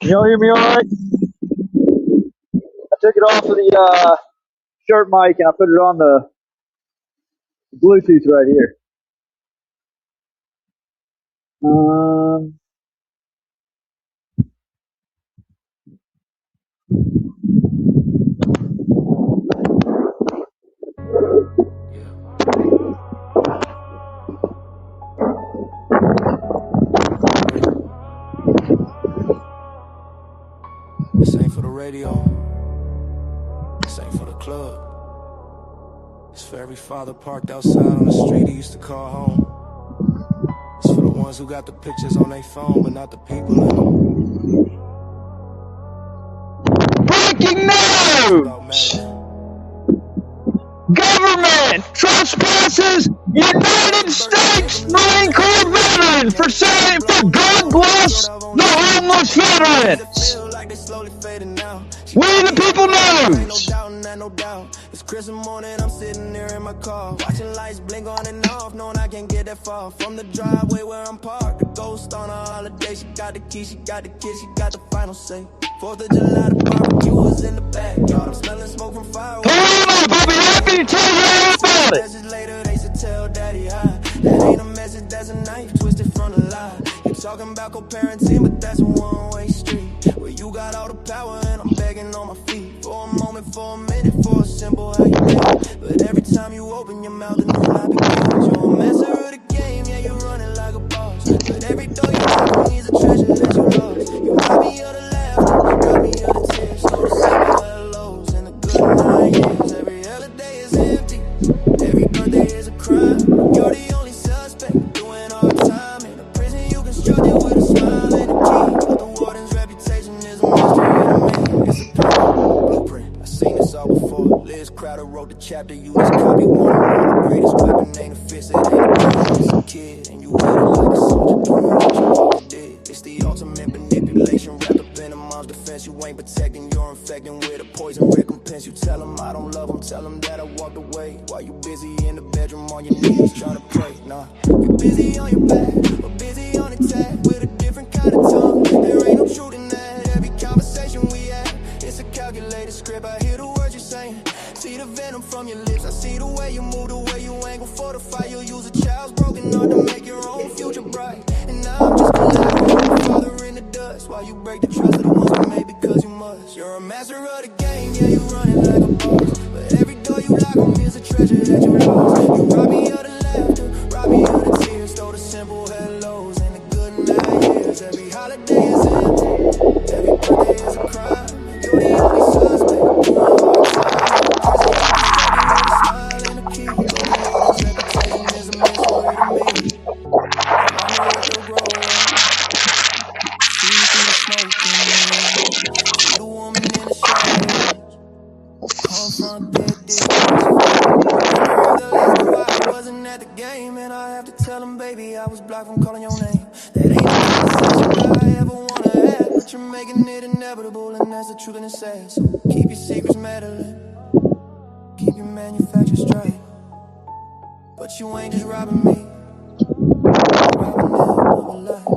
Can y'all hear me all right? I took it off of the shirt mic and I put it on the Bluetooth right here. This ain't for the radio, this ain't for the club. It's for every father parked outside on the street he used to call home. It's for the ones who got the pictures on their phone, but not the people in them. Breaking news! Government trespasses United States Marine Corps veterans for saying for God bless the homeless veterans. We the People News. No doubt. It's Christmas morning, I'm sitting there in my car, watching lights blink on and off, knowing I can't get that far from the driveway where I'm parked. The ghost on a holiday, she got the key, she got the kid, she got the final say. 4th of July, the barbecue was in the backyard. I'm smelling smoke from fireworks. I'll be happy to tell you all about it. Later, they should tell daddy hi. That ain't a message, that's a knife twisted from the lie. You're talking about co-parenting, but that's a one-way street where you got all the power and I'm begging on my feet. For a moment, for a minute, for a simple how you feel. But every time you open your mouth, a new lie begins. You're a master of the game, yeah, you're running like a boss. But every door you open is a treasure that you lost. You robbed me of the laughter, robbed me of the tears. So the simple hellos and the good night years. Every holiday is empty, every birthday is a crime. You're the only suspect doing hard time in a prison you constructed with a smile and a key. But the warden's reputation is a mystery to me. It's a blueprint. I've seen this all before. Liz Crowder wrote the chapter, you just copy one. weapon ain't a fist, it ain't a gun. It's a kid, and you with it like a soldier, doing what you always did. It's the ultimate manipulation, wrapped up in a mom's defense. You ain't protecting, you're infecting with a poison recompense. You tell them I don't love them, tell them that I walked away. While you busy in the bedroom on your knees trying to pray. Nah, you busy on your back, or busy on attack with a different kind of tongue. There ain't no truth in that. Every conversation we have, it's a calculated script. I hear the words you're saying, see the venom from your lips. I see the way you move, the way you angle for the fight. You'll use a child's broken heart to make your own future bright. And now I'm just collateral, father in the dust, while you break the trust of the ones we made because you must. You're a master of the game, yeah, you run it like a boss. But every door you lock on is a treasure that you lost. You rob me of the laughter, rob me of the tears, stole the simple hellos and the good night years. Every holiday is empty, every birthday is a crime. And you're the only suspect, doing hard time. In the prison you constructed with a smile and a key. But the warden's reputation is a mystery to me. Your mama with the growing, see through the smoke and mirrors. See the woman in the shadows, confront their demons. Wonder if they'll ask me why I wasn't at the game. And I have to tell them, baby, I was blocked from calling your name. That ain't a conversation I ever wanna have, but you're making it inevitable, and that's the truth and it's sad. So keep your secrets meddling, keep your manufacture straight. But you ain't just robbing me, you're robbing them of a life.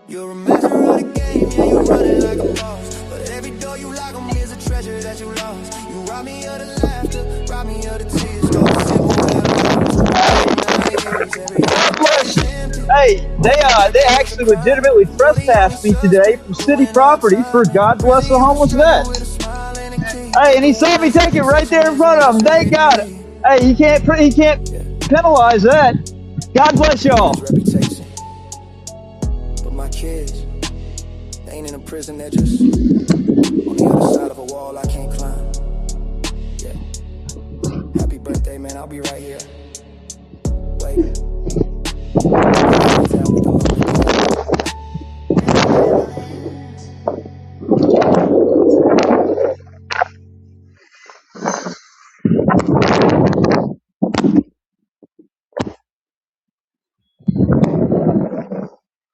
You're a master of the game, yeah, you run it like a boss. But every door you lock on is a treasure that you lost. You rob me of the laughter, rob me of the tears, stole the simple hellos and the good night years. Every God bless you. Hey, they actually legitimately trespassed me today from city property for God bless the homeless vets. Hey, and he saw me take it right there in front of him. They got it. Hey, he can't penalize that. God bless y'all. reputation. But my kids, they ain't in a prison, they're just on the other side of a wall I can't climb. Yeah. Happy birthday, man. I'll be right here. Wait. Down with the lonely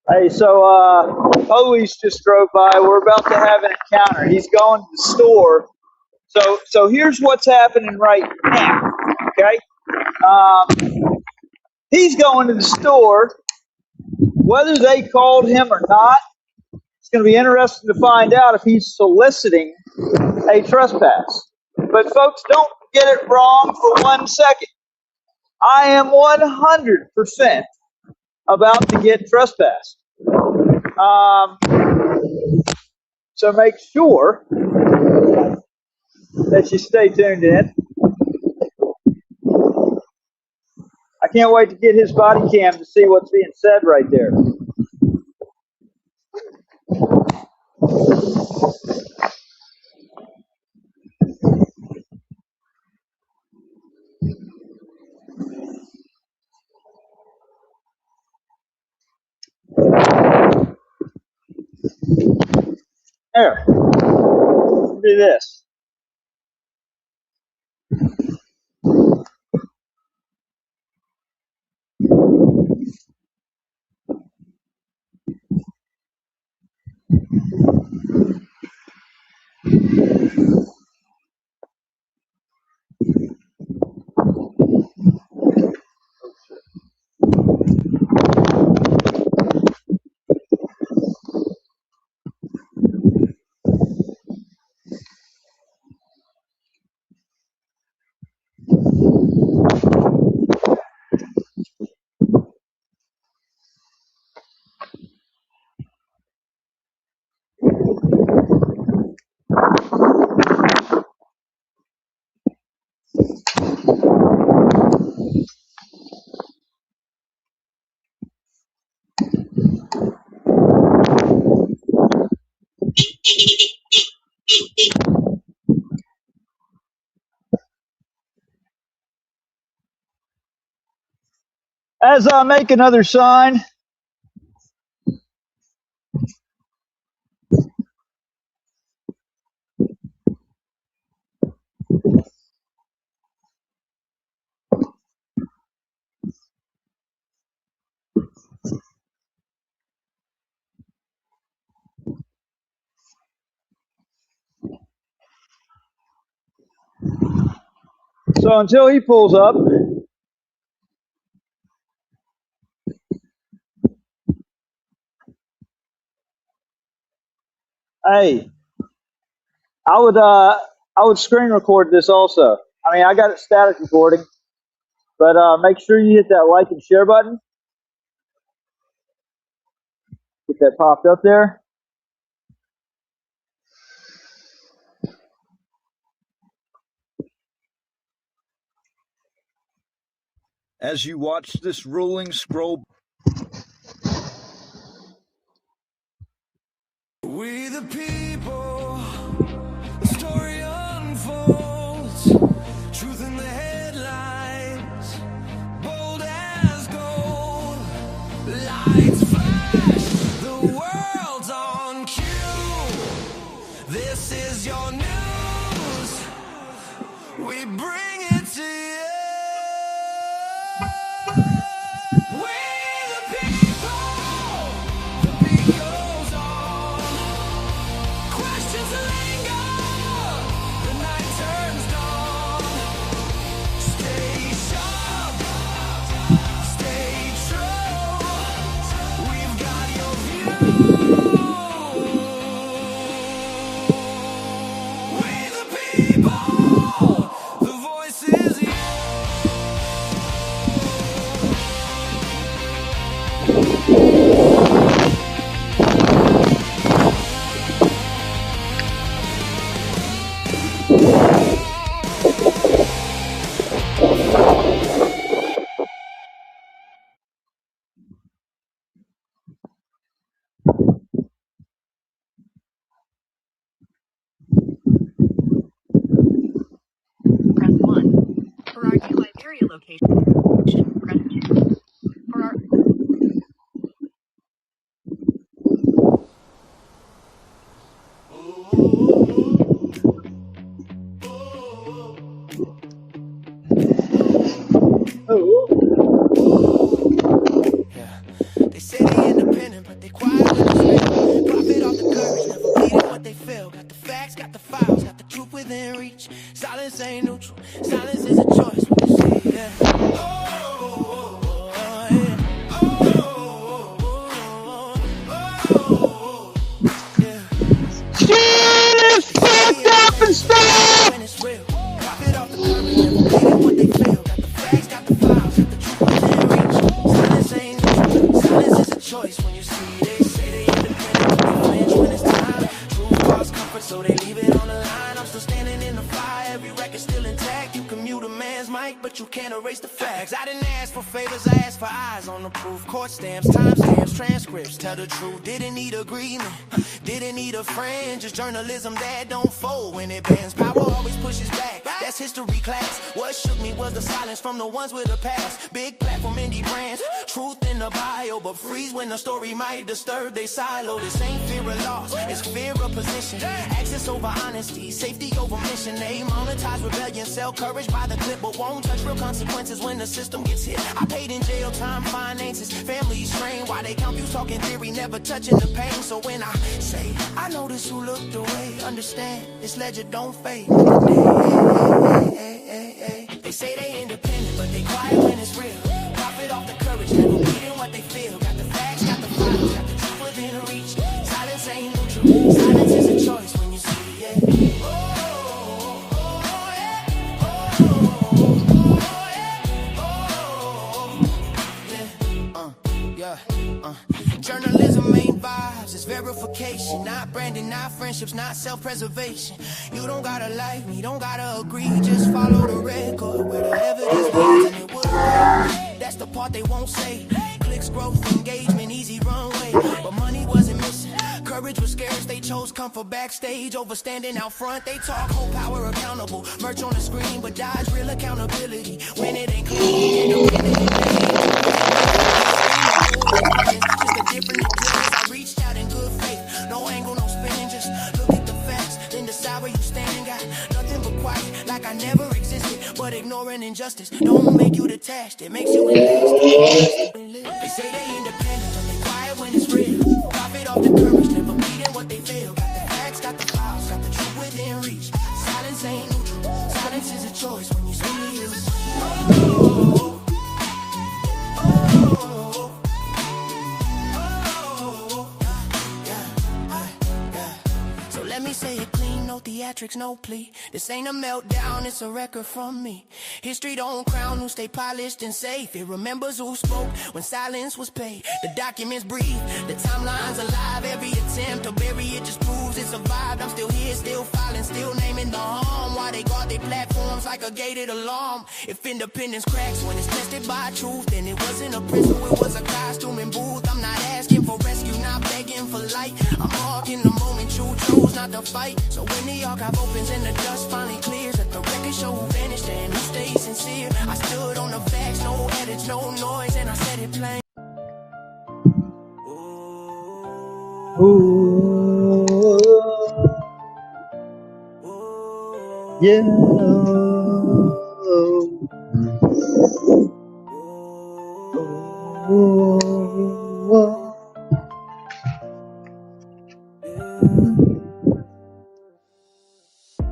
Hey, so police just drove by. We're about to have an encounter. He's going to the store. So here's what's happening right now. Okay, he's going to the store. Whether they called him or not, it's going to be interesting to find out if he's soliciting a trespass. But folks, don't get it wrong for 1 second. I am 100% about to get trespassed. So make sure that you stay tuned in. I can't wait to get his body cam to see what's being said right there. There. Do this. As I make another sign, So until he pulls up, hey, I would screen record this also. I mean, I got it static recording, but make sure you hit that like and share button. Get that popped up there. As you watch this ruling scroll. We the people, the story unfolds, truth in the headlines, bold as gold, lights flash, the world's on cue, this is your news, we bring it to you. Press 1. For our new Iberia location, press 2. For our They say they independent, but they quiet when it's real. Profit off the courage, never beating what they feel. Got the facts, got the files, got the truth within reach. Silence ain't neutral, silence is a choice when you see it. Yeah. When it's real, profit off the courage, never beating what they feel. Got the facts, got the files, got the truth within reach. Silence ain't neutral, silence is a choice when you see it. They say they independent, but they flinch when it's time. Truth cause comfort, so they leave it on the line. I'm still standing in the fire, every record still intact. You can mute a man's mic, but you can't erase the facts. I didn't ask for favors, I asked for eyes on the proof. Court stamps, timestamps, transcripts, tell the truth. Didn't need agreement, didn't need a friend. Just journalism that don't fold when it bends. Power always pushes back, that's history class. What shook me was the silence from the ones with the past. Big platform, indie brands, truth in the bio, but freeze when the story might disturb they silo. This ain't fear of loss, it's fear of position. Access over honesty, safety over mission. They monetize rebellion, sell courage by the clip, but won't touch real consequences when the system gets hit. I paid in jail time, finances, families strain. Why they confused talking theory, never touching the pain. So when I say, I notice who looked away, understand, this ledger don't fade. They say they independent, but they quiet when it's real. Profit off the courage, never beating what they feel. Got the facts, got the files, got the truth within reach. Silence ain't neutral, silence is a choice when you see it. Journalism ain't vibes, it's verification. Not branding, not friendships, not self-preservation. You don't gotta like me, don't gotta agree. Just follow the record where the evidence leads, and it would pay. That's the part they won't say. Clicks, growth, engagement, easy runway. But money wasn't missing, courage was scarce. They chose comfort backstage over standing out front. They talk whole power accountable, merch on the screen, but dodge real accountability when it ain't clean. Just a different appearance. I reached out in good faith, no angle, no spin. Just look at the facts, then decide where you stand. Got nothing but quiet, like I never existed. But ignoring injustice don't make you detached, it makes you enlist. They say they independent, but they quiet when it's real. Profit off the courage, never beating what they feel. Got the facts, got the files, got the truth within reach. Silence ain't neutral, silence is a choice when you see it. theatrics, no plea. This ain't a meltdown, it's a record from me. History don't crown who stay polished and safe. It remembers who spoke when silence was paid. The documents breathe, the timeline's alive. Every attempt to bury it just proves it survived. I'm still here, still filing, still naming the harm. Why they guard their platforms like a gated alarm. If independence cracks when it's tested by truth, then it wasn't a prison, it was a costume and booth. I'm not asking for rescue, not begging for light. I'm marking the moment you choose not to fight. So when the archive opens and the dust finally clears, let the record show who vanished and who stays sincere. I stood on the facts, no edits, no noise, and I said it plain. Ooh, yeah. Ooh,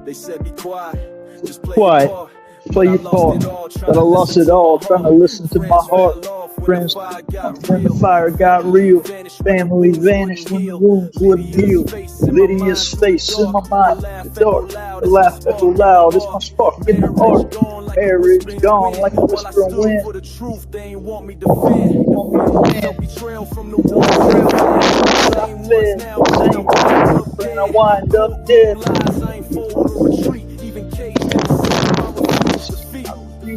They said be quiet, just play quiet. your part. Play your part, but I lost it all. Trying to listen to my heart. Friends, when the fire got real. Family vanished when the wounds wouldn't heal. Lydia's face in my mind, the dark. The laugh echo loud. It's my spark in the heart. Marriage gone like a whisper of wind. For the truth, they ain't want me to defend. Betrayal from the war. When I wind up dead. I ain't forward or retreat, even caged in the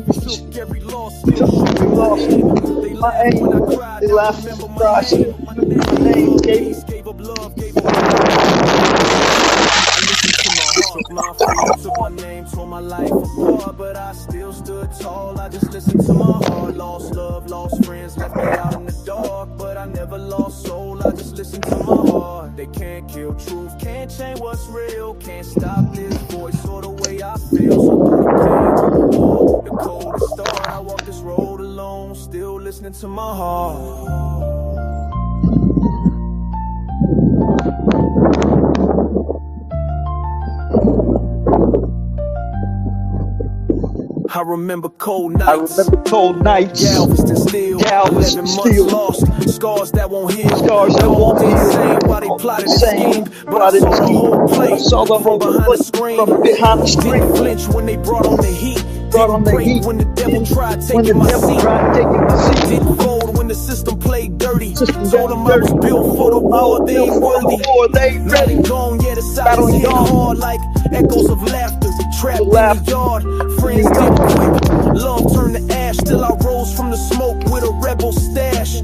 took every loss, still they laughed when I cried. They laughed and surprised. My name gave up love, gave up took my freedom, took my name, tore my life apart, but I still stood tall. I just listened to my heart. Lost love, lost friends, left me out in the dark, but I never lost soul. I just listened to my heart. They can't kill truth, can't change what's real, can't stop this voice or the way I feel. So through the pain, through the war, the coldest start, I walk this road alone, still listening to my heart. I remember cold nights. Galveston steel. 11 months lost. Scars that won't heal. Same while they plotted and schemed. But I saw the whole play from behind the screen. Didn't flinch when they brought on the heat. Didn't break when the devil tried taking my seat. Didn't fold when the system played dirty. Told them I was built for the war. They ain't worthy. Not and gone, yeah, the silence hit hard like echoes of laughter. Trapped in the yard, friends did quick. Love turned to ash, till I rose from the smoke with a rebel stash.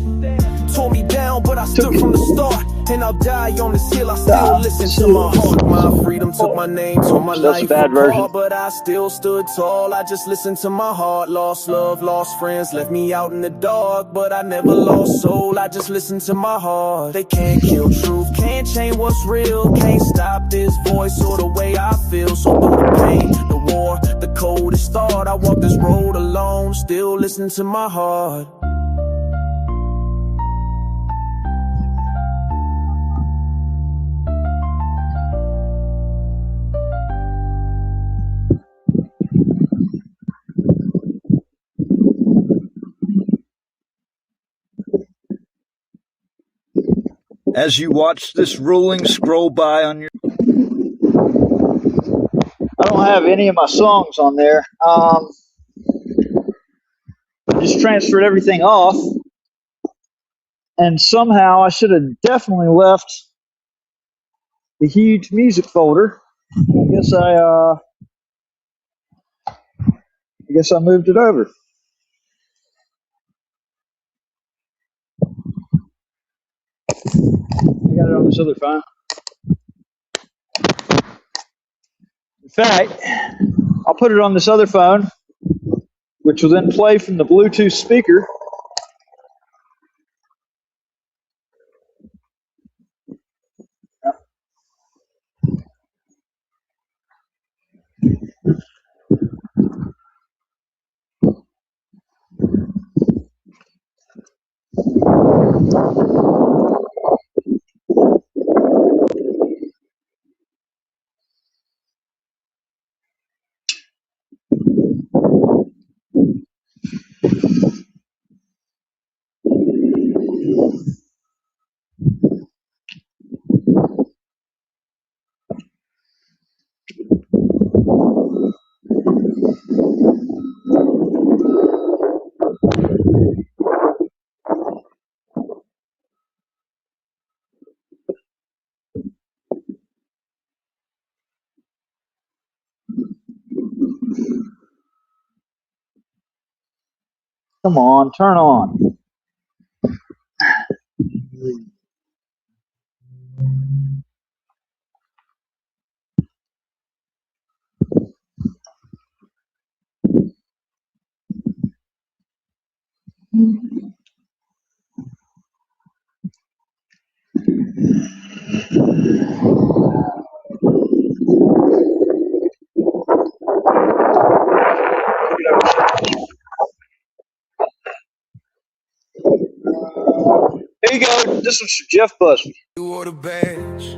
Tore me down, but I stood from the start. And I'll die on this hill, I still listen to my heart. My freedom took my name, tore my life apart, but I still stood tall. I just listened to my heart. Lost love, lost friends, left me out in the dark, but I never lost soul. I just listened to my heart. They can't kill truth, can't change what's real, can't stop this voice or the way I feel. So through the pain, the war, the coldest thought, I walk this road alone, still listening to my heart. As you watch this ruling scroll by on your... I don't have any of my songs on there. I just transferred everything off, and somehow I should have definitely left the huge music folder. I guess I moved it over. I got it on this other phone. In fact, I'll put it on this other phone, which will then play from the Bluetooth speaker. Come on, turn on. Here you go. This one's for Jeff Busby. You wore the badge,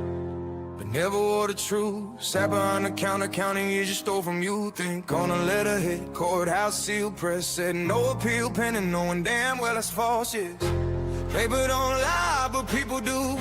but never wore the truth. Sat behind the counter counting years you stole from you. Think on a letterhead, courthouse seal press said no appeal pending, knowing damn well that's false, yes. Paper don't lie, but people do,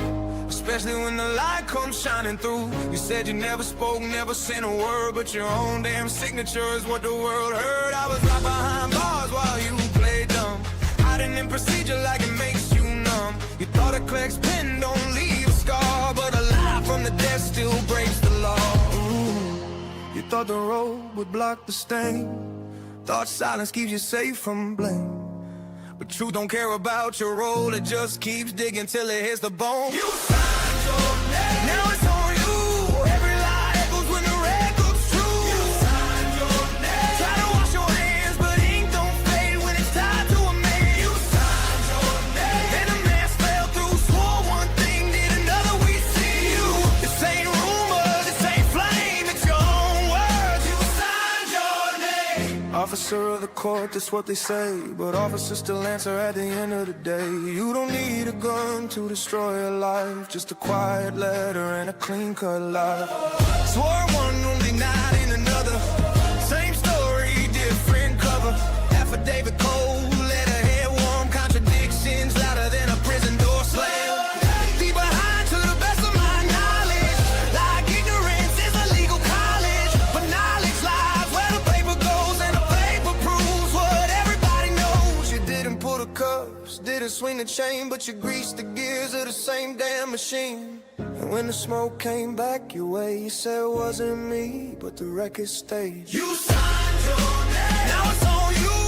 especially when the light comes shining through. You said you never spoke, never sent a word, but your own damn signature is what the world heard. I was right behind bars while you played dumb, hiding in procedure like it makes you numb. You thought a clerk's pen don't leave a scar, but a lie from the death still breaks the law. Ooh, you thought the road would block the stain, thought silence keeps you safe from blame. But truth don't care about your role, it just keeps digging till it hits the bone. You signed your name, now it's on you. Every lie echoes when the record's true. You signed your name, try to wash your hands, but ink don't fade when it's tied to a man. You signed your name, and the mask fell through, swore one thing, did another, we see you. This ain't rumors, this ain't flame, it's your own words. You signed your name. Officer of the court, that's what they say, but officers still answer at the end of the day. You don't need a gun to destroy a life, just a quiet letter and a clean-cut life. Swore one, only not in another. Same story, different cover. Affidavit cold, letter head warm. Contradictions louder than a prison door slam. Deep behind to the best of my knowledge, like ignorance is a legal college, but knowledge lies where the paper goes, and the paper proves what everybody knows. You didn't pull the cuffs, didn't swing the chain, but you greased the gears of the same damn machine. And when the smoke came back your way, you said it wasn't me, but the record stayed. You signed your name, now it's on you.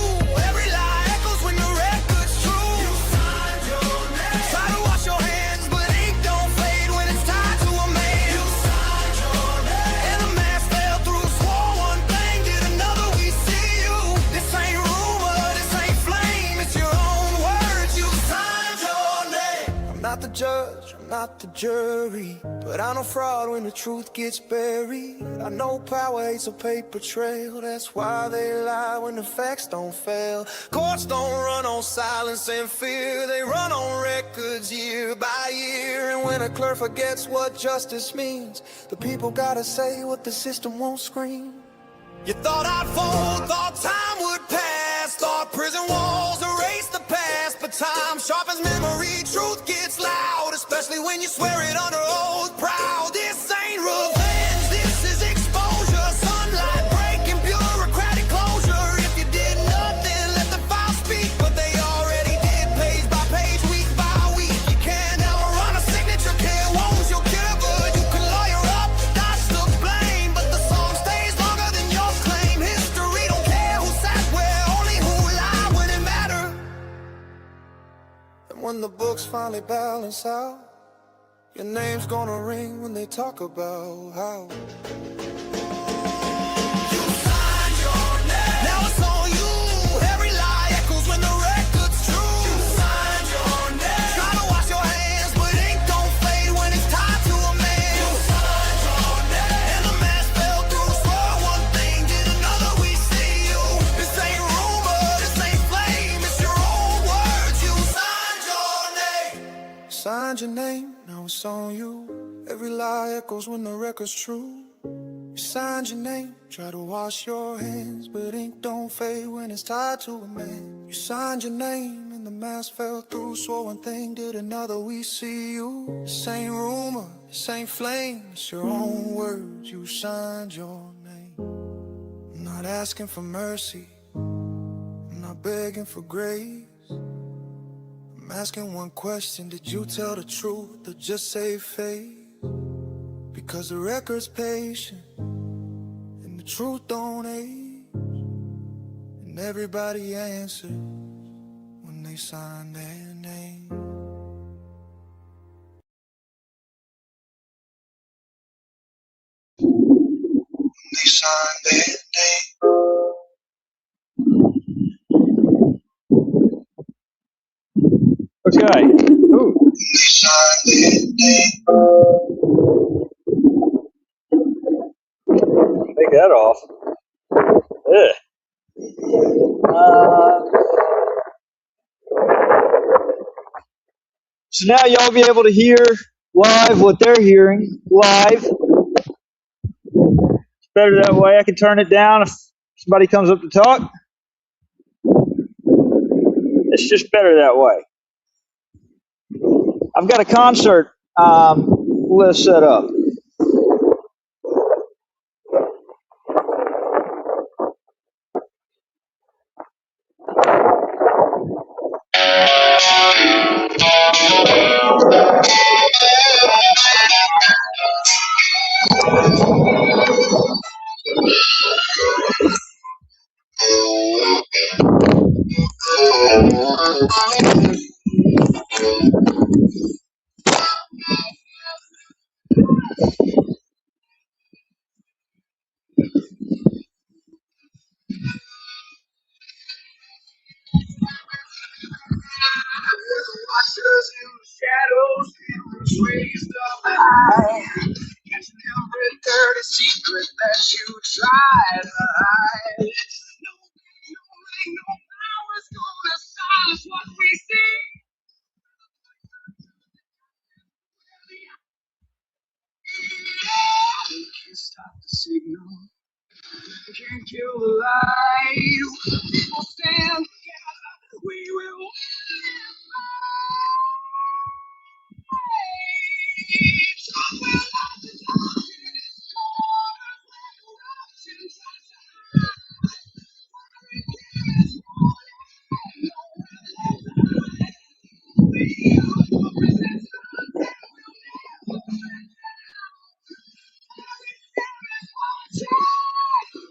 Every lie echoes when the record's true. You signed your name, try to wash your hands, but ink don't fade when it's tied to a man. You signed your name, and the mask fell through, swore one thing, did another, we see you. This ain't rumor, this ain't flame, it's your own words. You signed your name. I'm not the judge, I'm not the jury, but I know fraud when the truth gets buried. I know power hates a paper trail, that's why they lie when the facts don't fail. Courts don't run on silence and fear, they run on records year by year. And when a clerk forgets what justice means, the people gotta say what the system won't scream. You thought I'd fold, thought time would pass, thought prison walls erased the past, but time sharpens memory, truth gets loud, especially when you swear it under oath proud. This ain't revenge, this is exposure, sunlight breaking bureaucratic closure. If you did nothing, let the file speak, but they already did, page by page, week by week. You can't outrun a signature, can't wounds your killer, but you can lawyer up, dodge the blame, but the song stays longer than your claim. History don't care who sat where, only who lied when it mattered. And when the books finally balance out, your name's gonna ring when they talk about how you signed your name, now it's on you. Every lie echoes when the record's true. You signed your name, try to wash your hands, but ink don't fade when it's tied to a man. You signed your name, and the mask fell through, swore one thing, did another, we see you. This ain't rumor, this ain't flame, it's your own words. You signed your name, signed your name, now it's on you. Every lie echoes when the record's true. You signed your name, try to wash your hands, but ink don't fade when it's tied to a man. You signed your name and the mask fell through, swore one thing, did another, we see you. This ain't rumor, this ain't flame, it's your own words. You signed your name. I'm not asking for mercy, I'm not begging for grace. I'm asking one question, did you tell the truth or just save face? Because the record's patient and the truth don't age, and everybody answers only Sunday name. Sunday name. Okay. Ooh. Sunday name. Take that off. Ugh. So now y'all be able to hear live what they're hearing live. It's better that way. I can turn it down if somebody comes up to talk. It's just better that way. I've got a concert list set up. Watchers in the shadows, heroes raised up high, catching every dirty secret that you try to hide. No power's gonna silence what we see. We can't stop the signal, we can't kill the light. People stand together, we will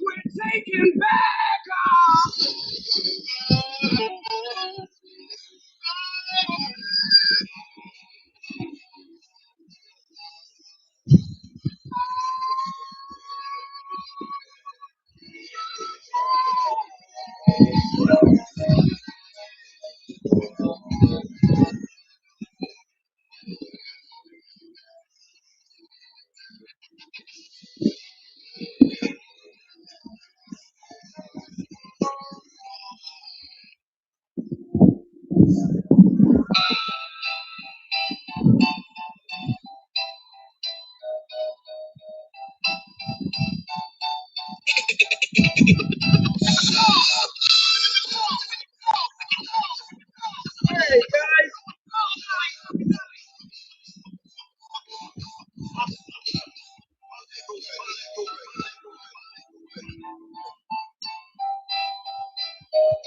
we're taking back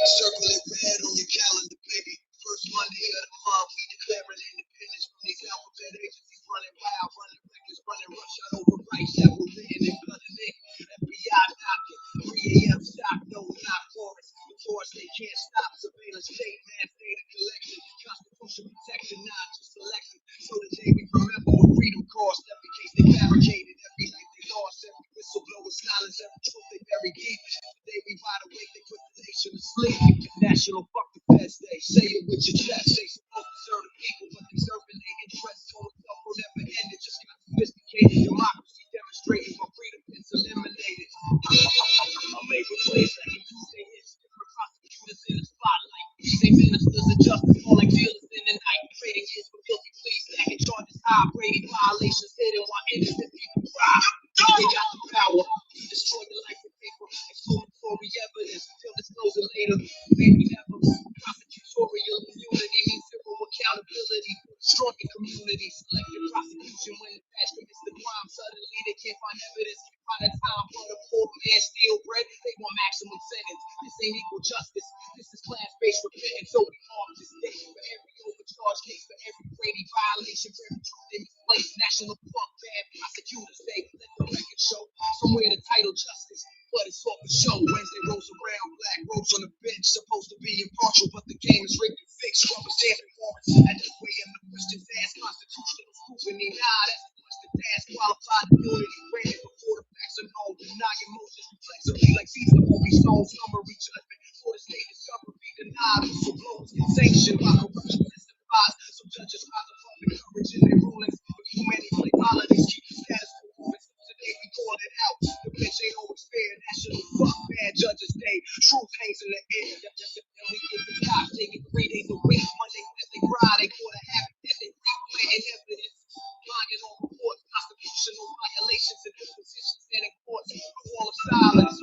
our circle it red on your calendar, baby. First Monday of the month, we declaring independence from these alphabet agencies running wild, running records, running rush out over rights that were written in blood and ink. FBI knocking, 3 a.m. stop, no knock chorus. The chorus they can't stop, surveillance, state mandated collection, constitution protection, not just selection. So that they remember what freedom cost, every case they fabricated, every night they lost, every whistleblower silence, every truth they buried deep. They be wide awake, they put the nation to sleep. National fuck the feds, they say it with your chest. They supposed to serve the people, but they serving their interests. So it's up will never end. It just got sophisticated. Democracy demonstrating my freedom is eliminated. I'm able to play second Tuesday hits. Different prosecutors in the spotlight. Same ministers of justice falling dealers in the night. Trading hits for guilty pleas. Stacking charges high. Brady violations hidden while innocent people cry. They got the power. Destroy your life with paper. Exculpatory evidence. Till disclosure later. Maybe never. Prosecutorial immunity means zero accountability. Stronger communities. Selective prosecution when the past commits the crime. Suddenly they can't find evidence. Can't find a time for the poor man steal bread. They want maximum sentence. This ain't equal justice. This is class-based repentance. So we harm this day for every overcharge case, for every Brady violation, for every truth in place. National fuck bad prosecutors say, let the record show somewhere the title justice, but it's off the show. Wednesday rolls around, black robes on the bench, supposed to be impartial, but the game is rigged and fixed. Judicial blows get sanctioned by corruption testifies. Some judges rise above the courage in their rulings. But too many play politics, keep the status quo. Today we call it out. The bench ain't always fair. National fuck bad judges day. Truth hangs in the air. Then we get the cops taking 3 days a week. Monday, Wednesday, Friday. Quarter habit that they replaying evidence. Lying on reports, constitutional violations and dispositions and in courts. A wall of silence.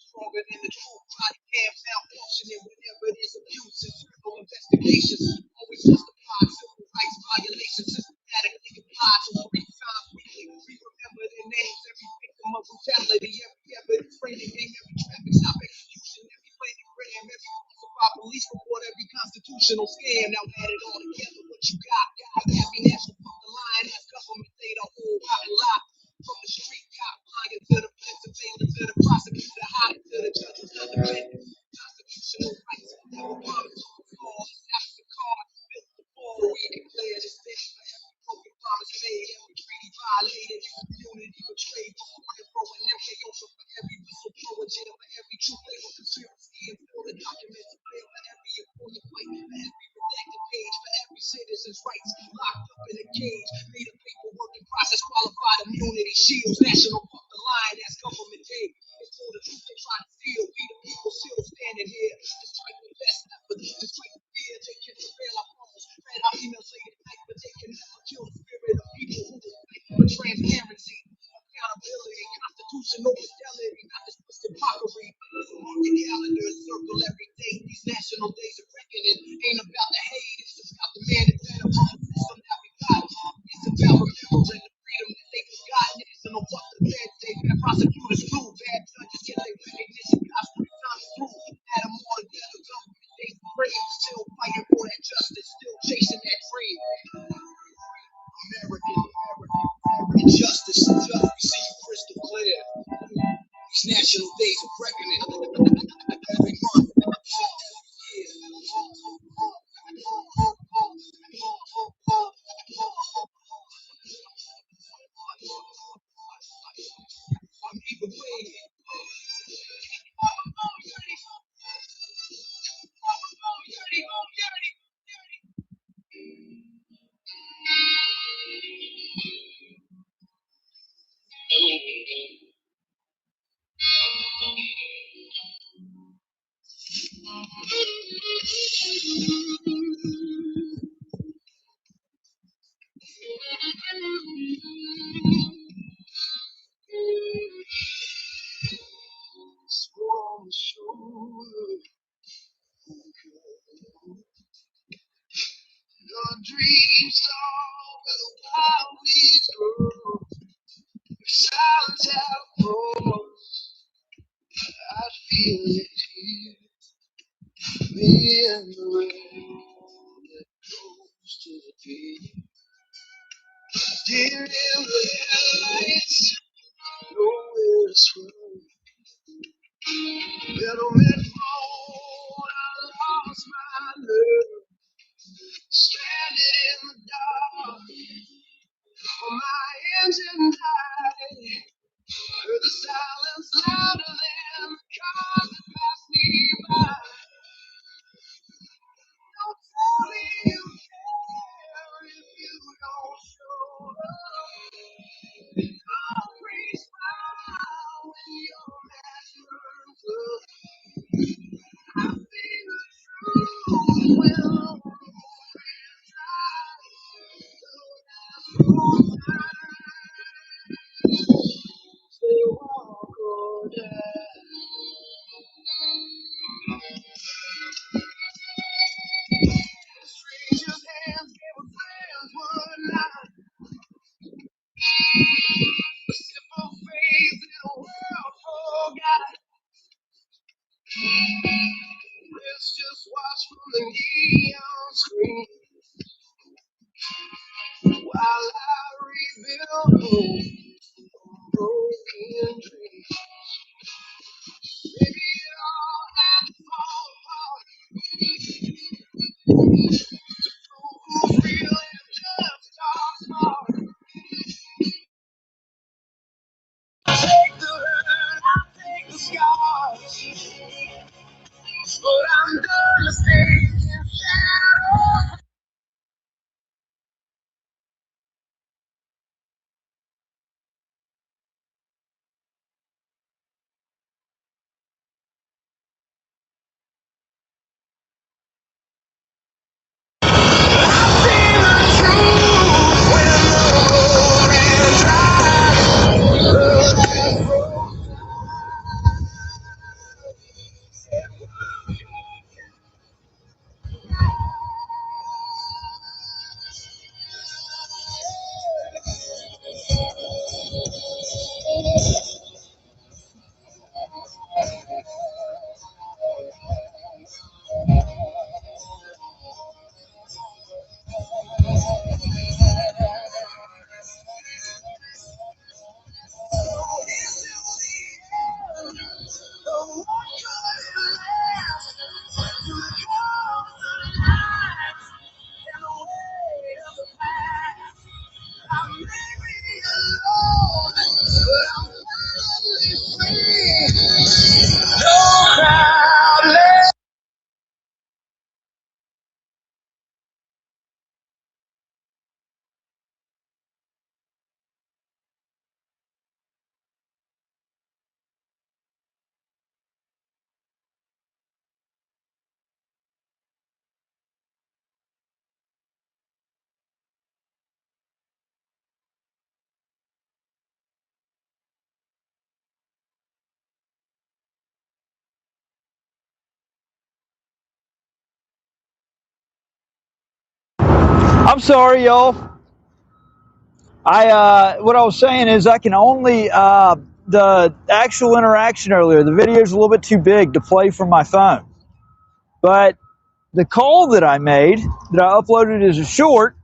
Stronger than the truth. Body cam malfunctioning whenever there's abuse. Internal investigations. Always justified. Civil rights violations. Systematically applied to 3 times weekly. We remember their names. Every victim of brutality. Every evidence rating game. Every traffic stop execution. Every planogram. Every falsified police report. Every constitutional scam. Now add it all together. What you got? Happy national fuck the line. That's government data. Whole rotten lie. From the street cop lying to the Pennsylvania to the prosecutor, hiding to the judges, to the defendants. Constitutional rights never promised to fall. That's the card built to fall. We declare this day for every broken promise made, every treaty violated, unity betrayed. Before the row and every ocean for every whistleblower, jail for every true label conspiracy, and for the documents to bail for every important fight, for every redacted page, for every citizen's rights locked up in a cage. Made a paperwork and process qualified immunity shields. National fuck the line, that's government day. It's for the truth they try to steal. We the people still standing here. Despite the best effort, despite the fear, they can surveil our phones. Read our emails late at night, but they can never kill the spirit of people who will fight for transparency, accountability, constitutional fidelity, not this twisted mockery. Market calendars circle every day. These national days of reckoning ain't about the hate. It's about the man that better from the system that we got. It's about remembering the freedom that they forgot. Niggas don't know what the bad day. Bad prosecutors flew. Bad judges get their recognition. Cops 3 times through. Had them all together. Government they brave. Still fighting for that justice. Still chasing that dream. American justice. We see you crystal clear. These national days of reckoning. Every month. I'm even waiting. On the shoulder. Your dreams are where the wild weeds grow. Silence out roars. I feel it here. Me and the rain that goes to the deep. Deer in the headlights, nowhere to swim. Gentlemen, fall, I lost my love. Stranded in the dark, my engine died. Heard the silence louder than the cars that passed me by. Don't tell me you care if you don't show up. Concrete smile when your match burns up. I feel the truth when the friends say walk or die. Strangers' hands gave us plans one night. A simple phase in a world forgot. Let's just watch from the neon screen while I rebuild hope from broken dreams. Maybe it all had to fall apart to prove who's real and just our smart. Take the hurt, I'll take the scars, but I'm done mistakes. I'm sorry, y'all. What I was saying is I can only the actual interaction earlier. The video is a little bit too big to play from my phone, but the call that I made that I uploaded as a short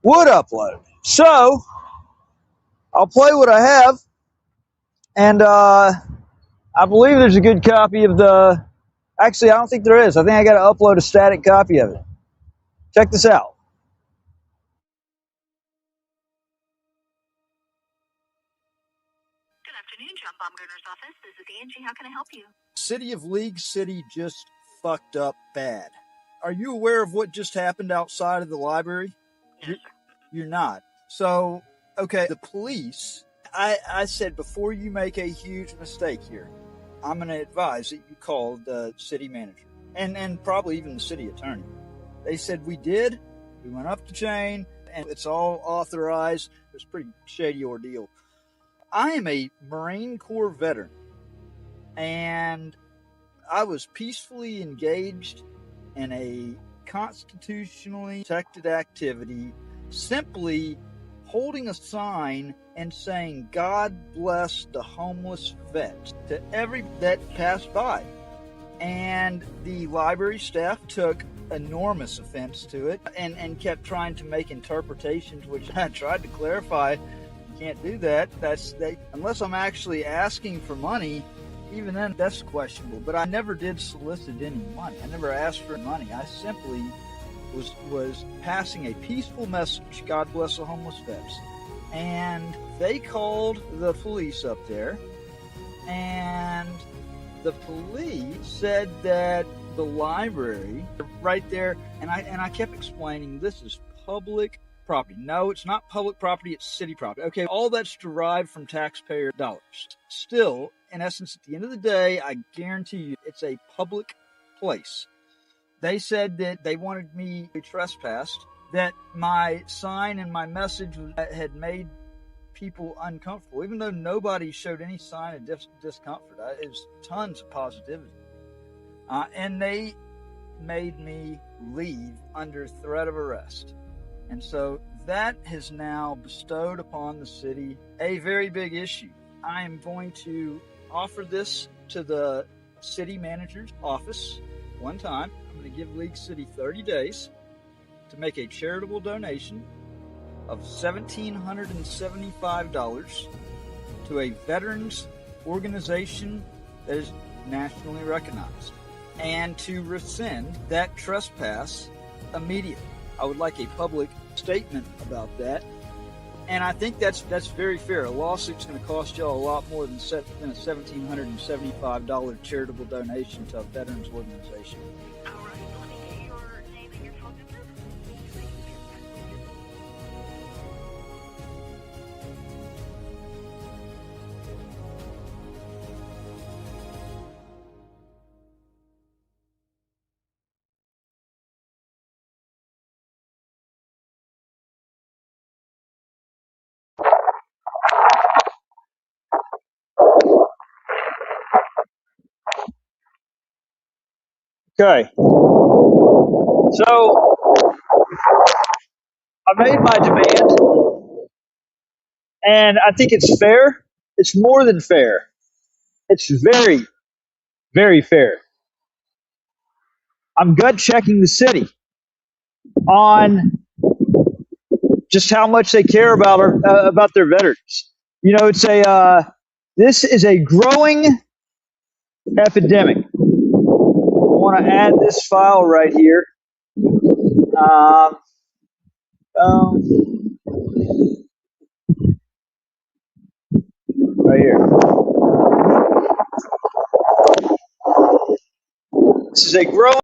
would upload. So I'll play what I have, and I believe there's a good copy of the. Actually, I don't think there is. I think I got to upload a static copy of it. Check this out. Good afternoon, John Baumgartner's office. This is Angie. How can I help you? City of League City just fucked up bad. Are you aware of what just happened outside of the library? No, You're, sir. you're not. So, okay, the police, I said before you make a huge mistake here, I'm going to advise that you call the city manager and probably even the city attorney. They said we did. We went up the chain and it's all authorized. It was a pretty shady ordeal. I am a Marine Corps veteran and I was peacefully engaged in a constitutionally protected activity, simply holding a sign and saying, "God bless the homeless vets," to every that passed by. And the library staff took enormous offense to it and kept trying to make interpretations, which I tried to clarify. You can't do that. Unless I'm actually asking for money. Even then, that's questionable. But I never did solicit any money. I never asked for money. I simply was passing a peaceful message. God bless the homeless vets. And they called the police up there, and the police said that the library right there, and I kept explaining this is public property. No, it's not public property, it's city property. Okay, all that's derived from taxpayer dollars. Still, in essence, at the end of the day, I guarantee you it's a public place. They said that they wanted me to be trespassed, that my sign and my message had made people uncomfortable, even though nobody showed any sign of discomfort. It was tons of positivity. And they made me leave under threat of arrest. And so that has now bestowed upon the city a very big issue. I am going to offer this to the city manager's office one time. I'm going to give League City 30 days to make a charitable donation of $1,775 to a veterans organization that is nationally recognized, and to rescind that trespass immediately. I would like a public statement about that, and I think that's very fair. A lawsuit's going to cost y'all a lot more than a $1,775 charitable donation to a veterans organization. All right. Let me get your name and your phone number. Okay. So I made my demand, and I think it's fair. It's more than fair. It's very, very fair. I'm gut checking the city on just how much they care about their veterans. You know, it's a this is a growing epidemic. I want to add this file right here. Um, um, right here. This is a growing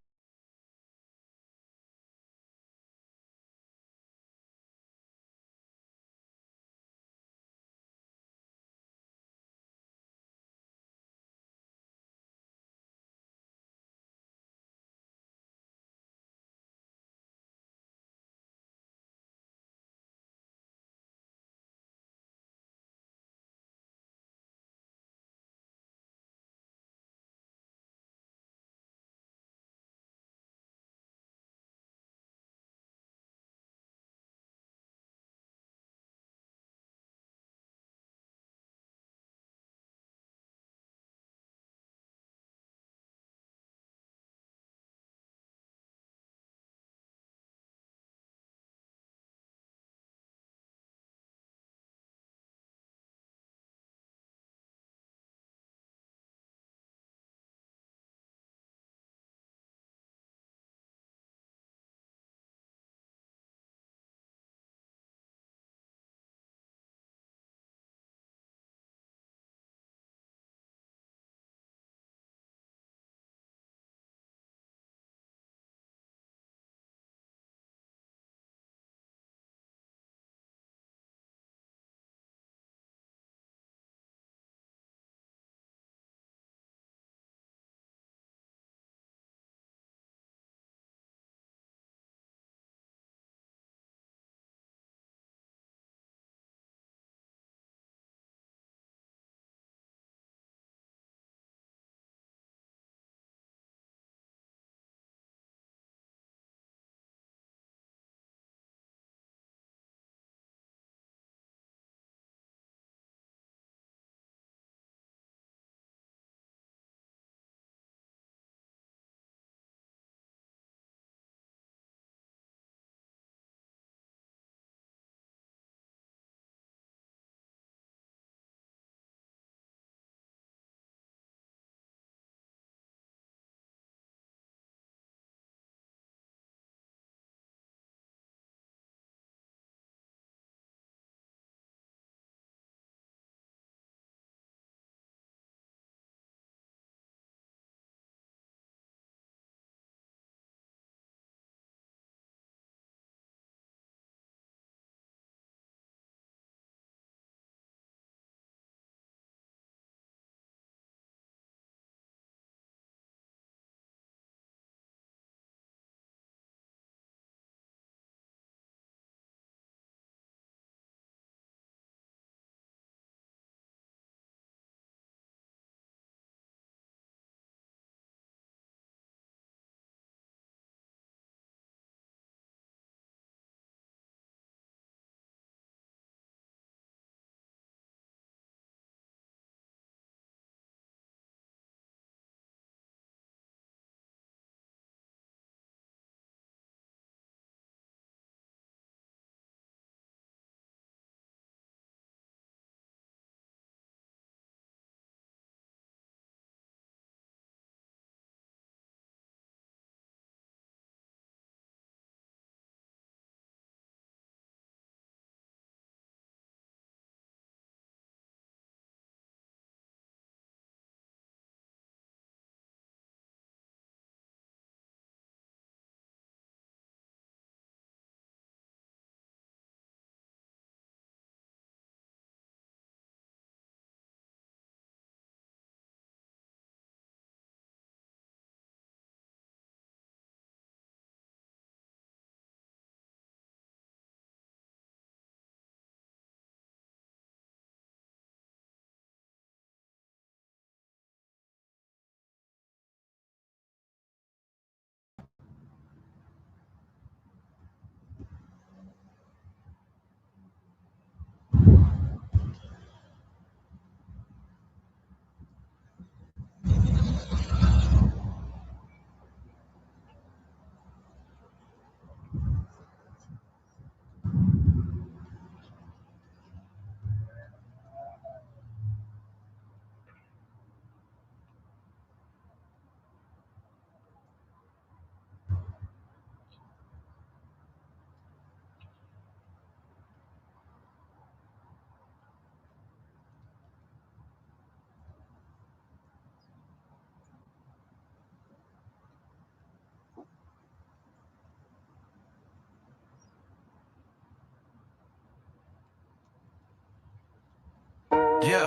Yeah.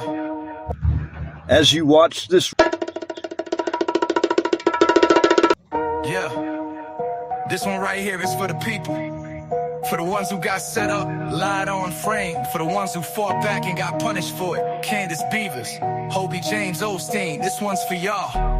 As you watch this, yeah. This one right here is for the people. For the ones who got set up, lied on, framed. For the ones who fought back and got punished for it. Candace Beavers, Hobie James Osteen, this one's for y'all.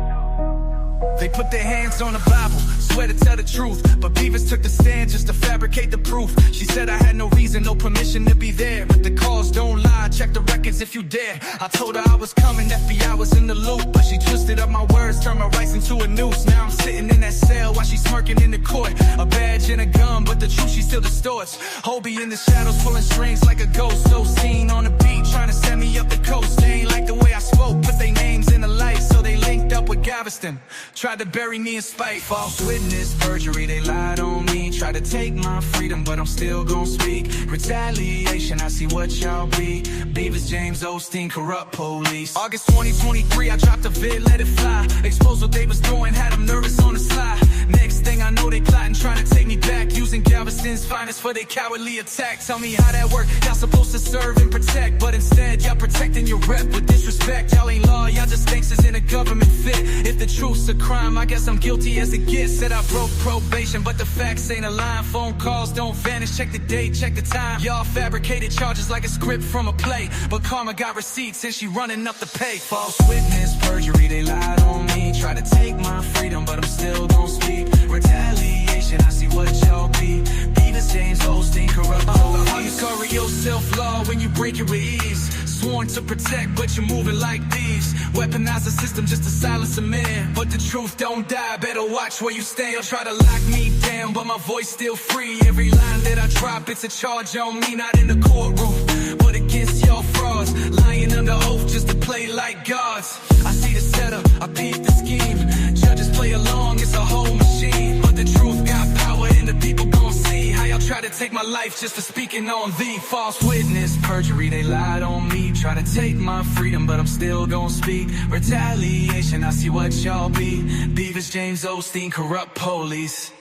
They put their hands on the Bible, swear to tell the truth, but Beavers took the stand just to fabricate the proof. She said I had no reason, no permission to be there, but the calls don't lie, check the records if you dare. I told her I was coming, FBI was in the loop, but she twisted up my words, turned my rights into a noose. Now I'm sitting in that cell while she's smirking in the court, a badge and a gun, but the truth she still distorts. Hobie in the shadows pulling strings like a ghost, so seen on the beat, trying to send me up the coast. They ain't like the way I spoke, put their names in the light, so they linked up with Galveston. Tried to bury me in spite, false witness, perjury, they lied on me. Tried to take my freedom, but I'm still gon' speak. Retaliation, I see what y'all be. Beavers, James Osteen, corrupt police. August 2023, I dropped a vid, let it fly. Exposed what they was doing, had them nervous on the slide. Next thing I know, they plotting, trying to take me back, using Galveston's finest for their cowardly attack. Tell me how that work, y'all supposed to serve and protect, but instead y'all protecting your rep with disrespect. Y'all ain't law, y'all just gangsters in a government fit. If the truth's a crime, I guess I'm guilty as it gets. Said I broke probation, but the facts ain't aligned. Phone calls don't vanish, check the date, check the time. Y'all fabricated charges like a script from a play, but karma got receipts and she running up the pay. False witness, perjury, they lied on me. Try to take my freedom, but I'm still gon' speak. Retaliation, I see what y'all be. Beavers, James Osteen, corrupt police. You cover your self-law when you break it with ease. Sworn to protect, but you're moving like thieves. Weaponize the system just to silence a man, but the truth don't die, better watch where you stand. You'll try to lock me down, but my voice still free. Every line that I drop, it's a charge on me, not in the courtroom, but against your frauds. Lying under oath just to play like gods. I see the setup, I peep the scheme. Judges play along, it's a whole machine, but the truth got power and the people gon' see how y'all try to take my life just for speaking on thee. False witness, perjury, they lied on me. Try to take my freedom, but I'm still gon' speak. Retaliation, I see what y'all be. Beavers, James Osteen, corrupt police.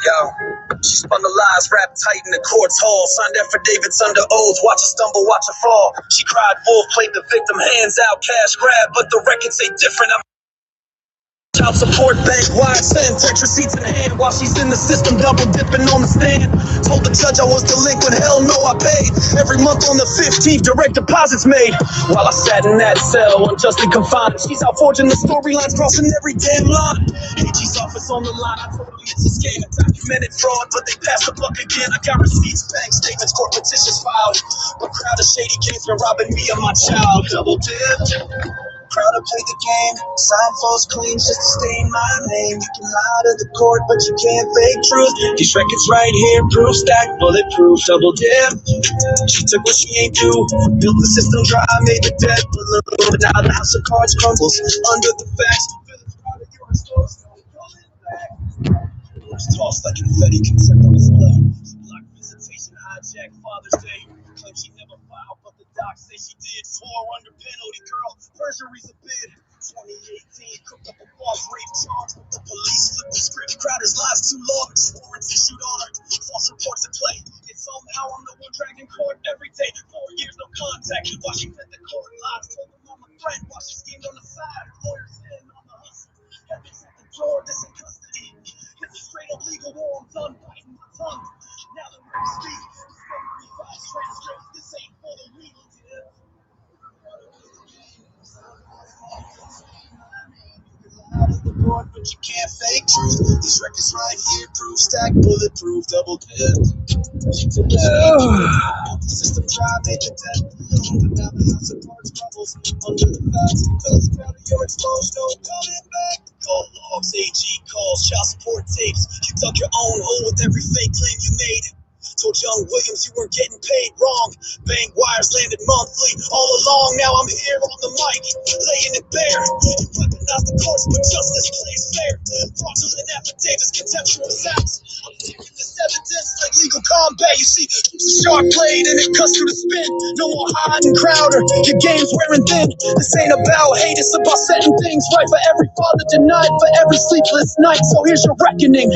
Yo, she spun the lies, wrapped tight in the court's hall. Signed affidavits under oath, watch her stumble, watch her fall. She cried wolf, played the victim, hands out, cash grab. But the records say different. I'm child support bank, wire send, text receipts in hand while she's in the system, double dipping on the stand. Told the judge I was delinquent, hell no, I paid. Every month on the 15th, direct deposits made. While I sat in that cell, unjustly confined, she's out forging the storylines, crossing every damn line. AG's office on the line, I told her it's a scam, a documented fraud, but they passed the buck again. I got receipts, bank statements, court petitions filed. But crowd of shady games been robbing me of my child. Double dip. Crowd play the game, sign false claims just to stain my name. You can lie to the court, but you can't fake truth. These records right here, proof stack, bulletproof, double dip. She took what she ain't do, built the system dry, made the debt balloon. But now the house of cards crumbles under the facts. Feelings proud of your stores, don't pull it back. Words tossed like confetti, contempt on display. She blocked visitation, hijacked Father's Day. Claimed she never filed, but the docs say she did. Swore under penalty, girl, perjury's a bid. 2018, cooked up a false rape charge, but the police flipped the script. Crowder's lies too long, warrants issued on her. False reports at play. And somehow I'm the one dragging court every day. 4 years, no contact. While she fed the court lies, told them I'm a threat. While she schemed on the side, lawyers in on the hustle. Ethics at the door, this in custody. It's a straight up legal war, I'm done biting my tongue. Now the words speak. Discovery files transcripts. This ain't for the legal tip. Out of the board, but you can't fake truth. These records right here, proof stack, bulletproof, double dip. System drive made the death known, but now the house of cards crumbles under the facts. Fellas proud of your exposed, no coming back. Call logs, AG calls, child support tapes. You dug your own hole with every fake claim you made. Told young Williams you weren't getting paid wrong. Bank wires landed monthly all along. Now I'm here on the mic, laying it bare. You weaponize the courts, but justice plays fair. Fraudulent affidavits, contemptuous acts. I'm taking this evidence like legal combat. You see, keeps a sharp blade and it cuts through the spin. No more hiding Crowder, your game's wearing thin. This ain't about hate, it's about setting things right. For every father denied, for every sleepless night. So here's your reckoning,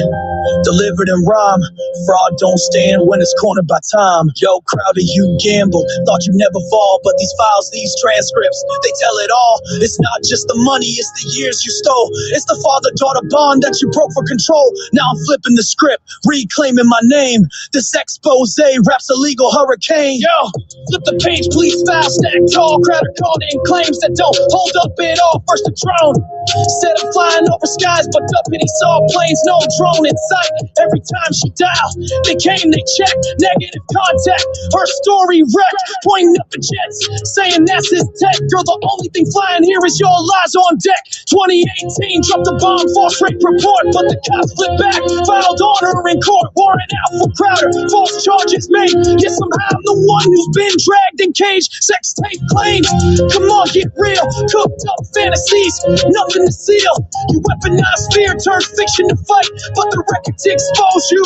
delivered in rhyme. Fraud don't stand when it's cornered by time. Yo, Crowder, you gambled, thought you never fall, but these files, these transcripts, they tell it all. It's not just the money, it's the years you stole. It's the father-daughter bond that you broke for control. Now I'm flipping the script, reclaiming my name. This expose raps a legal hurricane. Yo, flip the page, please, fast, stack tall. Crowder called in claims that don't hold up at all. First the throne, instead of flying over skies, but up and he saw planes, no drone in sight. Every time she dialed, they came, they checked, negative contact. Her story wrecked, pointing up at jets, saying that's his tech. Girl, the only thing flying here is your lies on deck. 2018, dropped a bomb, false rape report, but the cops flipped back, filed on her in court, warrant out for Crowder, false charges made. Yet somehow I'm the one who's been dragged in cage, sex tape claims. Come on, get real, cooked up fantasies, nothing to seal. You weaponize fear, turn fiction to fight, but the record to expose you,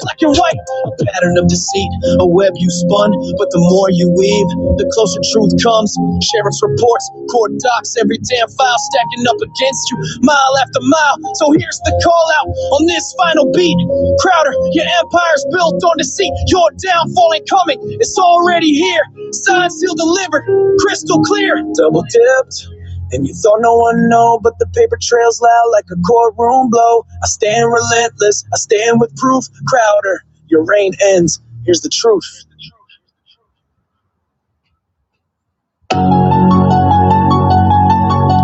black and white. A pattern of deceit, a web you spun, but the more you weave, the closer truth comes. Sheriff's reports, court docs, every damn file stacking up against you, mile after mile. So here's the call out on this final beat. Crowder, your empire's built on deceit. Your downfall ain't coming, it's already here. Signed, sealed, delivered, crystal clear. Double dipped, and you thought no one know, but the paper trails loud like a courtroom blow. I stand relentless, I stand with proof. Crowder, your reign ends, here's the truth.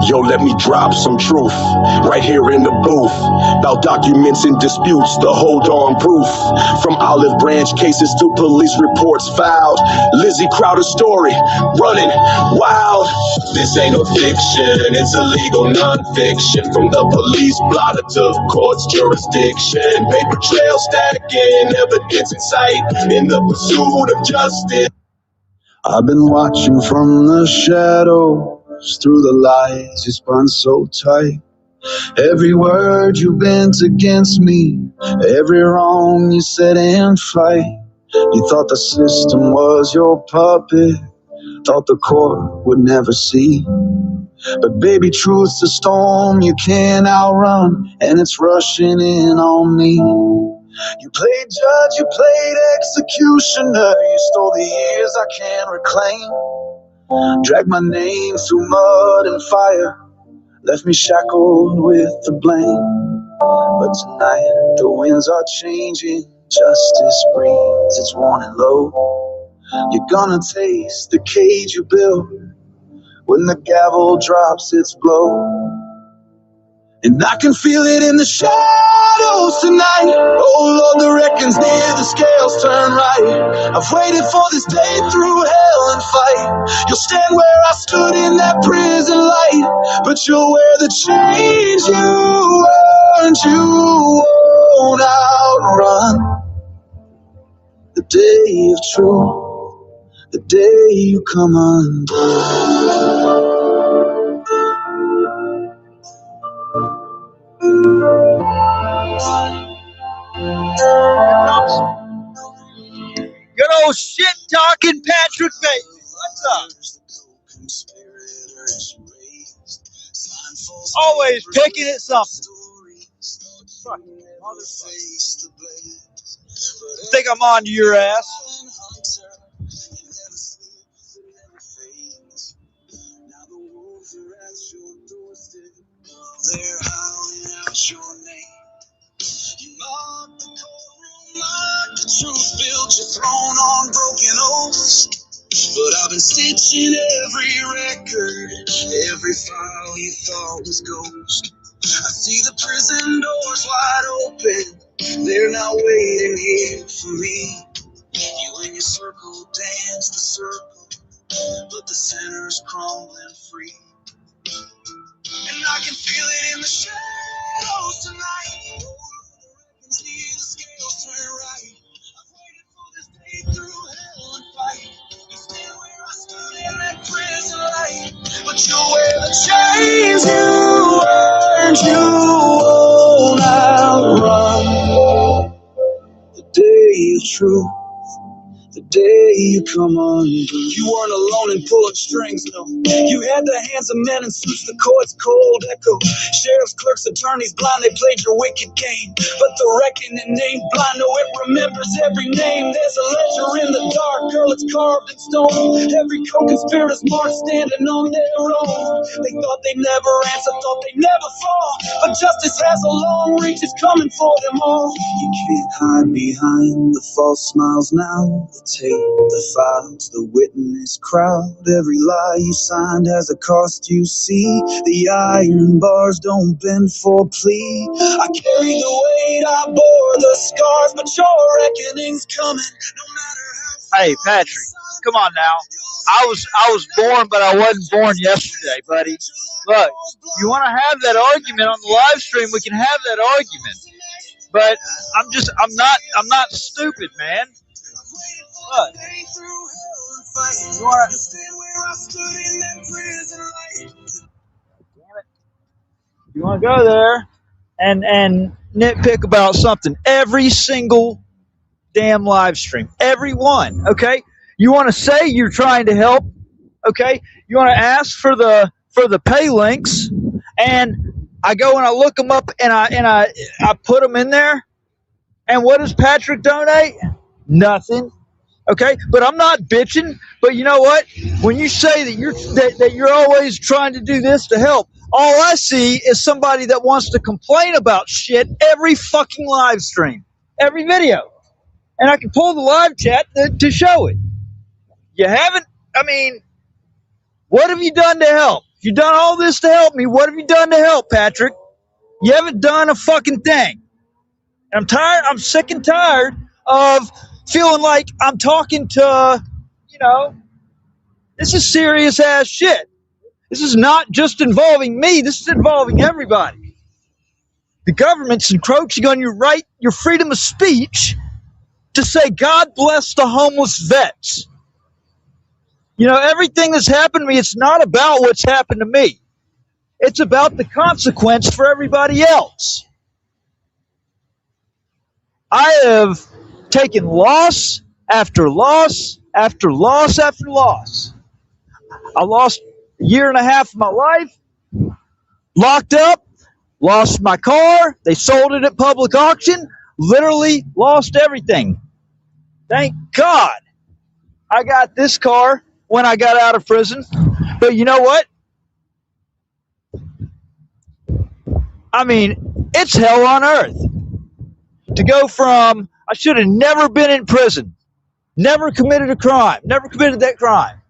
Yo, let me drop some truth right here in the booth about documents and disputes, the hold on proof. From olive branch cases to police reports filed, Lizzie Crowder's story running wild. This ain't no fiction, it's a legal nonfiction. From the police blotter to court's jurisdiction, paper trail stacking, evidence in sight in the pursuit of justice. I've been watching from the shadows, through the lights, you spun so tight. Every word you bent against me, every wrong you said in flight. You thought the system was your puppet, thought the court would never see. But baby, truth's a storm you can't outrun, and it's rushing in on me. You played judge, you played executioner, you stole the years I can't reclaim. Dragged my name through mud and fire, left me shackled with the blame. But tonight the winds are changing, justice breathes its warning low. You're gonna taste the cage you built when the gavel drops its blow. And I can feel it in the shadows tonight. Oh Lord, the reckon's near, the scales turn right. I've waited for this day through hell and fight. You'll stand where I stood in that prison light, but you'll wear the chains you earned. You won't outrun the day of truth, the day you come undone. Good old shit talking Patrick Bateman. What's up? Always picking at something. Think I'm on to your ass. They're howling out your name. You mocked the courtroom, mocked the truth, built your throne on broken oaths. But I've been stitching every record, every file you thought was ghost. I see the prison doors wide open, they're not waiting here for me. You when you circle, dance the circle, but the center's crumbling free. And I can feel it in the shadows tonight. Oh, I can see the scales turn right. I've waited for this day through hell and fight. You stand where I stood in that prison light. But you wear the chains you earned, you will not run. The day of truth. The day you come undone. You weren't alone in pulling strings, no. You had the hands of men in suits, the court's cold echo. Sheriff's clerks, attorneys blind, they played your wicked game. But the reckoning ain't blind, no, it remembers every name. There's a ledger in the dark, girl, it's carved in stone. Every co-conspirator's mark standing on their own. They thought they'd never answer, thought they'd never fall. But justice has a long reach, it's coming for them all. You can't hide behind the false smiles now. The tape, the files, the witness crowd. Every lie you signed has a cost, you see. The iron bars don't bend for plea. I carry the weight, I bore the scars, but your reckoning's coming, no matter how. Hey, Patrick, come on now. I was born, but I wasn't born yesterday, buddy. Look, you want to have that argument on the live stream, we can have that argument. But I'm not stupid, man. Look, you want to, you want to go there and nitpick about something every single damn live stream, every one. Okay, you want to say you're trying to help. Okay, you want to ask for the pay links, and I go and I look them up and I put them in there. And what does Patrick donate? Nothing. Okay, but I'm not bitching. But you know what? When you say that you're always trying to do this to help, all I see is somebody that wants to complain about shit every fucking live stream, every video, and I can pull the live chat to show it. You haven't. I mean, what have you done to help? If you've done all this to help me, what have you done to help, Patrick? You haven't done a fucking thing. I'm tired. I'm sick and tired of feeling like I'm talking to, this is serious ass shit. This is not just involving me. This is involving everybody. The government's encroaching on your right, your freedom of speech to say, God bless the homeless vets. Everything that's happened to me, it's not about what's happened to me. It's about the consequence for everybody else. I have taken loss after loss after loss after loss. I lost a year and a half of my life, locked up, lost my car. They sold it at public auction, literally lost everything. Thank God I got this car when I got out of prison. But you know what? I mean, it's hell on earth. To go from, I should have never been in prison, never committed a crime, never committed that crime.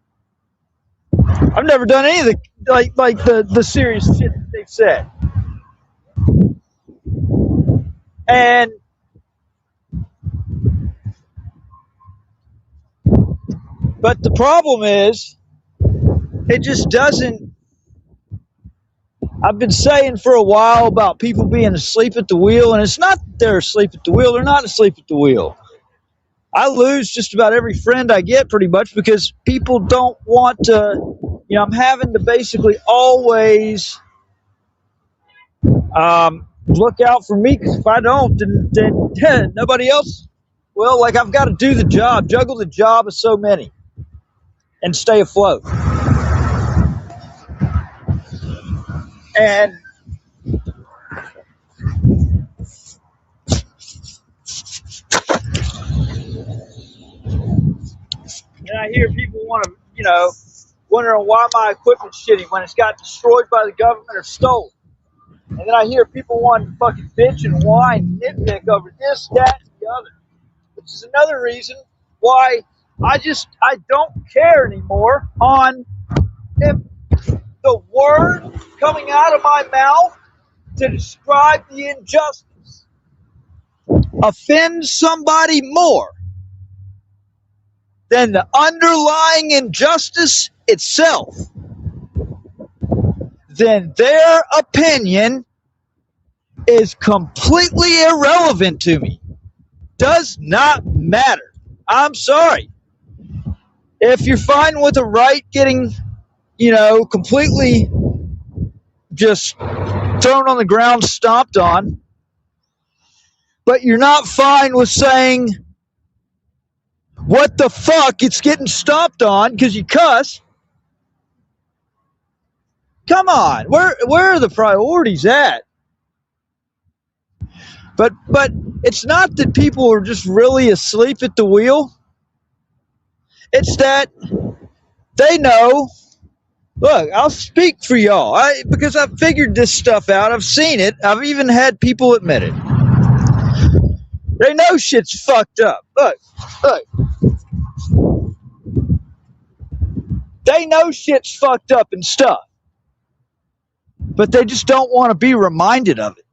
I've never done any of the serious shit that they've said. But the problem is, it just doesn't. I've been saying for a while about people being asleep at the wheel, and it's not that they're asleep at the wheel. They're not asleep at the wheel. I lose just about every friend I get pretty much because people don't want to, I'm having to basically always look out for me, because if I don't, then nobody else will. Like, I've got to do the job, juggle the job of so many, and stay afloat. And I hear people want to, wondering why my equipment's shitty when it's got destroyed by the government or stolen. And then I hear people wanting to fucking bitch and whine, nitpick over this, that, and the other. Which is another reason why I don't care anymore on if the word coming out of my mouth to describe the injustice offends somebody more than the underlying injustice itself, then their opinion is completely irrelevant to me. Does not matter. I'm sorry. If you're fine with a right getting, completely just thrown on the ground, stomped on, but you're not fine with saying, what the fuck, it's getting stomped on because you cuss. Come on, where are the priorities at? But it's not that people are just really asleep at the wheel. It's that they know. Look, I'll speak for y'all because I've figured this stuff out. I've seen it. I've even had people admit it. They know shit's fucked up. Look. They know shit's fucked up and stuff. But they just don't want to be reminded of it.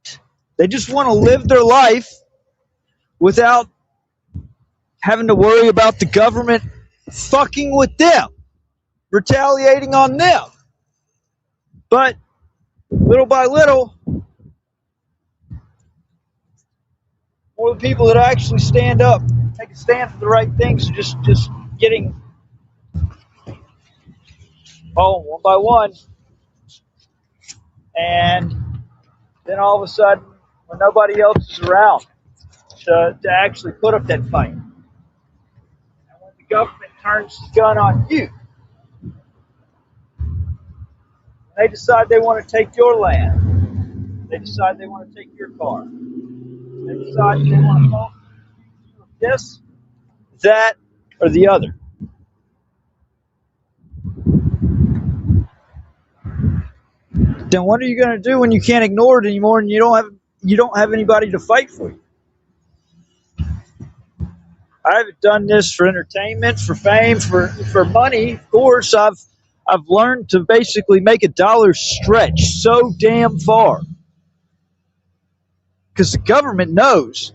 They just want to live their life without having to worry about the government fucking with them, retaliating on them. But little by little, more the people that actually stand up, take a stand for the right things, are just getting one by one. And then all of a sudden, when nobody else is around to actually put up that fight, and when the government turns the gun on you, they decide they want to take your land, they decide they want to take your car, they decide they want to vote for this, that, or the other. Then what are you going to do when you can't ignore it anymore and you don't have anybody to fight for you? I haven't done this for entertainment, for fame, for money. Of course, I've learned to basically make a dollar stretch so damn far because the government knows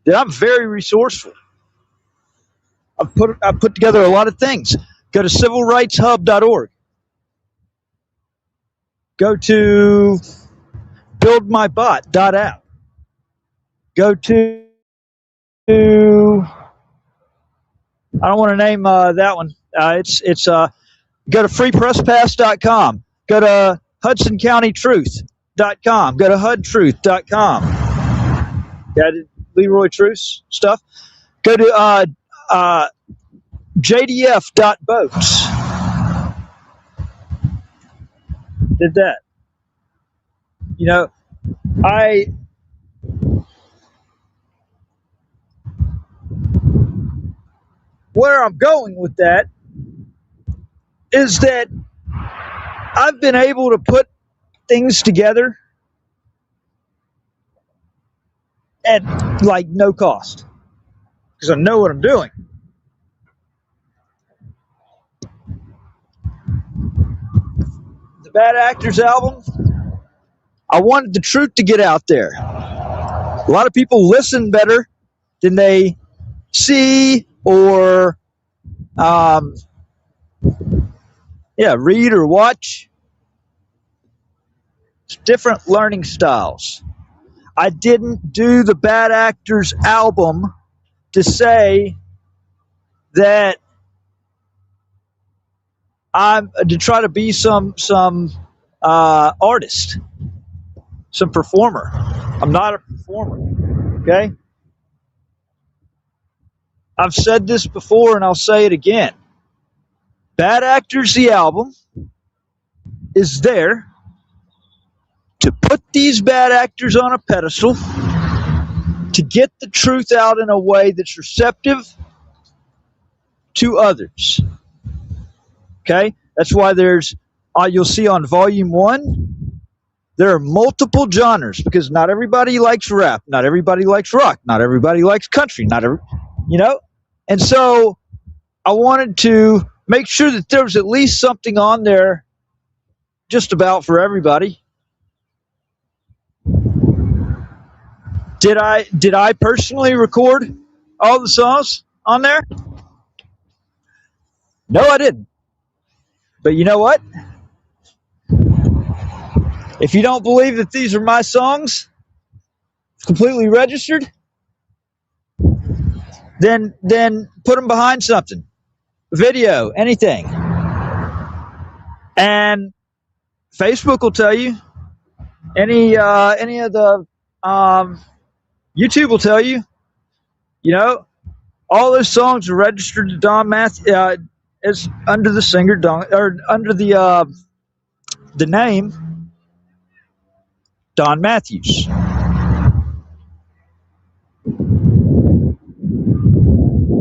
that I'm very resourceful. I've put together a lot of things. Go to civilrightshub.org. Go to buildmybot.app. Go to I don't want to name that one. It's go to freepresspass.com. Go to hudsoncountytruth.com. Go to hudtruth.com. Yeah, Leroy Truth stuff. Go to jdf.boats. Did that. Where I'm going with that is that I've been able to put things together at like no cost because I know what I'm doing. The Bad Actors album, I wanted the truth to get out there. A lot of people listen better than they see or read or watch. It's different learning styles. I didn't do the Bad Actors album to say that I'm to try to be some artist, some performer. I'm not a performer, okay? I've said this before and I'll say it again. Bad Actors, the album, is there to put these bad actors on a pedestal, to get the truth out in a way that's receptive to others. Okay? That's why there's, you'll see on volume 1, there are multiple genres because not everybody likes rap, not everybody likes rock, not everybody likes country, and so I wanted to make sure that there was at least something on there just about for everybody. Did I personally record all the songs on there? No, I didn't. But you know what? If you don't believe that these are my songs, completely registered, then put them behind something, video, anything, and Facebook will tell you. Any of the YouTube will tell you. You know, all those songs are registered to Don Matthews as under the singer Don, or under the name Don Matthews.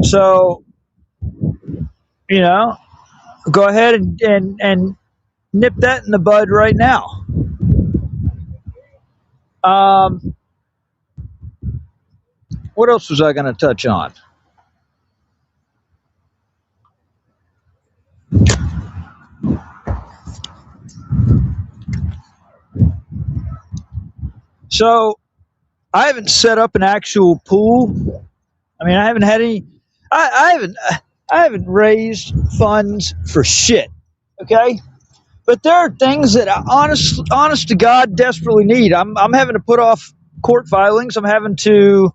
So, you know, go ahead and nip that in the bud right now. What else was I going to touch on? So, I haven't set up an actual pool. I mean, I haven't had any. I haven't raised funds for shit. Okay, but there are things that I honest to God, desperately need. I'm having to put off court filings. I'm having to,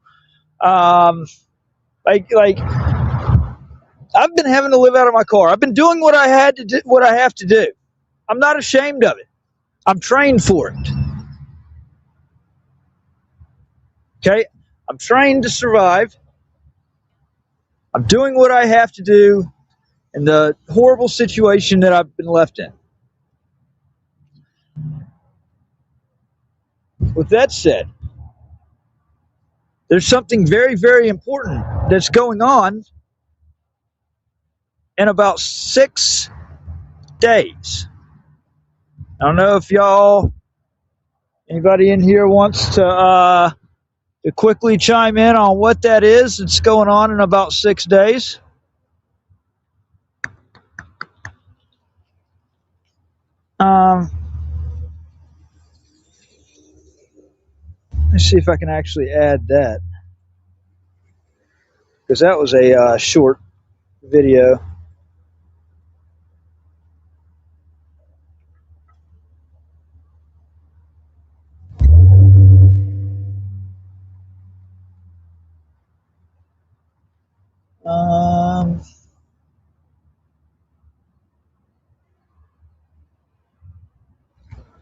like, I've been having to live out of my car. I've been doing what I had to do, what I have to do. I'm not ashamed of it. I'm trained for it. Okay, I'm trained to survive. I'm doing what I have to do in the horrible situation that I've been left in. With that said, there's something very, very important that's going on in about 6 days. I don't know if anybody in here wants to quickly chime in on what that is. It's going on in about 6 days. Let's see if I can actually add that, because that was a short video.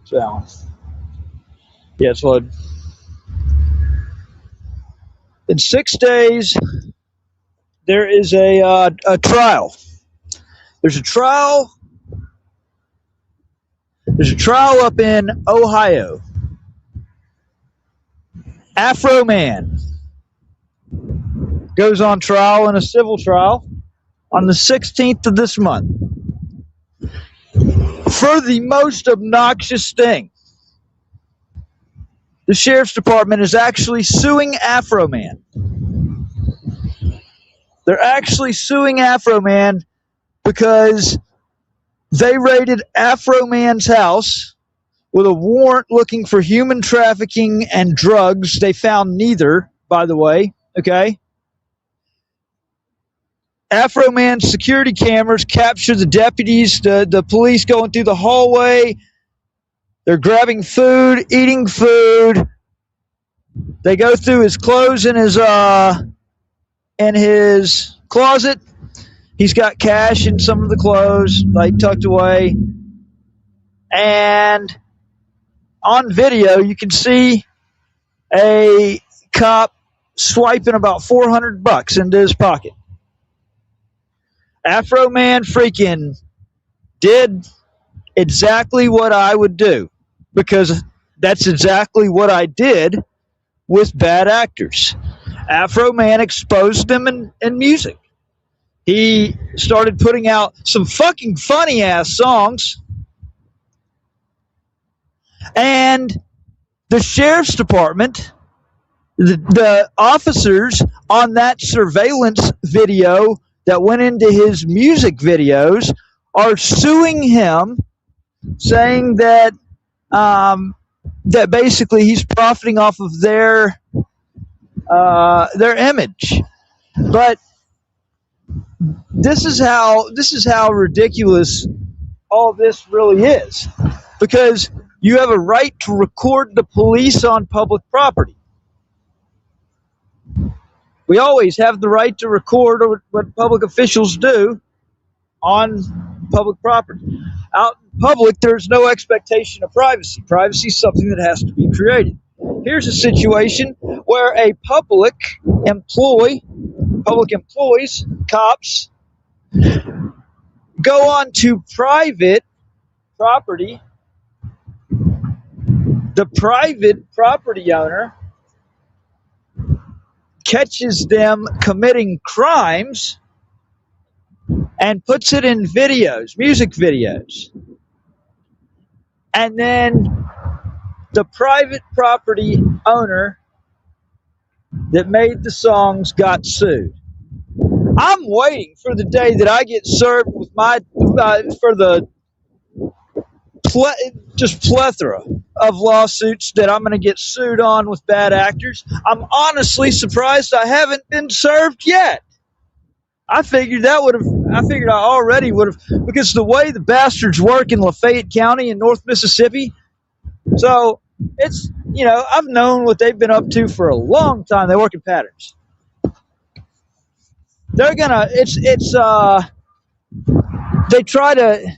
So, yeah, it's loaded. In 6 days, there is a trial. There's a trial up in Ohio. Afro Man goes on trial in a civil trial on the 16th of this month for the most obnoxious thing. The sheriff's department is actually suing Afro Man. They're actually suing Afro Man because they raided Afro Man's house with a warrant looking for human trafficking and drugs. They found neither, by the way, okay? Afro Man's security cameras capture the deputies, the police going through the hallway. They're grabbing food, eating food. They go through his clothes in his closet. He's got cash in some of the clothes, like tucked away. And on video, you can see a cop swiping about $400 into his pocket. Afro Man freaking did exactly what I would do, because that's exactly what I did with bad actors. Afro Man exposed them in music. He started putting out some fucking funny ass songs, and the sheriff's department, the officers on that surveillance video that went into his music videos are suing him, saying that that basically he's profiting off of their image. But this is how ridiculous all this really is, because you have a right to record the police on public property. We always have the right to record what public officials do on public property. Out in public, there's no expectation of privacy. Privacy is something that has to be created. Here's a situation where a public employees, cops, go on to private property. The private property owner catches them committing crimes and puts it in videos, music videos. And then the private property owner that made the songs got sued. I'm waiting for the day that I get served with my for the just plethora of lawsuits that I'm going to get sued on with bad actors. I'm honestly surprised I haven't been served yet. I figured I already would have, because the way the bastards work in Lafayette County in North Mississippi. So it's, I've known what they've been up to for a long time. They work in patterns. They're gonna, they try to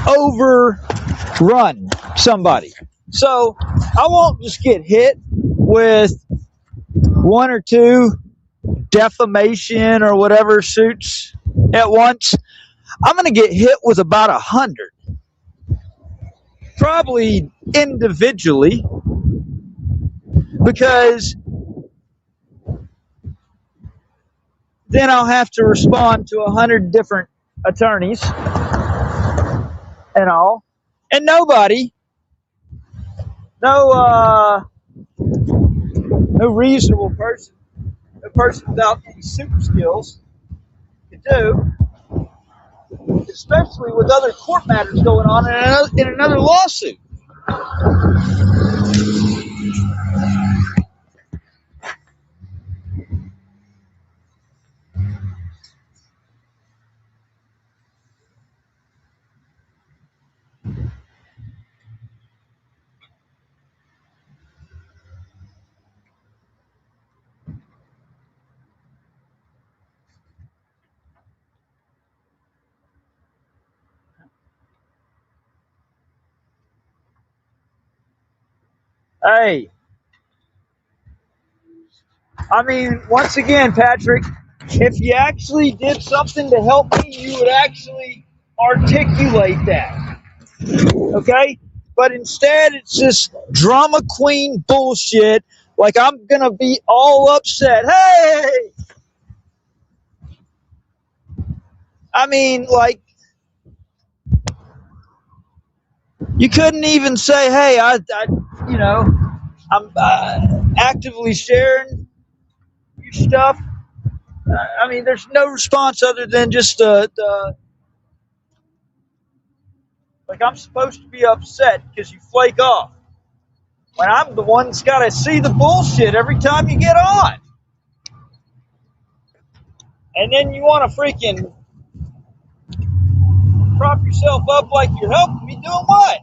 overrun somebody. So I won't just get hit with one or two defamation or whatever suits at once. I'm going to get hit with about 100, probably individually, because then I'll have to respond to 100 different attorneys and all, and nobody, no reasonable person, a person without any super skills, can do, especially with other court matters going on in another lawsuit. Hey, I mean, once again, Patrick, if you actually did something to help me, you would actually articulate that. Okay? But instead, it's just drama queen bullshit. Like, I'm going to be all upset. Hey! I mean, like, you couldn't even say, hey, I'm actively sharing your stuff. I mean, there's no response other than just like, I'm supposed to be upset because you flake off, when I'm the one that's got to see the bullshit every time you get on. And then you want to freaking prop yourself up like you're helping me. Doing what?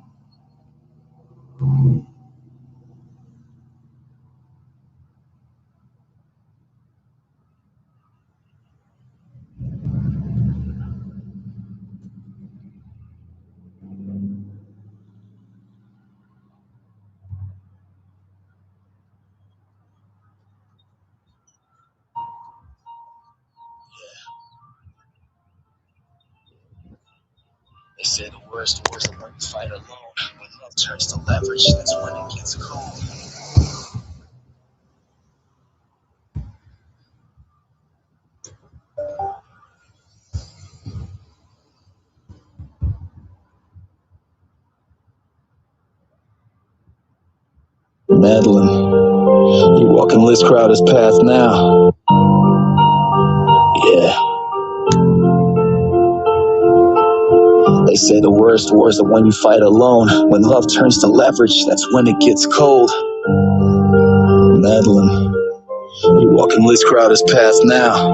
They say the worst wars are when you fight alone. When love turns to leverage, that's when it gets cold. Madeline, you walking Liz Crowder's path now. Yeah. They say the worst wars are when you fight alone. When love turns to leverage, that's when it gets cold. Madeline, you walking Liz Crowder's path now.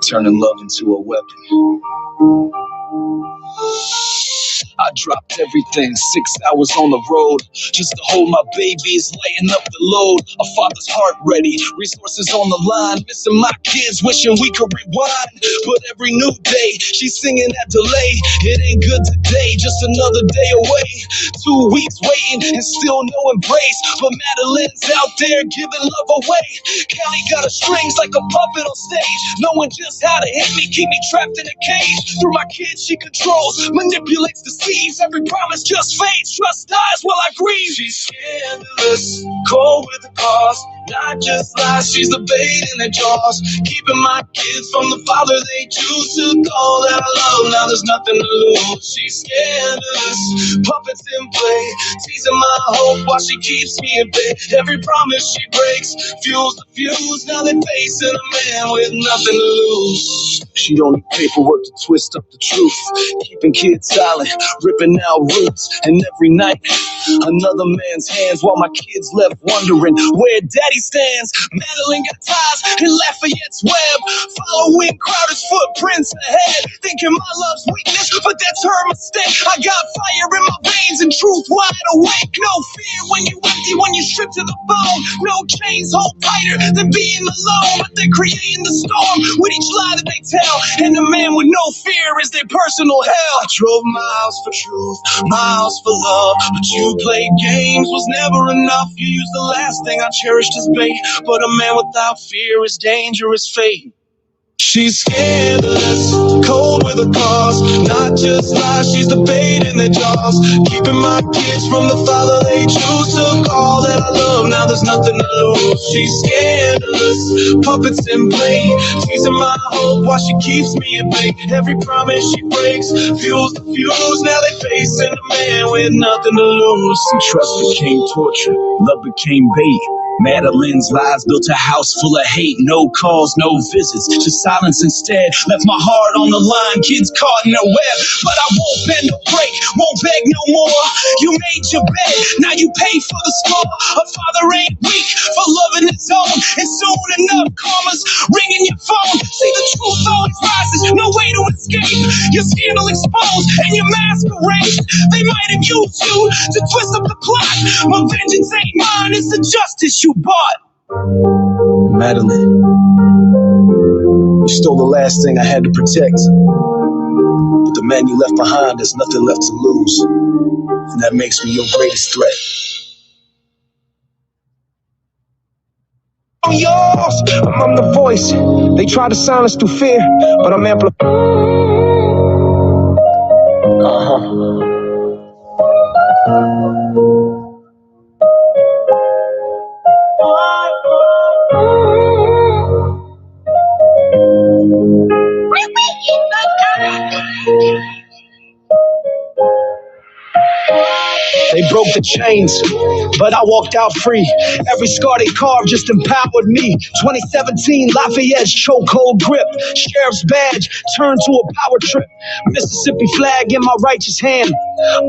turning love into a weapon. I dropped everything, 6 hours on the road, just to hold my babies, laying up the load. A father's heart ready, resources on the line, missing my kids, wishing we could rewind. But every new day, she's singing that delay. It ain't good today, just another day away. 2 weeks waiting and still no embrace. But Madeline's out there giving love away. County got her strings like a puppet on stage, knowing just how to hit me, keep me trapped in a cage. Through my kids she controls, manipulates, deceives. Every promise just fades, trust dies while I grieve. She's scandalous, cold with the cause, not just lies, she's the bait in their jaws. Keeping my kids from the father they choose to call that love. Now there's nothing to lose. She's scandalous, puppets in play, teasing my hope while she keeps me at bay. Every promise she breaks fuels the fuse. Now they're facing a man with nothing to lose. She don't need paperwork to twist up the truth, keeping kids silent, ripping out roots. And every night, another man's hands, while my kids left wondering where daddy stands. Madeline got ties in Lafayette's web, following Crowder's footprints ahead, thinking my love's weakness, but that's her mistake. I got fire in my veins and truth wide awake. No fear when you empty, when you strip to the bone. No chains hold tighter than being alone, but they're creating the storm with each lie that they tell. And the man with no fear is their personal hell. I drove miles for truth, miles for love, but you played games, was never enough. You used the last thing I cherished as bait, but a man without fear is dangerous fate. She's scandalous, cold with a cause, not just lies, she's the bait in their jaws. Keeping my kids from the father they choose to call that I love. Now there's nothing to lose. She's scandalous, puppets in play, teasing my hope while she keeps me at bay. Every promise she breaks fuels the fuse. Now they facing a man with nothing to lose. Trust became torture, love became bait. Madeline's lies built a house full of hate. No calls, no visits, just silence instead. Left my heart on the line, kids caught in a web. But I won't bend or break, won't beg no more. You made your bed, now you pay for the score. A father ain't weak for loving his own, and soon enough karma's ringing your phone. See, the truth always rises, no way to escape. Your scandal exposed and your masquerade. They might have used you to twist up the plot. My vengeance ain't mine, it's the justice you bought. Madeline, you stole the last thing I had to protect. But the man you left behind, there's nothing left to lose. And that makes me your greatest threat. I'm yours, I'm the voice. They try to silence through fear, but I'm amplified. They broke the chains, but I walked out free. Every scar they carved just empowered me. 2017, Lafayette's chokehold grip. Sheriff's badge turned to a power trip. Mississippi flag in my righteous hand.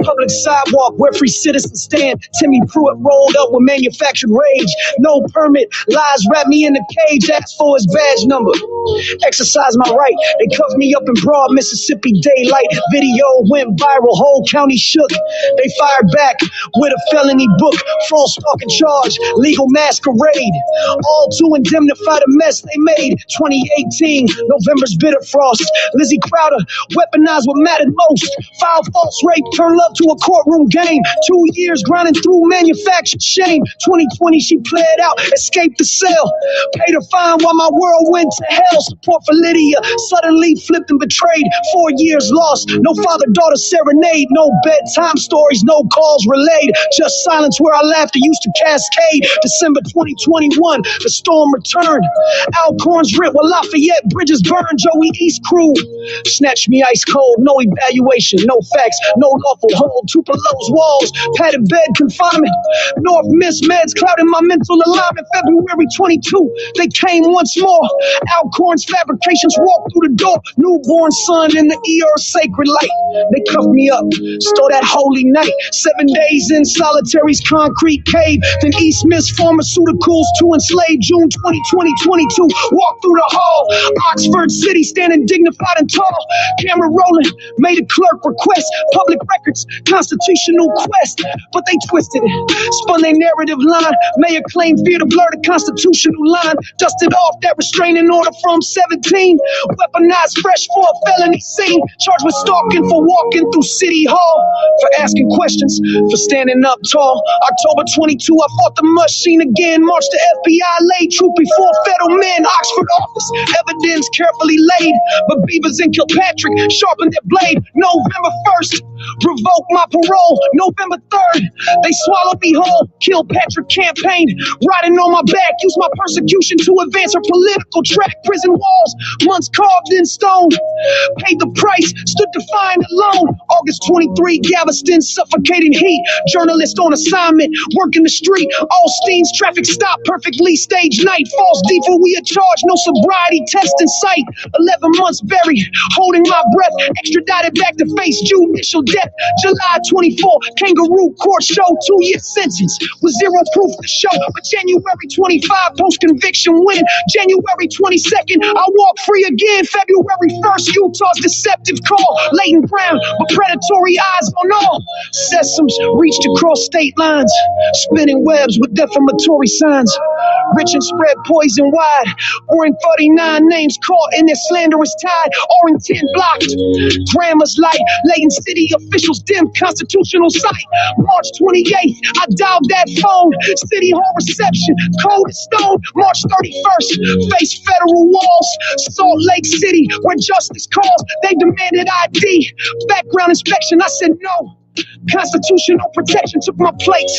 Public sidewalk where free citizens stand. Timmy Pruitt rolled up with manufactured rage. No permit, lies wrapped me in a cage. Asked for his badge number. Exercise my right. They cuffed me up in broad Mississippi daylight. Video went viral, whole county shook. They fired back with a felony book, fraud stalking charge, legal masquerade, all to indemnify the mess they made. 2018, November's bitter frost. Lizzie Crowder weaponized what mattered most. Filed false rape, turned love to a courtroom game. 2 years grinding through manufactured shame. 2020, she pled out, escaped the cell, paid a fine while my world went to hell. Support for Lydia suddenly flipped and betrayed. 4 years lost, no father-daughter serenade, no bedtime stories, no calls relayed, just silence where our laughter used to cascade. December 2021, the storm returned. Alcorns ripped while Lafayette bridges burned. Joey East crew snatched me ice cold. No evaluation, no facts, no lawful hold. Tupelo's walls, padded bed confinement. North Miss meds clouding my mental alignment. February 22, they came once more. Alcorns fabrications walked through the door. Newborn son in the ER sacred light. They cuffed me up, stole that holy night. 7 days in solitary's con concrete cave. Then East Miss Pharmaceuticals to enslave. June 2020, 22. Walk through the hall. Oxford City standing dignified and tall. Camera rolling. Made a clerk request. Public records. Constitutional quest. But they twisted it. Spun their narrative line. Mayor claimed fear to blur the constitutional line. Dusted off that restraining order from 17. Weaponized fresh for a felony scene. Charged with stalking for walking through City Hall. For asking questions. For standing up tall. October 22, I fought the machine again. Marched the FBI, laid troop before federal men. Oxford office, evidence carefully laid. But Beavers and Kilpatrick sharpened their blade. November 1st, revoked my parole. November 3rd, they swallowed me whole. Kilpatrick campaign, riding on my back. Used my persecution to advance her political track. Prison walls, months carved in stone. Paid the price, stood defiant alone. August 23, Galveston, suffocating heat. Journalist on assignment, working the street. Allstein's traffic stop, perfectly staged night. Falls deep for we a charge, no sobriety test in sight. 11 months buried, holding my breath. Extradited back to face judicial death. July 24, kangaroo court show, 2-year sentence with zero proof to show. But January 25, post-conviction win. January 22nd, I walk free again. February 1st, Utah's deceptive call. Leighton Brown, but predatory eyes on all. Sesams reached across state lines, spinning webs with defamatory signs. Rich and spread poison wide. Boring 39 names caught in their slanderous tide. Orrington blocked. Grammar's light. Leighton City officials dim constitutional sight. March 28th, I dialed that phone. City Hall reception, cold as stone. March 31st, face federal walls. Salt Lake City, where justice calls. They demanded ID. Background inspection, I said no. Constitutional protection took my place.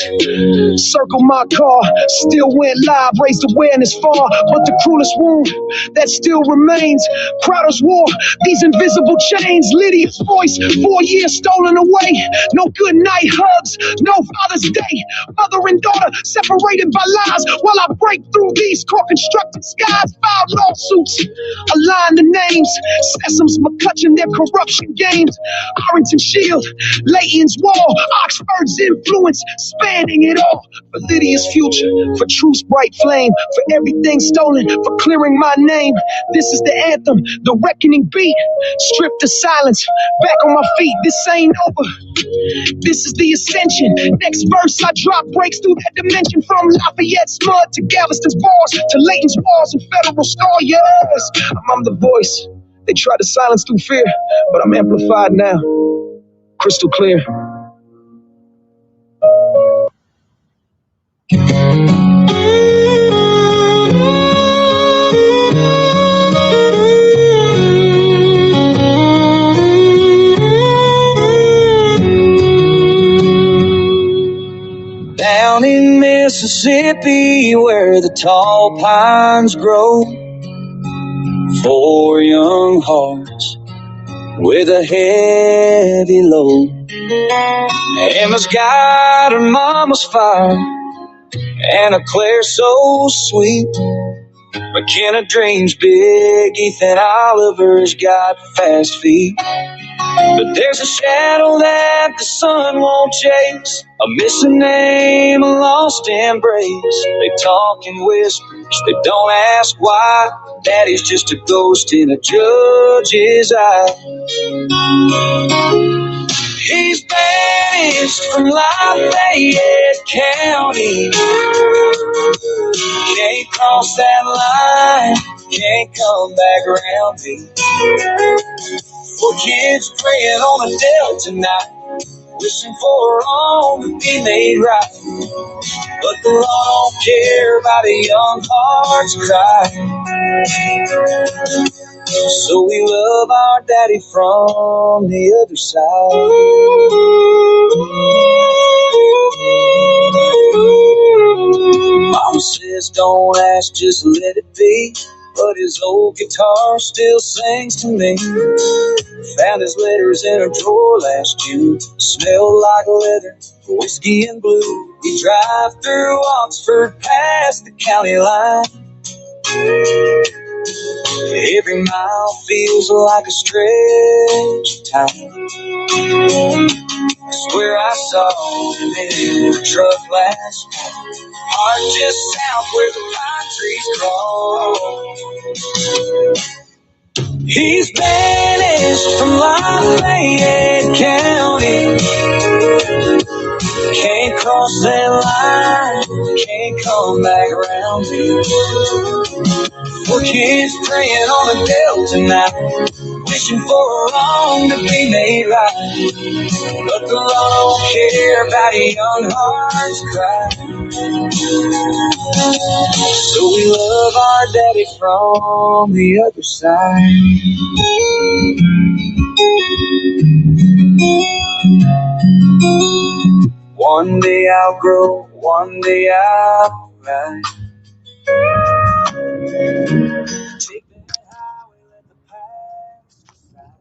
Circle my car, still went live, raised awareness far. But the cruelest wound that still remains. Crowder's war, these invisible chains. Lydia's voice, 4 years stolen away. No good night hugs, no Father's Day. Mother and daughter separated by lies. While I break through these core-constructed skies. Filed lawsuits, align the names. Sesams, McCutcheon, their corruption games. Arrington Shield, Leighton's wall, Oxford's influence, spanning it all. For Lydia's future, for truth's bright flame, for everything stolen, for clearing my name. This is the anthem, the reckoning beat. Stripped of silence, back on my feet. This ain't over. This is the ascension. Next verse I drop breaks through that dimension. From Lafayette's mud to Galveston's bars to Leighton's walls and Federal Star. Yes, I'm the voice. They try to silence through fear, but I'm amplified now. Crystal clear. Down in Mississippi where the tall pines grow, 4 young hearts with a heavy load. Emma's got her mama's fire and a Claire so sweet. McKenna dreams big, Ethan Oliver's got fast feet. But there's a shadow that the sun won't chase, a missing name, a lost embrace. They talk in whispers, they don't ask why. Daddy's just a ghost in a judge's eye. He's banished from Lafayette County. Can't cross that line, can't come back around me. 4 kids praying on a dell tonight, wishing for a wrong to be made right. But the law don't care about a young heart's cry. So we love our daddy from the other side. Mama says don't ask, just let it be. But his old guitar still sings to me. Found his letters in a drawer last June. Smelled like leather, whiskey and blue. We drive through Oxford past the county line. Every mile feels like a stretch of time. It's where I saw the truck last night. Heart just south where the pine trees grow. He's banished from Lafayette County. Can't cross that line, can't come back around me. Poor kids praying on the Delta tonight, wishing for a wrong to be made right. But the law don't care about young hearts cry. So we love our daddy from the other side. One day I'll grow, one day I'll rise. Take that highway, let the past decide.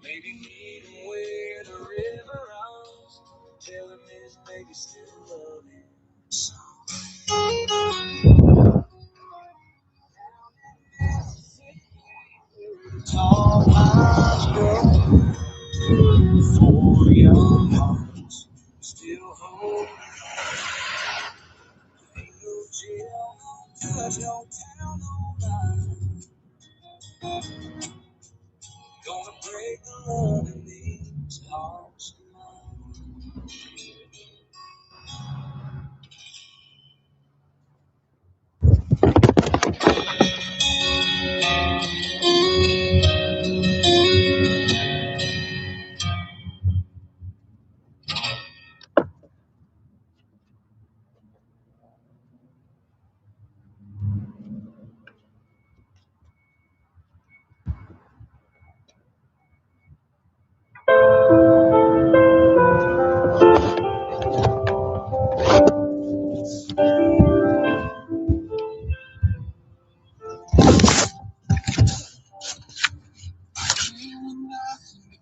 Maybe meet him where the river runs. Tell him his baby still love him. Tall pines grow for young hearts. Still hold. Ain't no jail, no judge, no town, no line. Gonna break the love in these hearts tonight.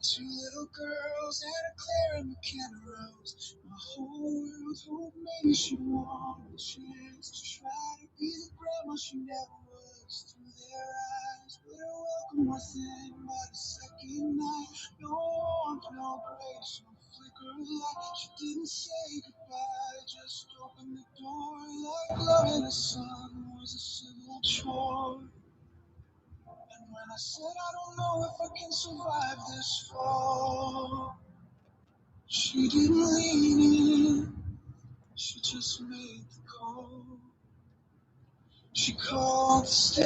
Two little girls and a Claire and McKenna Rose. My whole world hoped maybe she wanted a chance to try to be the grandma she never was. Through their eyes, but her welcome was in by the second night. No warmth, no grace, no flicker of light. She didn't say goodbye, just opened the door like loving a son was a civil chore. And when I said I don't know if I can survive this fall, she didn't lean in, she just made the call. She called the state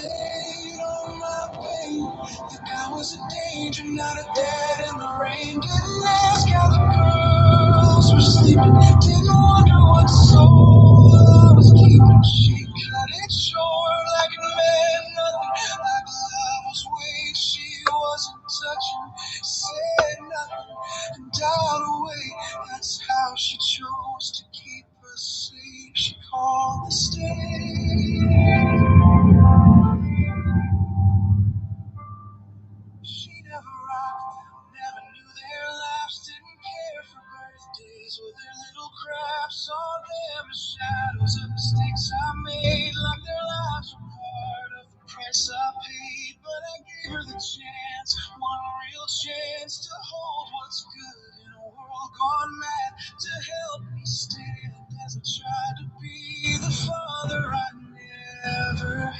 on my pain. Think I was a danger, not a dead in the rain. Didn't ask how the girls were sleeping. Didn't wonder what soul I was keeping. She cut it short like it meant nothing. Like love was weak, she wasn't touching. Said nothing and dialed away. That's how she chose to keep us safe. She called the state. She never rocked them, never knew their laughs, didn't care for birthdays or their little crafts. Saw them as shadows of mistakes I made, like their lives were part of the price I paid. But I gave her the chance, one real chance to hold what's good in a world gone mad, to help me stand as I tried to be the father I never had.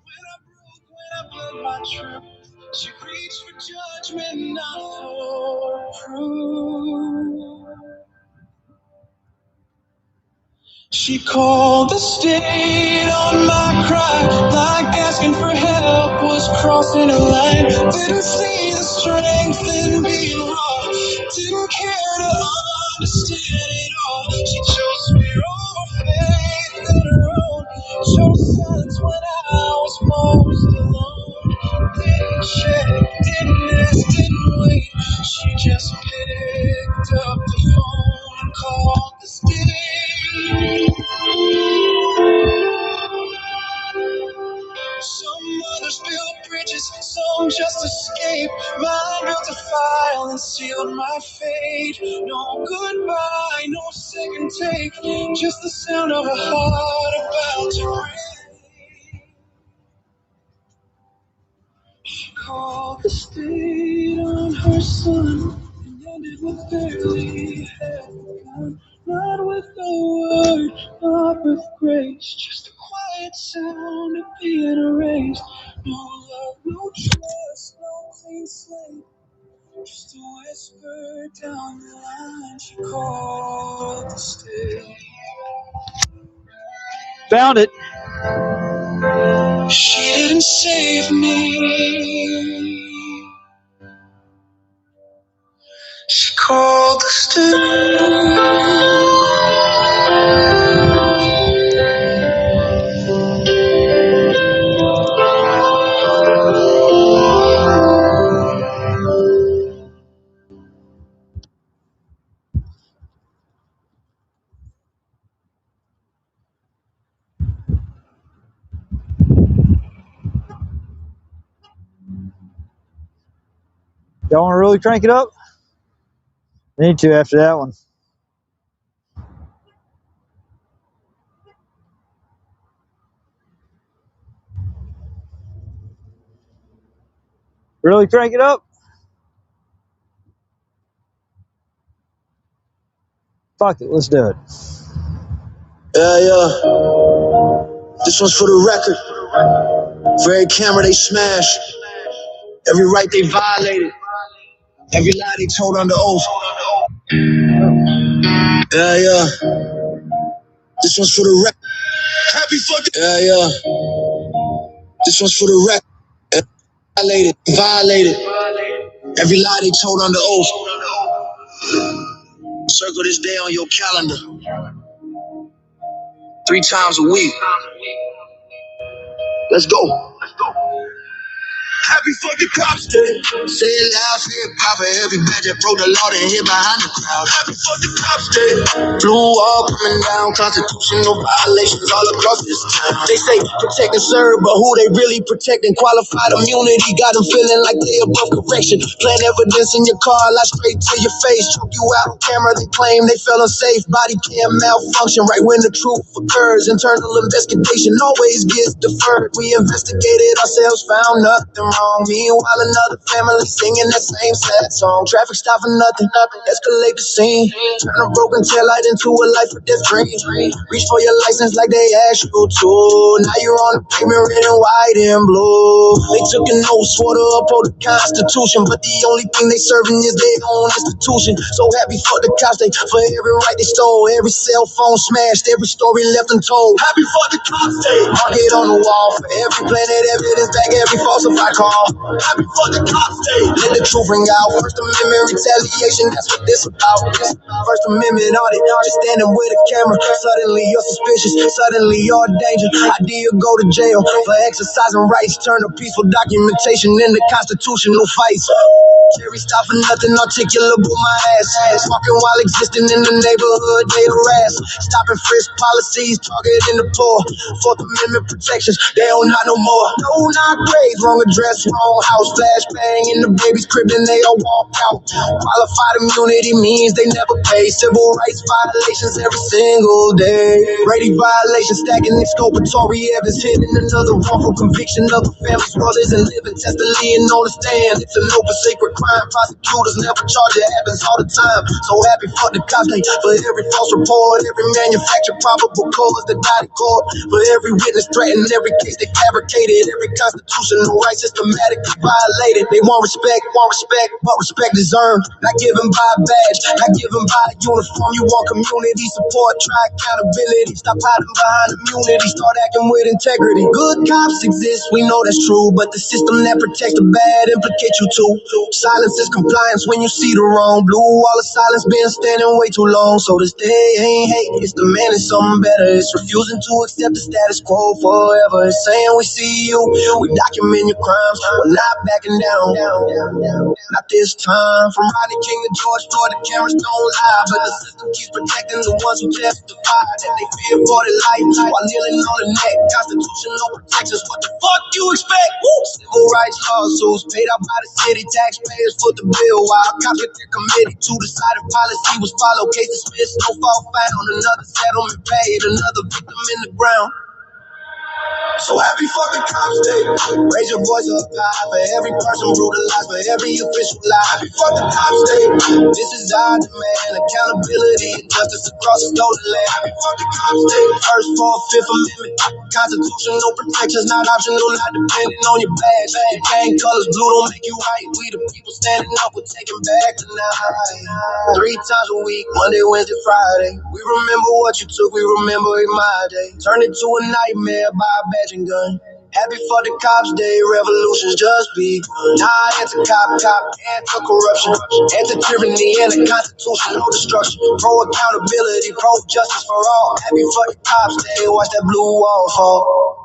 When I bled my truth, she reached for judgment, not for proof. She called the state on my cry, like asking for help was crossing a line. Didn't see the strength in being raw, didn't care to understand it all. She chose fear over faith in her own, chose silence when I was most alone. Didn't check, didn't ask, didn't wait. She just picked up the phone and called the state. Somebody Others built bridges, some just escaped. Mine built a file and sealed my fate. No goodbye, no second take, just the sound of a heart about to break. She called the state on her son and ended with barely had begun. Not with a word, not with grace, just a quiet sound of being erased. No love, no trust, no clean slate, just a whisper down the line. She called the state. Found it. She didn't save me. She called the state. Y'all want to really crank it up? Need to after that one. Really crank it up? Fuck it, let's do it. Yeah. This one's for the record. For every camera they smashed, every right they violated, every lie they told under oath. Yeah. This one's for the record. Happy fucking. Yeah. This one's for the record. Violated. Every lie they told under oath. Circle this day on your calendar. 3 times a week. Let's go. Happy fucking cops day. Say it loud, say it pop for every badge that broke the law and hid behind the crowd. Happy fucking cops day. Blue wall coming down, constitutional violations all across this town. They say protect and serve, but who they really protecting? Qualified immunity got them feeling like they above correction. Plant evidence in your car, lie straight to your face. Choke you out on camera, they claim they feel unsafe. Body cam malfunction right when the truth occurs. Internal investigation always gets deferred. We investigated ourselves, found nothing wrong. Meanwhile, another family singing that same sad song. Traffic stop for nothing, escalate the scene. Turn a broken taillight into a life or death dream. Reach for your license like they asked you to. Now you're on the pavement, red and white and blue. They took an oath, swore to uphold the Constitution, but the only thing they serving is their own institution. So happy for the cops, they for every right they stole, every cell phone smashed, every story left untold. Happy for the cops, they mark it on the wall for every planet evidence, back every falsified call. Happy for the cops, they let the truth ring out. First Amendment retaliation, that's what this about. First Amendment audit, just standing with a camera. Suddenly you're suspicious, suddenly you're a danger. Idea go to jail for exercising rights. Turn a peaceful documentation into constitutional fights. Jerry stop for nothing, articulable my ass. Walking while existing in the neighborhood, they harass. Stop and frisk policies, targeting the poor. Fourth Amendment protections, they don't not no more. No, not grave, wrong address, wrong house. Flashbang in the baby's crib, and they all walk out. Qualified immunity means they never pay. Civil rights violations every single day. Brady violations stacking exculpatory evidence, hidden another wrongful conviction of a family's brothers and living testily and on the stand. It's an open secret crime. Prosecutors never charge, it happens all the time. So happy for the cops, they for every false report, every manufactured probable cause that died in court, for every witness threatened, every case they fabricated, every constitutional right systematically violated. They want respect, but respect is earned, not given by a badge, not given by a uniform. You want community support, try accountability, stop hiding behind immunity, start acting with integrity. Good cops exist, we know that's true, but the system that protects the bad implicates you too. Silence is compliance when you see the wrong. Blue wall of silence been standing way too long. So this day ain't hate, it's demanding something better. It's refusing to accept the status quo forever. It's saying we see you, we document your crimes times, we're not backing down. Not this time. From Rodney King to George Floyd, the cameras don't lie, but the system keeps protecting the ones who testify that they fear for their life while kneeling on the neck. Constitutional protections, what the fuck you expect? Woo! Civil rights lawsuits paid out by the city, taxpayers foot the bill while cops with their committee to decide if policy was followed. Case dismissed, no fault found. Another settlement paid, another victim in the ground. So happy fucking Cops Day. Raise your voice up high for every person brutalized, for every official lie. Happy fucking Cops Day. This is our demand, accountability and justice across the stolen land. Happy fucking Cops Day. First, fourth, fifth amendment. Constitutional protections not optional, not depending on your badge. Your gang colors blue don't make you white. We the people standing up, we're taking back tonight. 3 times a week, Monday, Wednesday, Friday. We remember what you took, we remember it my day. Turn it to a nightmare by a badge and gun. Happy for the Cops Day, revolution's just begun. Nah, anti-cop, anti-corruption, anti-tyranny, and the constitutional destruction. Pro-accountability, pro-justice for all. Happy for the Cops Day, watch that blue wall fall.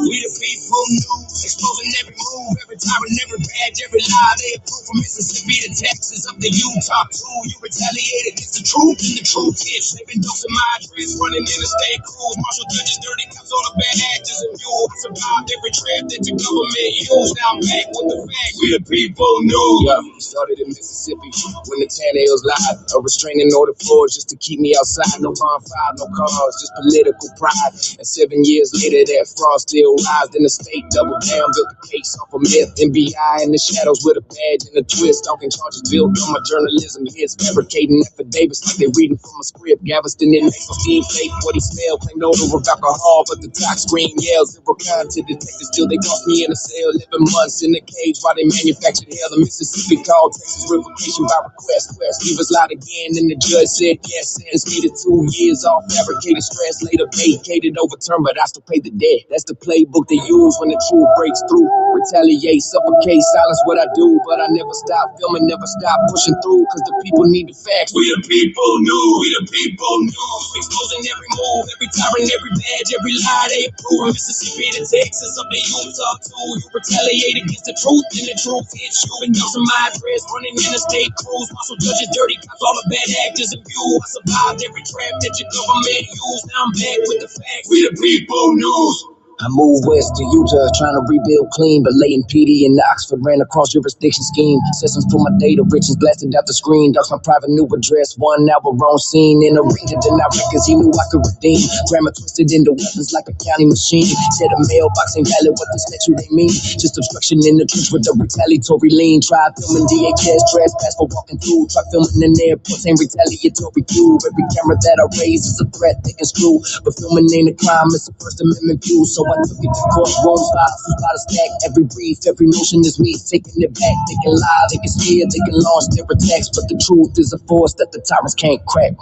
We the people news, exposing every move, every tyrant, every badge, every lie. They approve from Mississippi to Texas, up to Utah too. You retaliate against the truth, and the truth is living dose of my address, running interstate crews, marshal judges, dirty cops, all the bad actors and you. I survived every trap that your government used. Now I'm back with the facts. We the people news. Yeah, started in Mississippi when the Tannehills lied. A restraining order floors just to keep me outside. No bonfire, no cars, just political pride. And 7 years later, that fraud still rise. Then the state doubled down, built the case off of myth. NBI in the shadows with a badge and a twist. Talking charges built on my journalism hits. Fabricating affidavits like they reading from a script. Galveston didn't make no steam fake what he smelled. Claimed odor of alcohol, but the tox screen yells. Zero content detectives till they tossed me in a cell. 11 months in a cage while they manufactured hell. The Mississippi called Texas revocation by request. He was lied again and the judge said yes. Sentenced me to 2 years off fabricated stress. Later vacated, overturned, but I still pay the debt. That's the playbook they use when the truth breaks through. Retaliate, suffocate, silence what I do, but I never stop filming, never stop pushing through, cause the people need the facts. We the people news, we the people news. Exposing every move, every tyrant, every badge, every lie they approve. Mississippi to Texas, up to Utah too. You retaliate against the truth, and the truth hits you. And those are my address, running interstate crews, muscle judges, dirty cops, all the bad actors and you. I survived every trap that your government used. Now I'm back with the facts. We the people news. I moved west to Utah, trying to rebuild clean, but laying PD in Oxford ran across jurisdiction scheme. Systems for my data, riches blasted out the screen. Docs my private new address, 1 hour on scene. In a region denied records he knew I could redeem. Grammar twisted into weapons like a county machine. Said a mailbox ain't valid, what the statute they mean. Just obstruction in the trench with a retaliatory lean. Try filming DHS, trespass for walking through. Try filming in airports, ain't retaliatory view. Every camera that I raise is a threat, they can screw. But filming ain't a crime, it's a First Amendment view. So I took it to courtrooms, files, by the stack. Every brief, every motion is me taking it back. They can lie, they can steal, they can launch their attacks, but the truth is a force that the tyrants can't crack.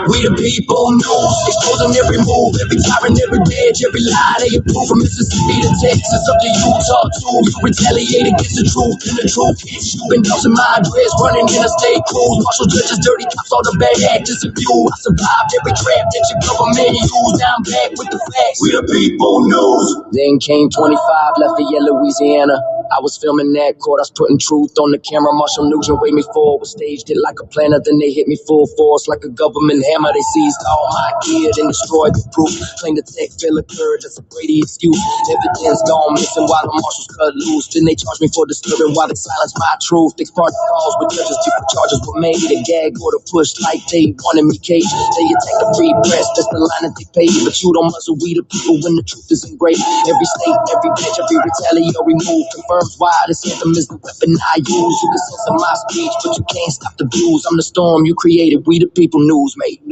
We the people news, exposing every move, every tyrant, every badge, every lie they approve. From Mississippi to Texas, up to Utah too. You retaliate against the truth, and the truth hits you. Been dosing my address, running interstate crews, marshal judges, dirty cops, all the bad actors and you. I survived every trap that your government used. Now I'm back with the facts. We the people news. Then came 25, Lafayette, Louisiana. I was filming that court, I was putting truth on the camera. Marshall Nugent waved me forward, staged it like a planner. Then they hit me full force like a government hammer. They seized all my gear, then destroyed the proof. Claimed the tech fail occurred, that's a Brady excuse. Evidence gone missing while the marshals cut loose. Then they charged me for disturbing while they silenced my truth. They sparked calls with judges, different charges were made. A gag order pushed like they wanted me caged. They attack the free press, that's the line that they paid. But you don't muzzle we the people when the truth is engraved. Every state, every bitch, every retaliatory move confirms why this anthem is the weapon I use. You can censor my speech, but you can't stop the views. I'm the storm you created, we the people news, mate.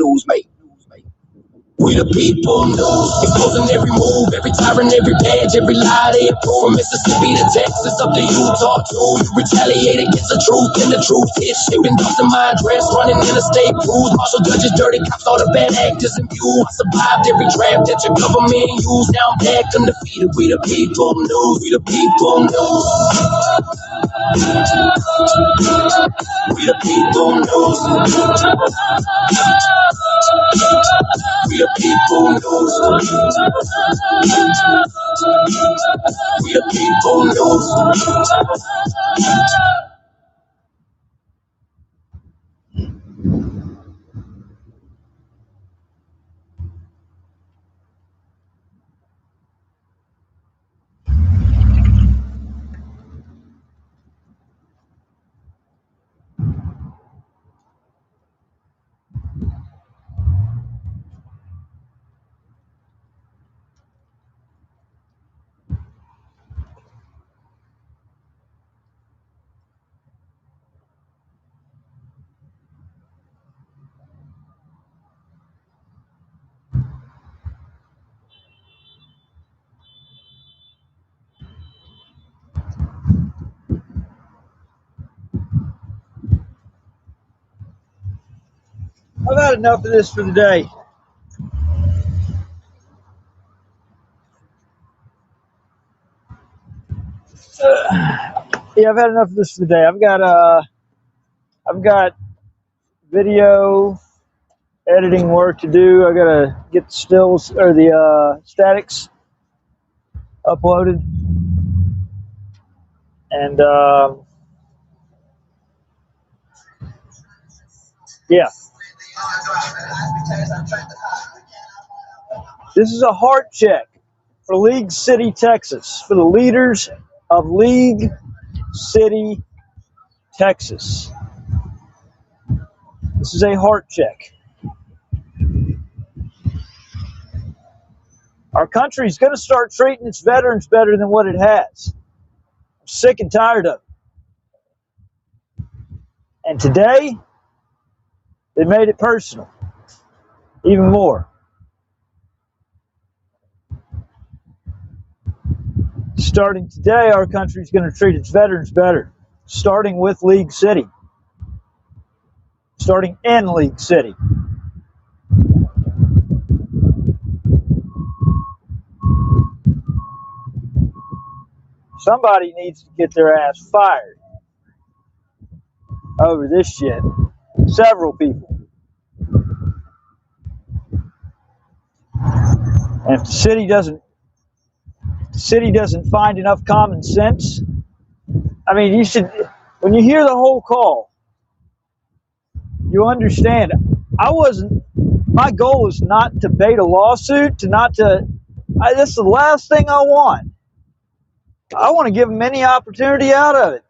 We the people news, exposing every move, every tyrant, every badge, every lie they approve. From Mississippi to Texas, up to Utah too. You retaliate against the truth, and the truth is shipping dogs in my address, running interstate crews. Marshal judges, dirty cops, all the bad actors and you. I survived every draft that your government used. Now I'm back undefeated. We the people news, we the people news. We the people news. We the people news. We the people news. I've had enough of this for the day. Yeah, I've had enough of this for the day. I've got video editing work to do. I gotta get the stills or the statics uploaded, and yeah, this is a heart check for League City, Texas, for the leaders of League City, Texas. This is a heart check. Our country's going to start treating its veterans better than what it has. I'm sick and tired of it. And today, they made it personal, even more. Starting today, our country's going to treat its veterans better, starting with League City, starting in League City. Somebody needs to get their ass fired over this shit. Several people. And if the city doesn't find enough common sense, I mean, you should, when you hear the whole call, you understand. My goal is not to bait a lawsuit, that's the last thing I want. I want to give them any opportunity out of it.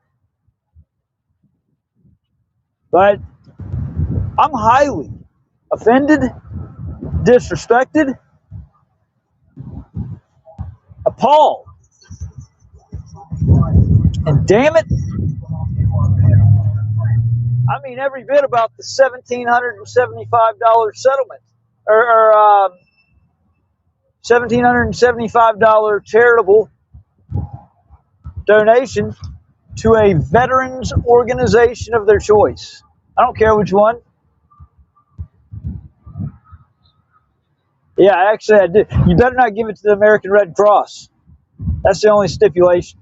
But I'm highly offended, disrespected, appalled. And damn it, I mean every bit about the $1,775 settlement, or $1,775 charitable donation to a veterans organization of their choice. I don't care which one. Yeah, actually I do. You better not give it to the American Red Cross. That's the only stipulation.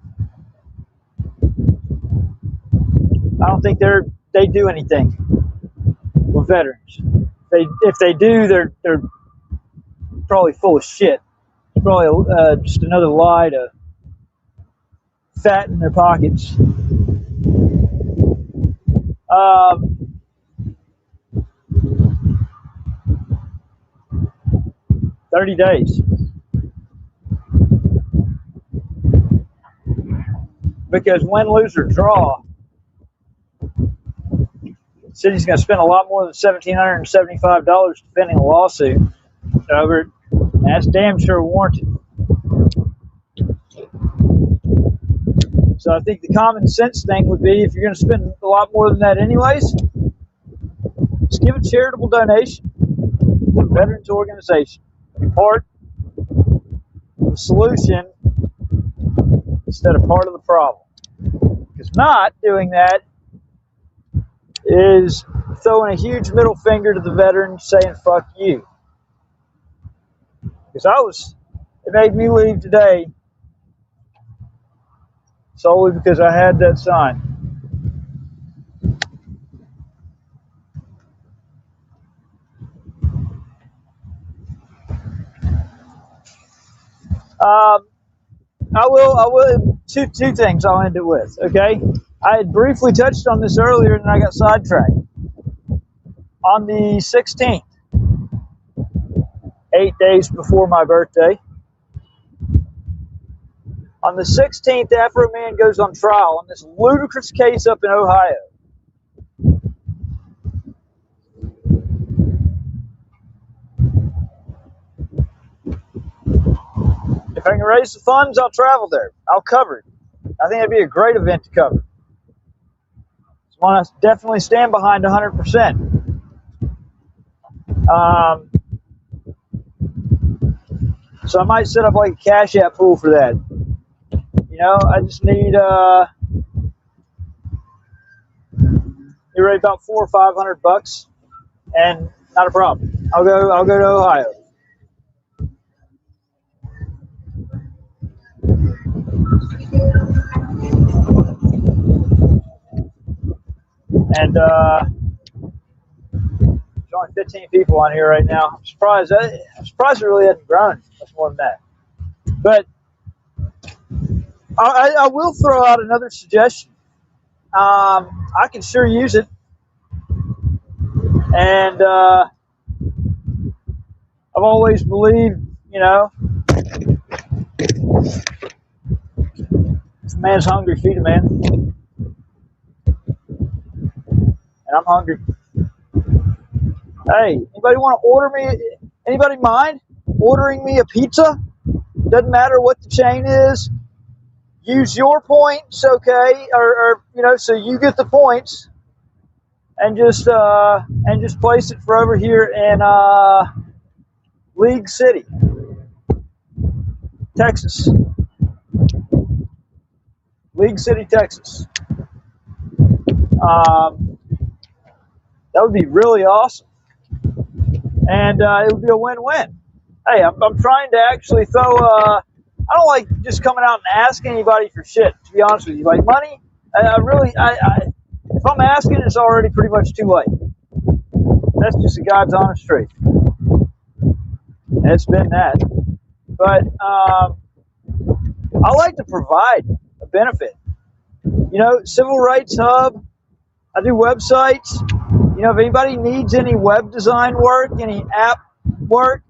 I don't think they do anything with veterans. If they do, they're probably full of shit. It's probably just another lie to fatten their pockets. 30 days. Because win, lose, or draw, the city's going to spend a lot more than $1,775 defending a lawsuit over it. And that's damn sure warranted. So I think the common sense thing would be, if you're going to spend a lot more than that anyways, just give a charitable donation to veterans organization. Be part of the solution instead of part of the problem. Because not doing that is throwing a huge middle finger to the veterans saying, fuck you. Because it made me leave today solely because I had that sign. I will, two things I'll end it with, okay? I had briefly touched on this earlier and I got sidetracked. On the 16th, 8 days before my birthday, on the 16th, after a man goes on trial on this ludicrous case up in Ohio, if I can raise the funds, I'll travel there. I'll cover it. I think it'd be a great event to cover. It's one I definitely stand behind 100%. So I might set up like a Cash App pool for that. You know, I just need right about $400 or $500, and not a problem. I'll go to Ohio. And there's only 15 people on here right now. I'm surprised it really hasn't grown much more than that. But I will throw out another suggestion. I can sure use it. And I've always believed, you know, if a man's hungry, feed a man. And I'm hungry. Hey, anybody want to order me? Anybody mind ordering me a pizza? Doesn't matter what the chain is. Use your points, okay? Or you know, so you get the points, and just place it for over here in League City, Texas. League City, Texas. That would be really awesome, and it would be a win-win. Hey, I'm trying to actually throw. I don't like just coming out and asking anybody for shit. To be honest with you, like money, if I'm asking, it's already pretty much too late. That's just a God's honest truth. And it's been that. But I like to provide a benefit. You know, Civil Rights Hub. I do websites. You know, if anybody needs any web design work, any app work,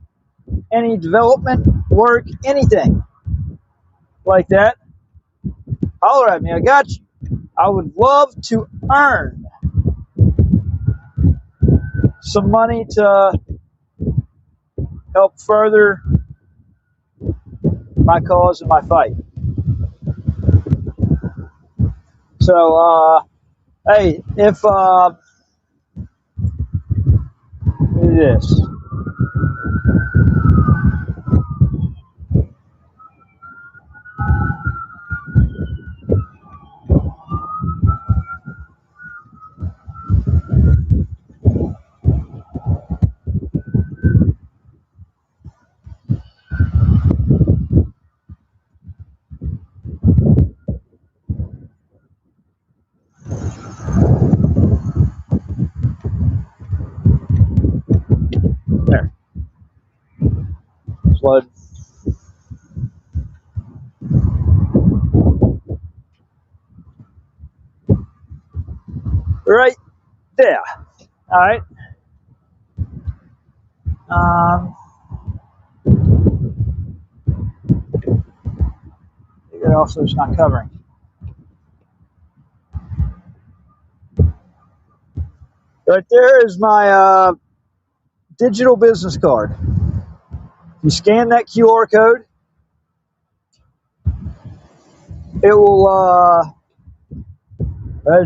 any development work, anything like that, holler at me. I got you. I would love to earn some money to help further my cause and my fight. So, hey, if do this. There. Flood. Right there. All right. It also is not covering. Right there is my digital business card. You scan that QR code, it will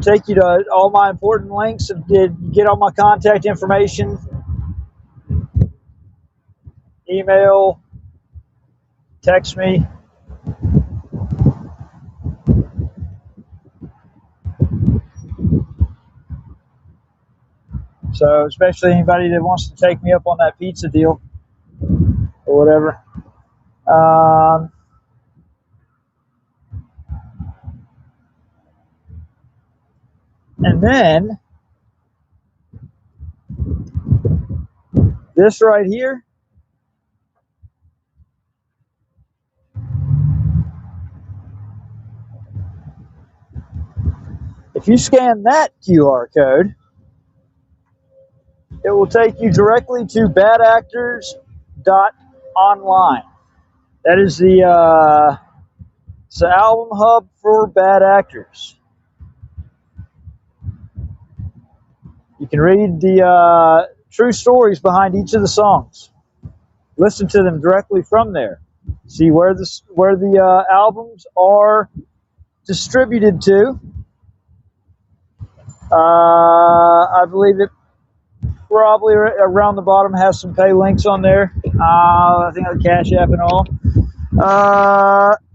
take you to all my important links and get all my contact information. email, text me. So especially anybody that wants to take me up on that pizza deal or whatever. And then this right here, if you scan that QR code, it will take you directly to badactors.online. That is the album hub for bad actors. You can read the true stories behind each of the songs. Listen to them directly from there. See where the albums are distributed to. I believe it probably around the bottom has some pay links on there. I think the Cash App and all.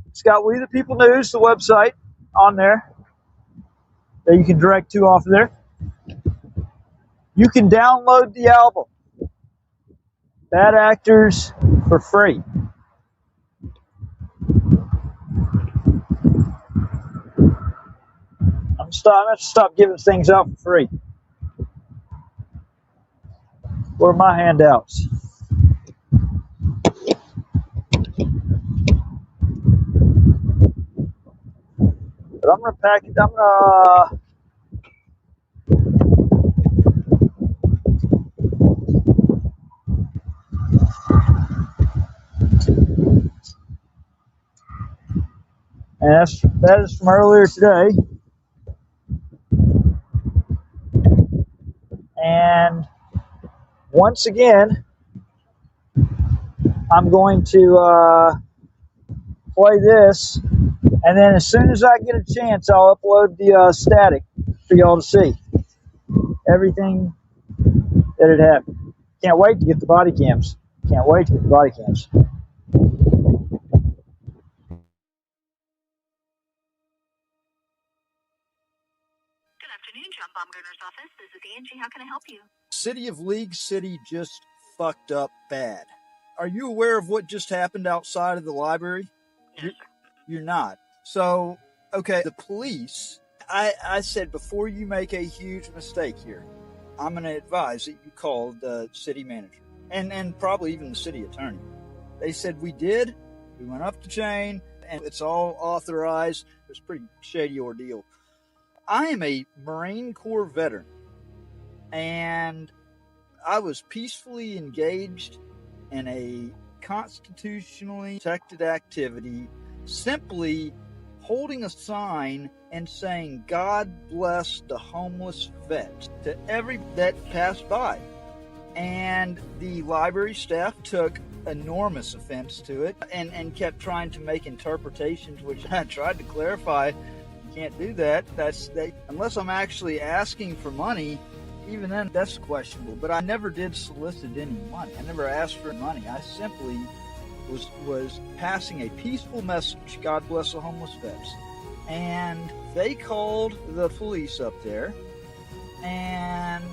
It's got We the People News, the website, on there that you can direct to off of there. You can download the album, Bad Actors, for free. I'm going to stop giving things out for free. Where are my handouts? But I'm going to pack it. And that is from earlier today. And once again, I'm going to play this, and then as soon as I get a chance, I'll upload the static for y'all to see everything that had happened. Can't wait to get the body cams. Can't wait to get the body cams. Good afternoon, John Baumgartner's office. This is Angie. How can I help you? City of League City just fucked up bad. Are you aware of what just happened outside of the library? No, sir. You're not. So, okay, the police, I said before you make a huge mistake here, I'm going to advise that you call the city manager and probably even the city attorney. They said we did. We went up the chain and it's all authorized. It was a pretty shady ordeal. I am a Marine Corps veteran and I was peacefully engaged in a constitutionally protected activity, simply holding a sign and saying, "God bless the homeless vets," to every that passed by. And the library staff took enormous offense to it and kept trying to make interpretations, which I tried to clarify. You can't do that. Unless I'm actually asking for money. Even then, that's questionable. But I never did solicit any money. I never asked for money. I simply was passing a peaceful message. God bless the homeless vets. And they called the police up there, and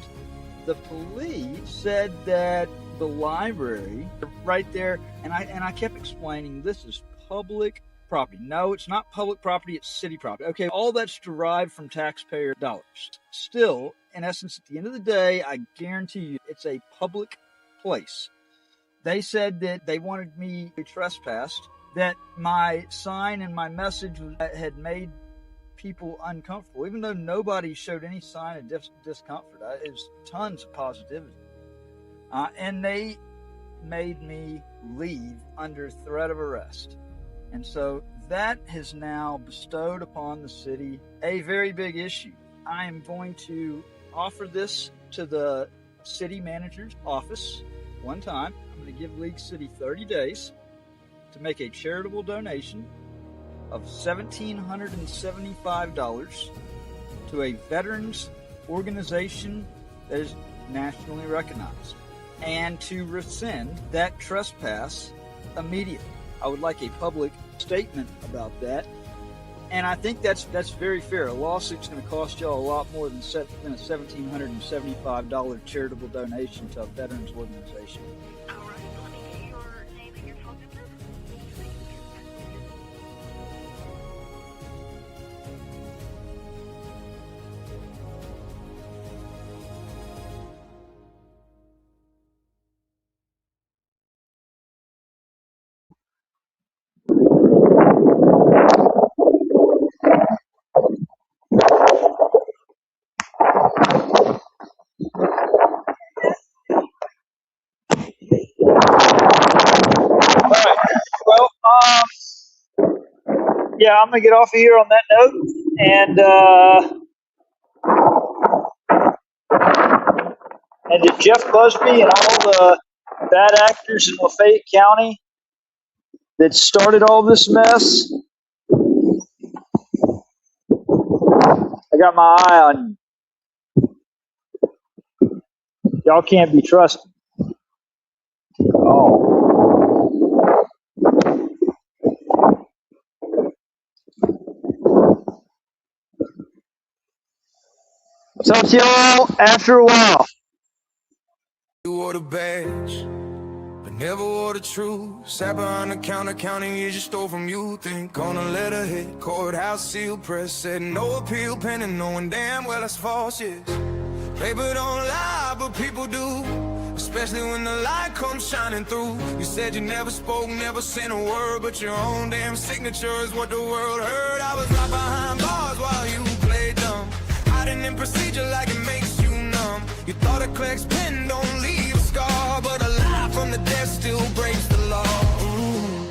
the police said that the library right there, and I kept explaining this is public property. No, it's not public property, it's city property. Okay, all that's derived from taxpayer dollars. Still, in essence, at the end of the day, I guarantee you it's a public place. They said that they wanted me to be trespassed, that my sign and my message had made people uncomfortable, even though nobody showed any sign of discomfort. It was tons of positivity. And they made me leave under threat of arrest. And so that has now bestowed upon the city a very big issue. I am going to offer this to the city manager's office one time. I'm going to give League City 30 days to make a charitable donation of $1,775 to a veterans organization that is nationally recognized. and to rescind that trespass immediately. I would like a public statement about that. And I think that's very fair. A lawsuit's going to cost y'all a lot more than a $1,775 charitable donation to a veterans organization. All right, let me get your name and your phone number. All right. Well, yeah, I'm gonna get off of here on that note, and to Jeff Busby and all the bad actors in Lafayette County that started all this mess, I got my eye on you. Y'all can't be trusted. Oh. I'll talk to y'all after a while. You wore the badge, but never wore the truth. Sat behind the counter counting years you stole from you. Think on a letterhead, courthouse seal press, said no appeal pending, knowing damn well that's false, yes. Paper don't lie, but people do, especially when the light comes shining through. You said you never spoke, never sent a word, but your own damn signature is what the world heard. I was right behind bars while you played dumb, hiding in procedure like it makes you numb. You thought a clerk's pen don't leave a scar, but a lie from the desk still breaks the law. Ooh.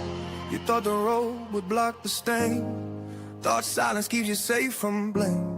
You thought the road would block the stain, thought silence keeps you safe from blame.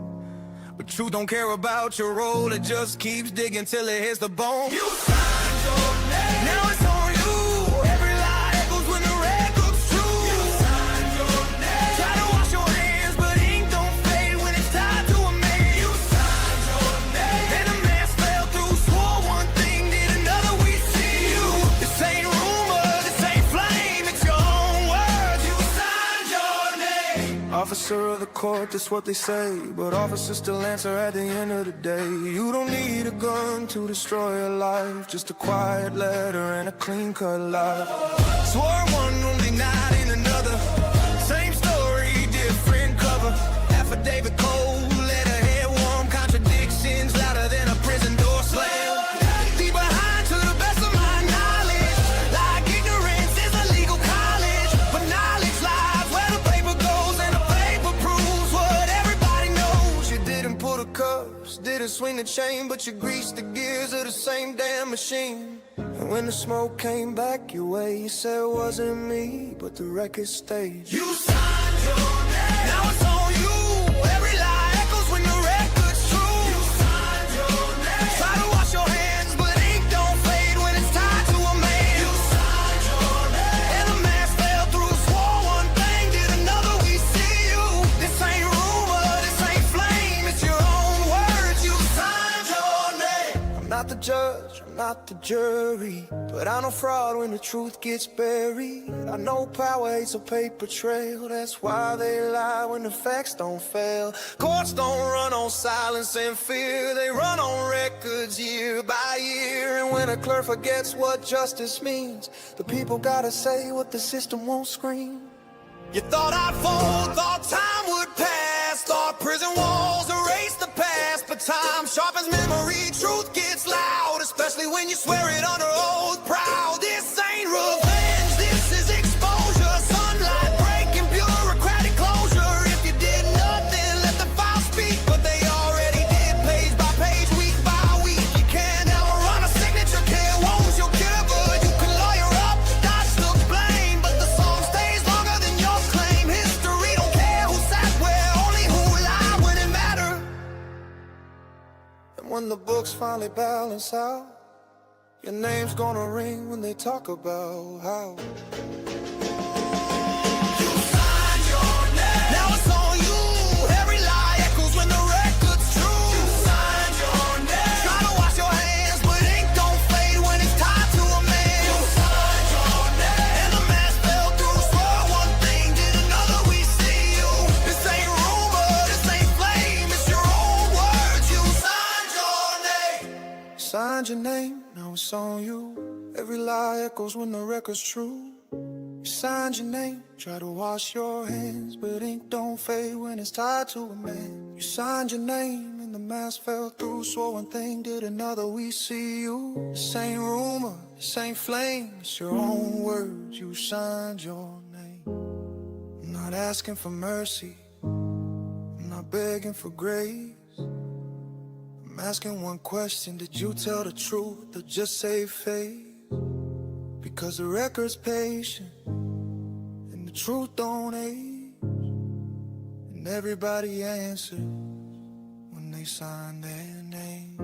But truth don't care about your role, it just keeps digging till it hits the bone. You signed your name, now it's on you. Every lie echoes when the record's true. You signed your name, try to wash your hands, but ink don't fade when it's tied to a man. You signed your name, and a mask fell through, swore one thing, did another, we see you. This ain't rumor, this ain't flame, it's your own words. You signed your name. Officer of the court, that's what they say, but officers still answer at the end of the day. You don't need a gun to destroy a life, just a quiet letter and a clean-cut lie. Swore one, only not in another. Same story, different cover. Affidavit cold, letterhead warm. Contradictions louder than a prison door slam. Deep behind to the best of my knowledge, like ignorance is a legal college, but knowledge lies where the paper goes and the paper proves what everybody knows. You didn't pull the cuffs, didn't swing the chain, but you greased the gears of the same damn machine. And when the smoke came back your way, you said it wasn't me, but the record stayed. You signed your name, now it's on you. Every lie echoes when the record's true. You signed your name, try to wash your hands, but ink don't fade when it's tied to a man. You signed your name, and the mask fell through, swore one thing, did another, we see you. This ain't rumor, this ain't flame, it's your own words. You signed your name. I'm not the judge, I'm not the jury, but I know fraud when the truth gets buried. I know power hates a paper trail, that's why they lie when the facts don't fail. Courts don't run on silence and fear, they run on records year by year. And when a clerk forgets what justice means, the people gotta say what the system won't scream. You thought I'd fold, thought time would pass, thought prison walls erased the past, but time sharpens memory, truth gets loud, especially when you swear it under oath proud. This ain't revenge, this is exposure, sunlight breaking bureaucratic closure. If you did nothing, let the file speak, but they already did page by page, week by week. You can't ever run a signature, care wounds you'll cure, but you can lawyer up, dodge the blame, but the song stays longer than your claim. History don't care who sat where, only who lied when it mattered. And when the books finally balance out, your name's gonna ring when they talk about how you signed your name, now it's on you. Every lie echoes when the record's true. You signed your name, try to wash your hands, but ink don't fade when it's time. your name, now it's on you. Every lie echoes when the record's true. You signed your name, try to wash your hands, but ink don't fade when it's tied to a man. You signed your name and the mask fell through, swore one thing, did another, we see you. This ain't rumor, this ain't flame, it's your own words, you signed your name. I'm not asking for mercy, I'm not begging for grace. I'm asking one question, did you tell the truth or just save face? Because the record's patient and the truth don't age, and everybody answers when they sign their name.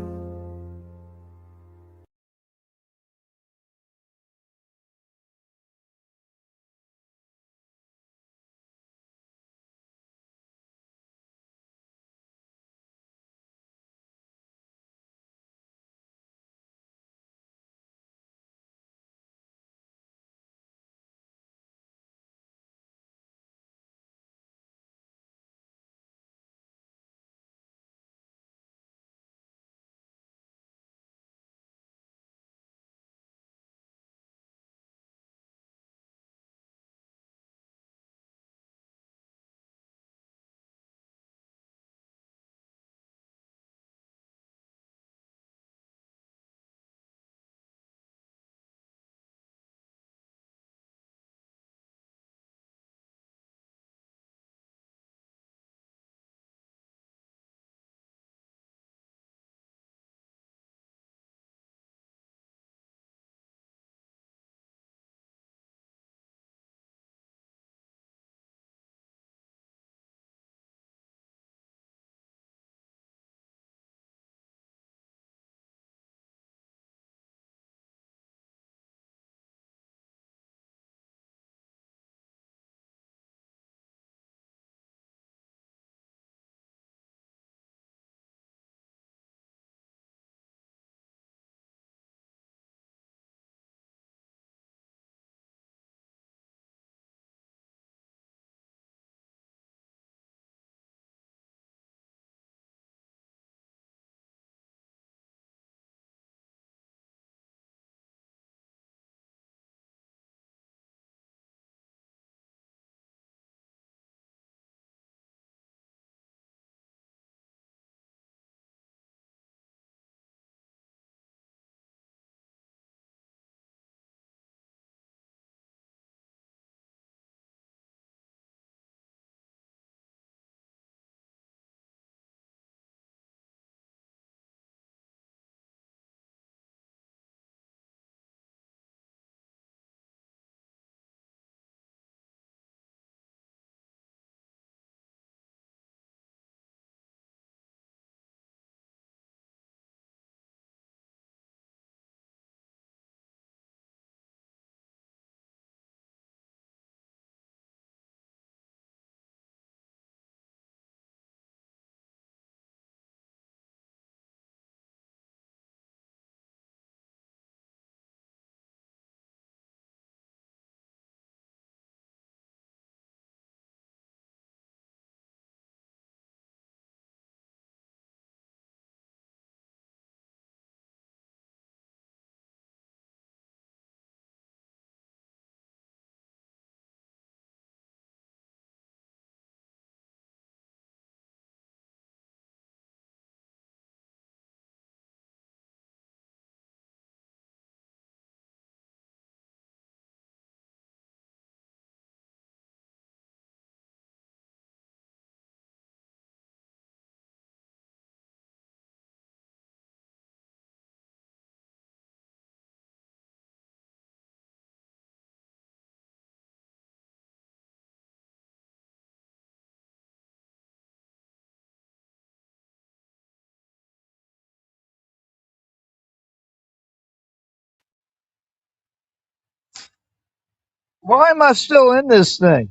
Why am I still in this thing?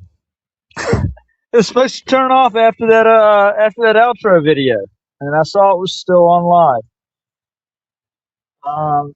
It's supposed to turn off after that outro video, and I saw it was still on live. Um,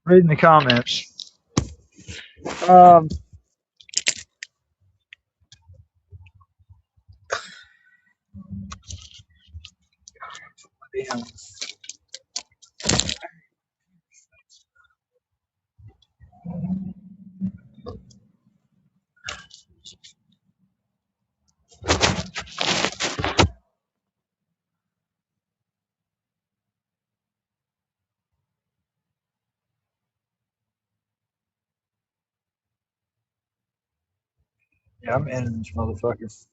Reading the comments. Um, yeah, I'm ending this motherfucker.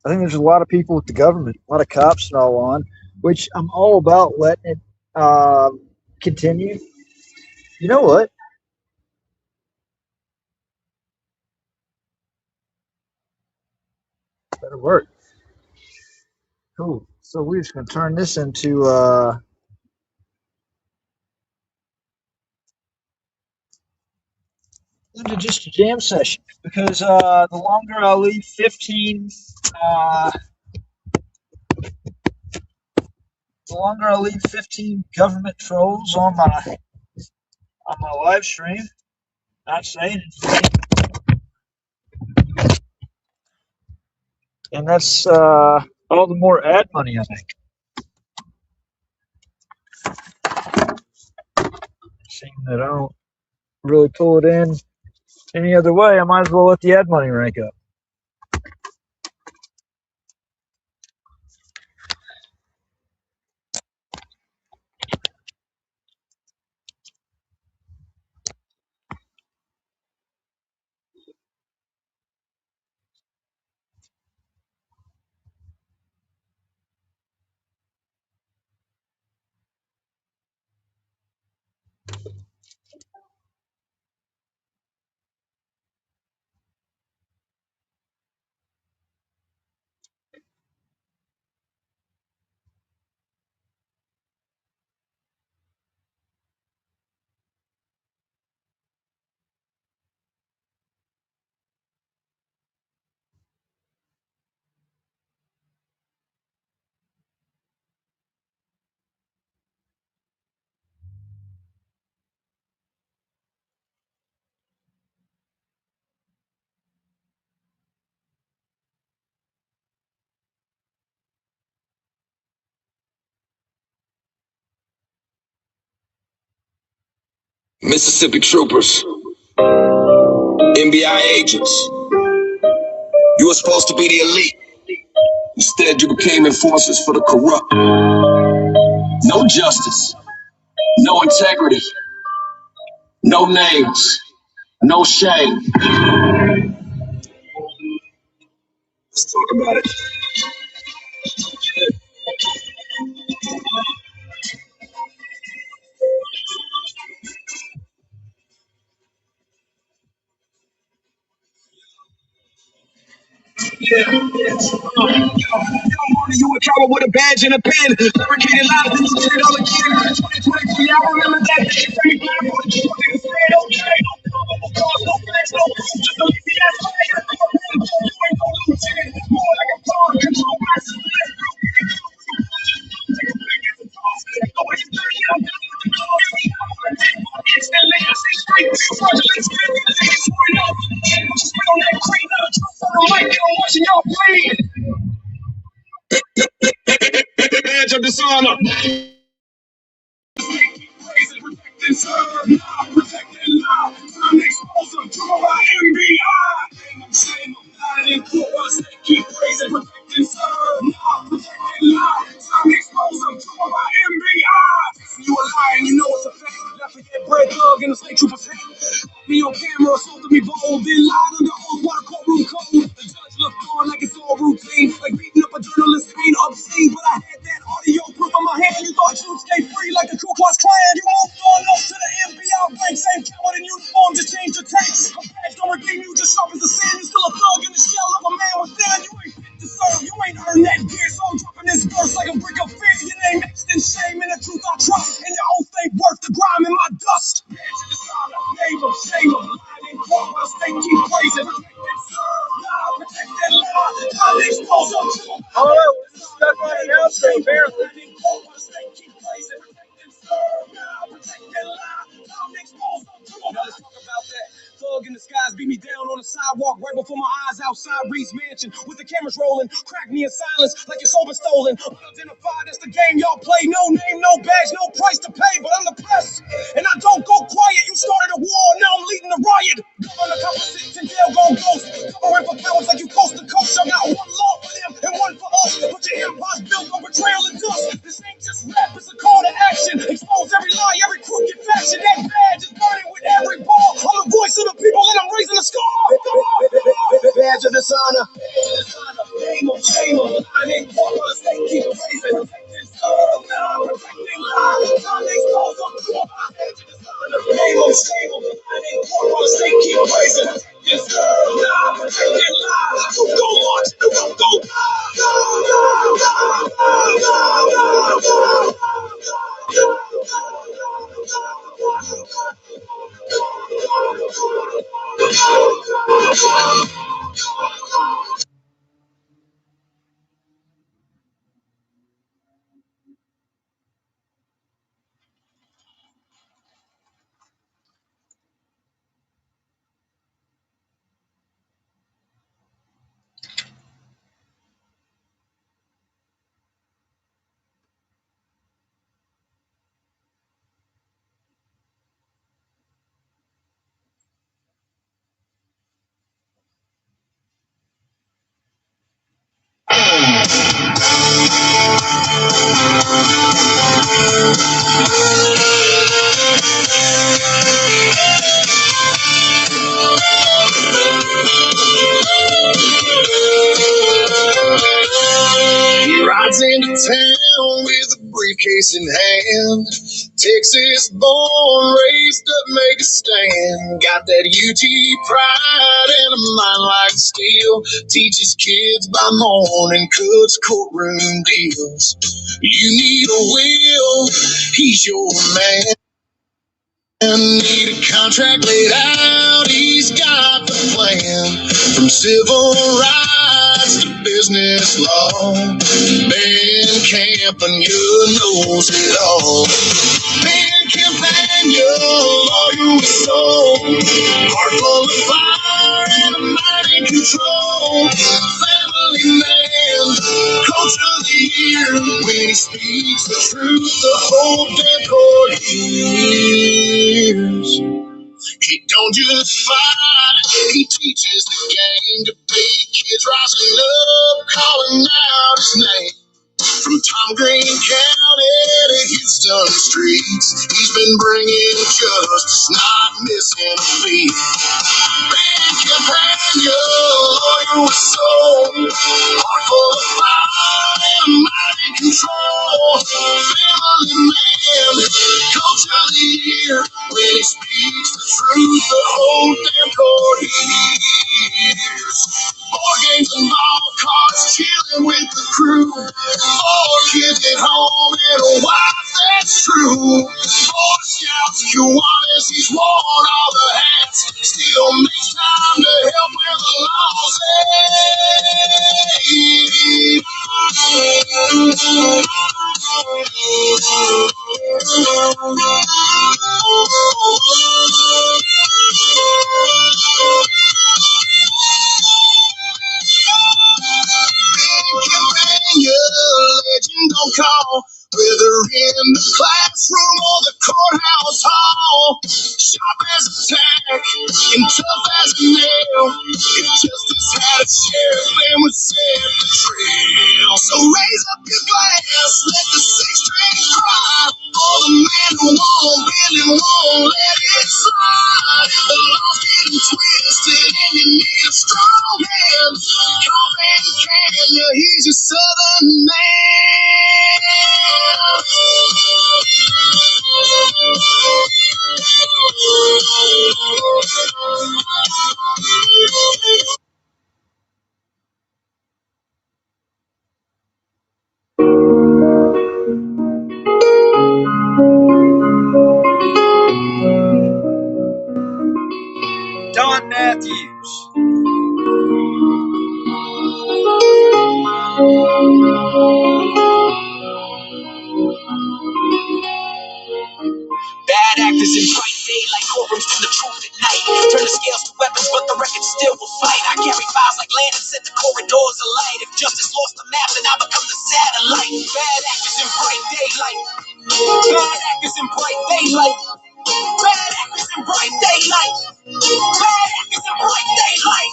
I think there's a lot of people with the government, a lot of cops and all on, which I'm all about letting it continue. You know what? Better work. Cool. So we're just gonna turn this into just a jam session because the longer I leave 15 uh, the longer I leave 15 government trolls on my live stream, not saying anything, and that's all the more ad money I make. Seeing that I don't really pull it in any other way, I might as well let the ad money rank up. Mississippi troopers, NBA agents. You were supposed to be the elite. Instead, you became enforcers for the corrupt. No justice, no integrity, no names, no shame. Let's talk about it. Yeah. You a coward with a badge and a pen. Fabricated lies and you did it all again. 2023, I remember that day. Free black boy, you niggas said, okay. No cause, no facts, no proof. Just a lazy ass liar. You ain't no lieutenant. More like a pawn. Control my system. Let's go. Take a pick at the toss. Go ahead and dirty. I'm done with the cause. Instantly, I say straight. Fraudulent spin. Niggas swear up. Just spit on that green. Not a trust on the mic. And I'm watching y'all bleed. Edge of dishonor. Protecting serve, not protecting law. Time expose them to our MBI. I'm saying I'm not in court. They keep praising, protecting serve, not protecting law. Time expose them to our MBI. You a lie and you know it's a fact. Lafayette bred thug in the state trooper's hat. Me on camera, assaulted me bold, then lied under oath. What a courtroom code. The judge looked on like it's all routine, like beating up a journalist ain't obscene. But I had that audio proof on my hand. You thought you'd stay free like the Ku Klux Klan. You moved on up to the FBI rank, same coward in uniform, just changed your tanks. A badge don't redeem you, just sharp as a sin. You still a thug in the shell of a man within. You ain't fit to serve, you ain't earned that gear. So I'm dropping this verse like a brick of fear. Your name etched in shame and the truth I trust, and your oath ain't worth the grime in my dust. Neighbor, shame of lying in court while state keep praising. Protected, serve, now protected, law. Time expose them to them. Oh, we're stuck on an outro, apparently. sidewalk right before my eyes outside Reed's mansion with the cameras rolling. Crack me in silence like your soul been stolen. Unidentified, that's the game y'all play. No name, no badge, no price to pay, but I'm the press. And I don't go quiet. You started a war, now I'm leading the riot. Governor composites and jail gon' ghost. Covering for cowards like you coast to coast. I got one law for them and one for us. But your empire's built on betrayal and dust. This ain't just rap, it's a call to action. Expose every lie, every crooked faction. That badge is burning with every ball. I'm the voice of the people and I'm raising the scar. Badge of dishonor. Name of shame of lying. Warlords, they keep praising. Protect this earth, now protecting lives. Time they expose them to a badge of dishonor. Name of shame of lying. Warlords, they keep praising. Protect this earth, now protecting lives. You go march, you go go. He rides into town with a briefcase in hand. Texas born, raised up, make a stand. Got that UT pride and a mind like steel. Teaches kids by morning, cuts courtroom deals. You need a will, he's your man. Need a contract laid out, he's got the plan. From civil rights to business law, Ben Campagna knows it all. Ben Campagna, lawyer with soul, heart full of fire and a mind in control. Family man, coach of the year, when he speaks the truth, the whole damn court hears. He don't just fight, he teaches the game to beat kids rising up, calling out his name. From Tom Green County to Houston streets, he's been bringing justice, not missing a beat. Ben Campagna, lawyer with soul, heart full of fire and a mind in control. Family man, coach of the year, when he speaks the truth, the whole damn court hears. Board games and ball cards, chilling with the crew. 4 kids at home and a wife that's true. Boy Scouts, Kiwanis, he's worn all the hats. Still makes time to help where the law's Pennsylvania, legend don't call. Whether in the classroom or the courthouse hall, sharp as a tack and tough as a nail. If justice had a sheriff, and would set the trail. So raise up your glass, let the 6 strings cry for the man who won't bend and won't let it slide. If the law's getting twisted and you need a strong hand, call Ben Campagna, he's your southern man. Don Matthews. Bad actors in bright like courtrooms from the truth at night. Turn the scales to weapons, but the record still will fight. I carry files like land and set the corridors alight. If justice lost the map, then I become the satellite. Bad actors in bright daylight. Bad actors in bright daylight. Bad actors in bright daylight. Bad actors in bright daylight.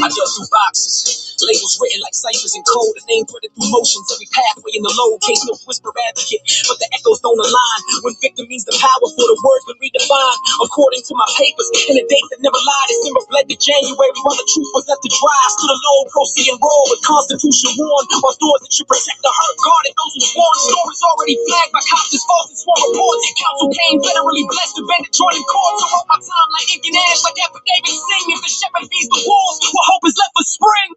I dug through boxes, labels written like ciphers in code, a name printed through motions, every pathway in the low case, no whisper advocate, but the echoes don't align. When victim means the power for the words been redefined, according to my papers, and a date that never lied. December bled to January, while the truth was left to dry. I stood alone, proceed and roll with Constitution warned, on doors that should protect the hurt, guarded those who sworn. Stories already flagged by cops as false and sworn reports. Council came federally blessed to bend the joining cords. I wrote my time like ink and ash, like affidavit sing. If the shepherd feeds the wolves, what hope is left for spring?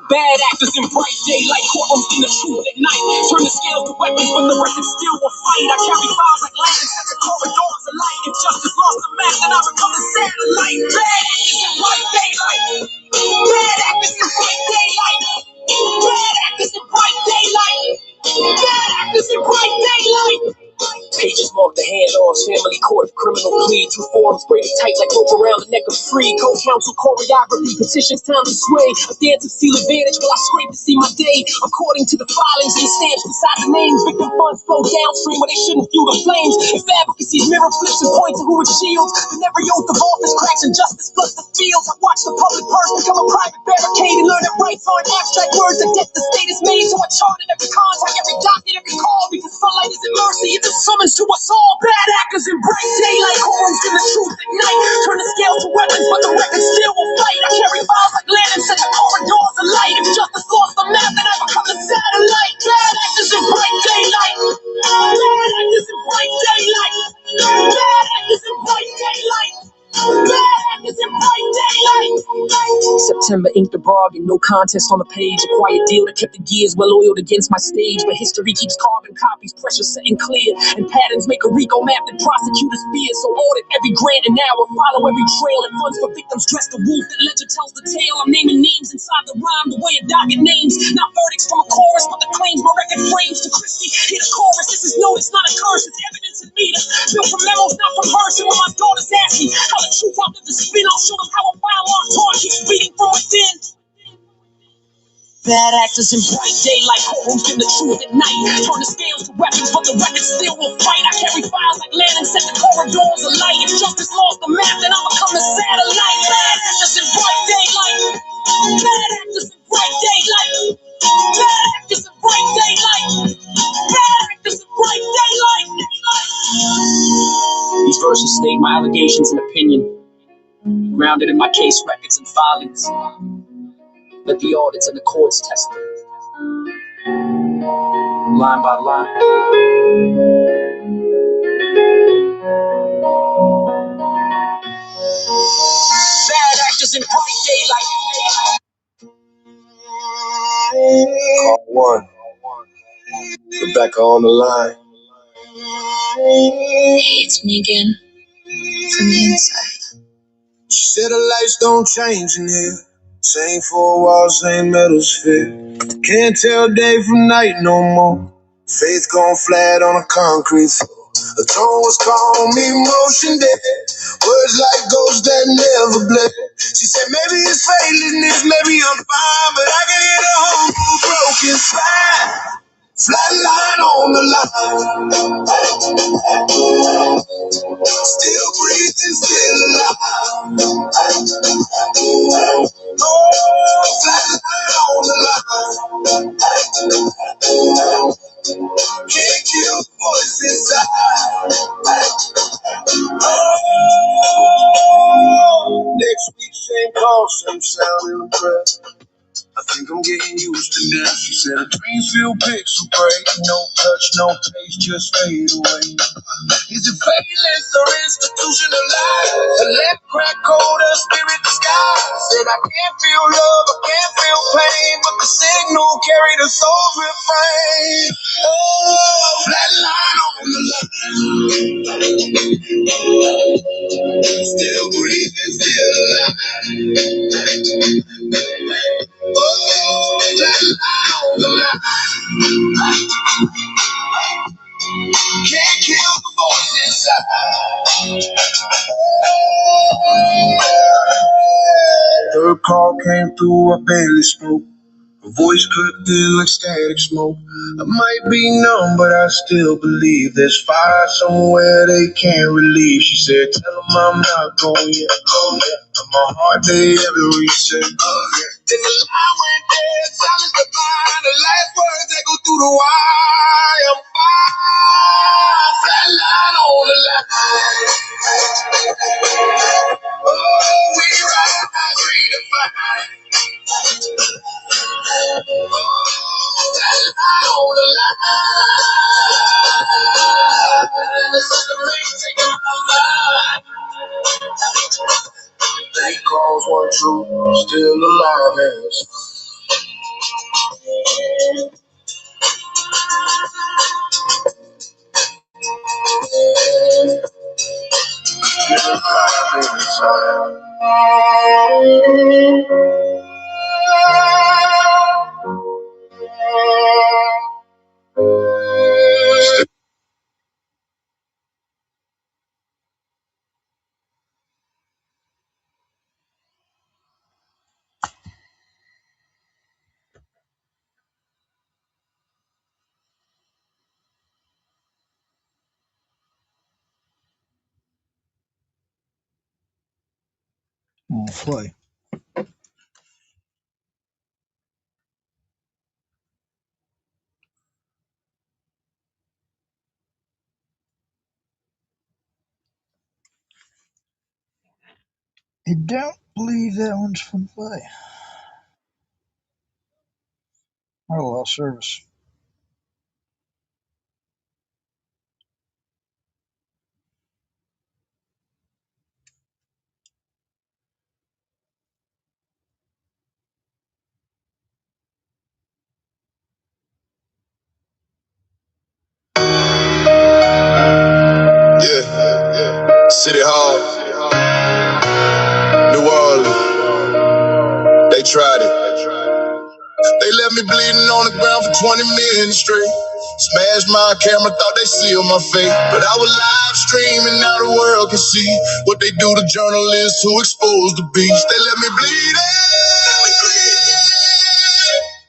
Bad actors in bright daylight, courtrooms in the truth at night. Turn the scales to weapons, but the record still will fight. I carry files like land and set the corridors alight. If justice lost the map, then I become a satellite. Bad actors in bright daylight. Bad actors in bright daylight. Bad actors in bright daylight. Bad actors in bright daylight. Pages mark the handoffs, family court, criminal plea. Two forms braided tight like rope around the neck of free. Co-counsel, choreography, petitions, time to sway. A dance of seal advantage while I scrape to see my day. According to the filings and the stamps beside the names, victim funds flow downstream where they shouldn't fuel the flames. If advocacy's mirror flips and points to who it shields, then every oath of office cracks and justice floods the fields. I watch the public purse become a private barricade and learn that rights aren't abstract words that death the state is made. So I charted every contact, every docket, every call, because sunlight isn't mercy, it's a summons to us all. Bad actors in bright daylight, courtrooms in the truth at night. Turn the scales to weapons, but the record still will fight. I carry files like land and set the corridors alight. If justice lost the map, then I become the satellite. Bad actors in bright daylight. Bad actors in bright daylight. Bad actors in bright daylight. Bad actors in bright daylight. September inked the bargain, no contest on the page. A quiet deal that kept the gears well oiled against my stage. But history keeps carving copies, pressure setting clear. And patterns make a RICO map that prosecutors fear. So audit every grant and hour, follow every trail. And funds for victims dressed the wolf, that ledger tells the tale. I'm naming names inside the rhyme, the way a docket names. Not verdicts from a chorus, but the claims my record frames. To Christie, hear the chorus, this is notice, not a curse. It's evidence in meter, built from memos, not from person. When my daughters ask me how the truth out of the spin, I'll show them how a firearm torn keeps beating from within. Bad actors in bright daylight, courtrooms in the truth at night. Turn the scales to weapons, but the record still will fight. I carry files like land and set the corridors alight. If justice lost the map, then I'll become the satellite. Bad actors in bright daylight. Bad actors in bright daylight. Bad actors in bright daylight. Bad actors in bright daylight. These verses state my allegations and opinion, grounded in my case records and filings. Let the audits and the courts test them, line by line. Bad actors in bright daylight. Call one. Rebecca on the line. Hey, it's me again. From the inside. She said the lights don't change in here. Same four walls, same metal sphere. Can't tell day from night no more. Faith gone flat on a concrete floor. The tone was calm, emotion dead. Words like ghosts that never bled. She said maybe it's faithlessness, maybe I'm fine, but I can hear the home through a broken spine. Flatline on the line. Still breathing, still alive. Oh, flatline on the line. Can't kill the voice inside. Oh, next week, same call, same sound in the breath. I think I'm getting used to this. She said her dreams feel pixel gray. No touch, no taste, just fade away. Is it faithless or institutionalized? A left crack cold, a spirit disguised. Said I can't feel love, I can't feel pain, but the signal carry the soul's refrain. Oh, flat line on the line. Still breathing, still alive. Oh, flat line on the line. Can't kill the voice inside. Third call came through, I barely spoke. A voice clipped in like static smoke. I might be numb, but I still believe there's fire somewhere they can't relieve. She said, tell them I'm not going yet. I'm a hard day every reset. Then the line went dead, silence divine. The last words echo through the wire. I'm fine, flat line on the line. Oh, we ride, redefine. They calls one true, still alive as still alive inside. I'll play. I don't believe that one's from play. I lost service. Yeah. City Hall, New Orleans. They tried it. They left me bleeding on the ground for 20 minutes straight. Smashed my camera, thought they sealed my fate. But I was live streaming, now the world can see what they do to journalists who expose the beast. They left me bleeding.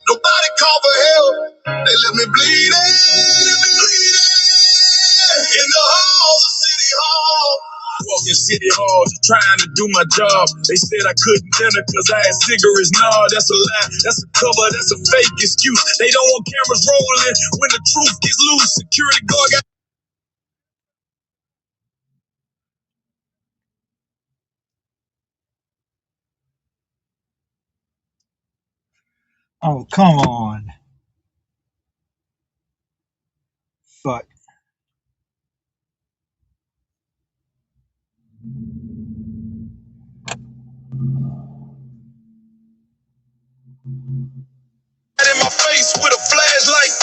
Nobody called for help. They left me bleeding. In the halls of City Hall. Walking City Hall, just trying to do my job. They said I couldn't enter cause I had cigarettes. Nah, that's a lie, that's a cover, that's a fake excuse. They don't want cameras rolling when the truth gets loose. Security guard got Oh, come on. Fuck. in my face with a flashlight,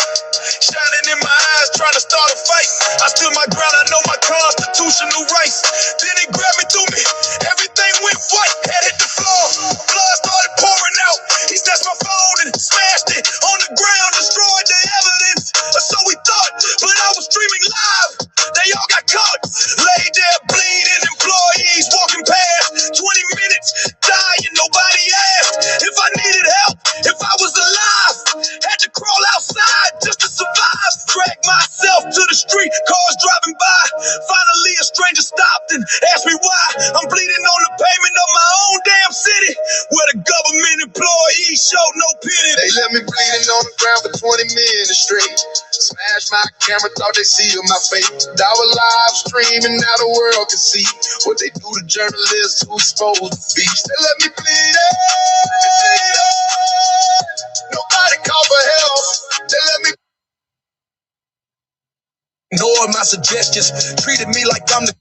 shining in my eyes, trying to start a fight. I stood my ground, I know my constitutional rights. Then he grabbed me, threw me, everything went white. Head hit the floor, blood started pouring out. He snatched my phone and smashed it on the ground, destroyed the evidence. Or so we thought, but I was streaming live. They all got caught, laid there bleeding. Employees walking past, 20 minutes dying, nobody asked if I needed help, if I was alive. Had to crawl outside just to survive. Drag myself to the street, cars driving by. Finally a stranger stopped and asked me why. I'm bleeding on the pavement of my own damn city, where the government employees show no pity. They left me bleeding on the ground for 20 minutes straight. Smashed my camera, thought they sealed my fate. I was live streaming, now the world can see what they do to journalists who expose the beast. They let me bleed. Nobody called for help. They let me ignore my suggestions. Treated me like I'm the.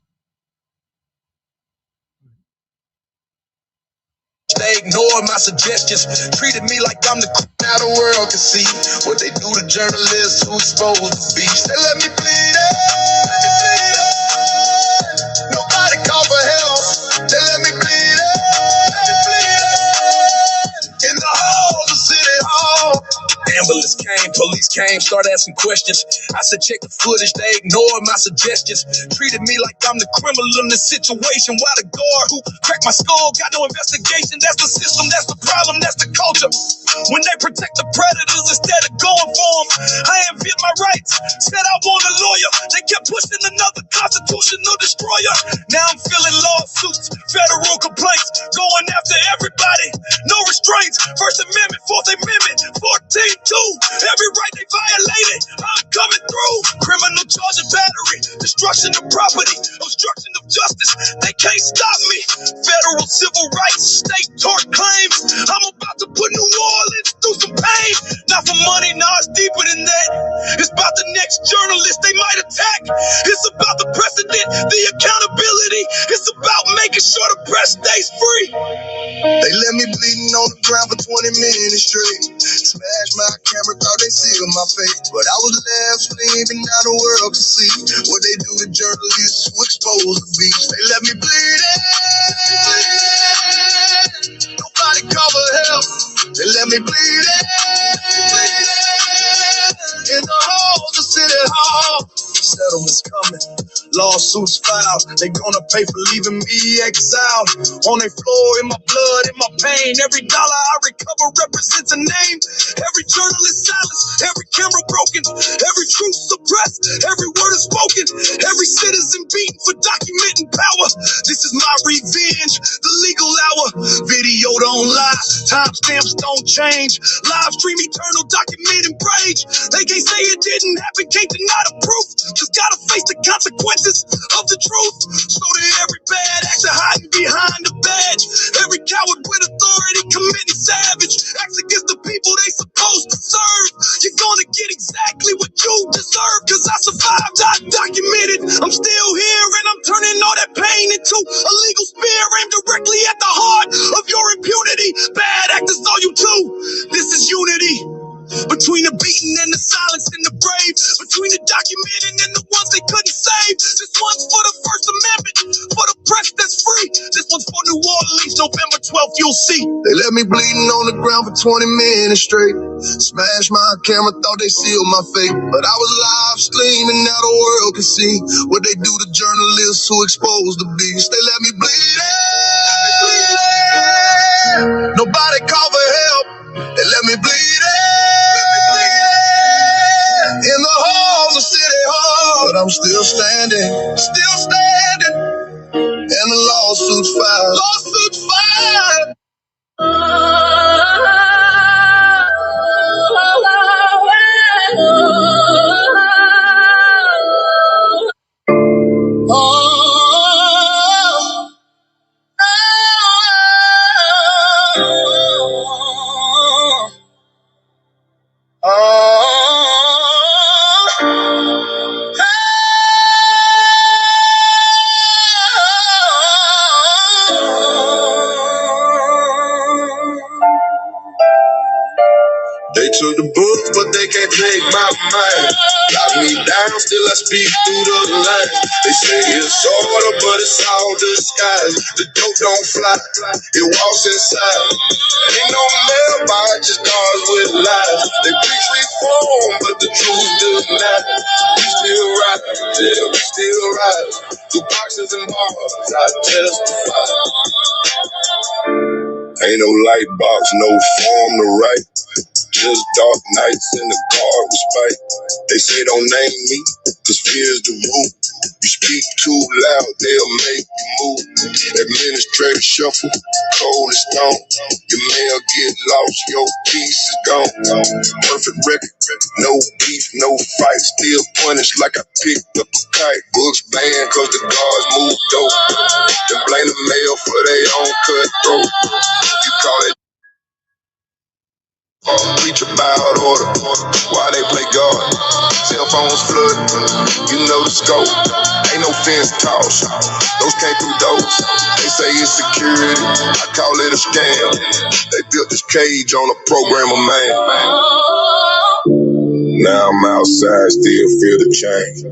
They ignored my suggestions. Treated me like I'm the. Now the world can see what they do to journalists who expose the beast. They let me bleed. Nobody called for help. They let me bleed. In the halls of City Hall. Ambulance came, police came. came, started asking questions. I said, check the footage, they ignored my suggestions. Treated me like I'm the criminal in the situation. Why the guard who cracked my skull got no investigation? That's the system, that's the problem, that's the culture. When they protect the predators instead of going for them, I ain't fit my rights. Said I want a lawyer. They kept pushing another constitutional destroyer. Now I'm feeling lawsuits, federal complaints, going after everybody. No restraints. First Amendment, Fourth Amendment, 14-2. Every right they violated, I'm coming through. Criminal charge of battery, destruction of property, obstruction of justice. They can't stop me. Federal civil rights, state tort claims. I'm about to put New Orleans through some pain. Not for money, nah, it's deeper than that. It's about the next journalist they might attack. It's about the precedent, the accountability. It's about making sure the press stays free. They let me bleeding on the ground for 20 minutes straight. Smashed my camera, thought they sealed my fate. But I was left screaming, now the world can see what they do to journalists who expose the beast. They let me bleed in. Nobody call for help. They let me bleed in the halls of City Hall. Settlements coming, lawsuits filed. They gonna pay for leaving me exiled. On their floor, in my blood, in my pain. Every dollar I recover represents a name. Every journalist silenced, every camera broken, every truth suppressed, every word is spoken, every citizen beaten for documenting power. This is my revenge, the legal hour. Video don't lie, timestamps don't change. Live stream eternal, documenting rage. They can't say it didn't happen, can't deny the proof. Just gotta face the consequences of the truth. So to every bad actor hiding behind the badge, every coward with authority committing savage acts against the people they supposed to serve, you're gonna get exactly what you deserve. Cause I survived, I documented, I'm still here, and I'm turning all that pain into a legal spear aimed directly at the heart of your impunity. Bad actors saw you too. This is unity. Between the beaten and the silence and the brave, between the documented and the ones they couldn't save. This one's for the First Amendment, for the press that's free. This one's for New Orleans, November 12th, you'll see. They let me bleeding on the ground for 20 minutes straight. Smashed my camera, thought they sealed my fate. But I was live streaming, now the world can see what they do to journalists who expose the beast. They let me bleed in. Nobody call for help. They let me bleed in the halls of City Hall. But I'm still standing, and the lawsuits filed. They took the book, but they can't take my mind. Lock me down, still I speak through the line. They say it's order, but it's all disguise. The dope don't fly, it walks inside. Ain't no mailbox, just cars with lies. They preach reform, but the truth denied. We still ride, yeah, we still ride. Through boxes and bars, I testify. Ain't no light box, no form to write. Just dark nights in the garden spite. They say don't name me, cause fear's the root. You speak too loud, they'll make you move. Administrative shuffle, cold as stone. Your mail get lost, your peace is gone. Perfect record, no beef, no fight. Still punished like I picked up a kite. Books banned cause the guards moved dope. Then blame the mail for their own cutthroat. You call it preach about order, why they play God. Cell phones flood, you know the scope. Ain't no fence toss, those came through doors. They say it's security, I call it a scam. They built this cage on a program of man. Now I'm outside, still feel the change.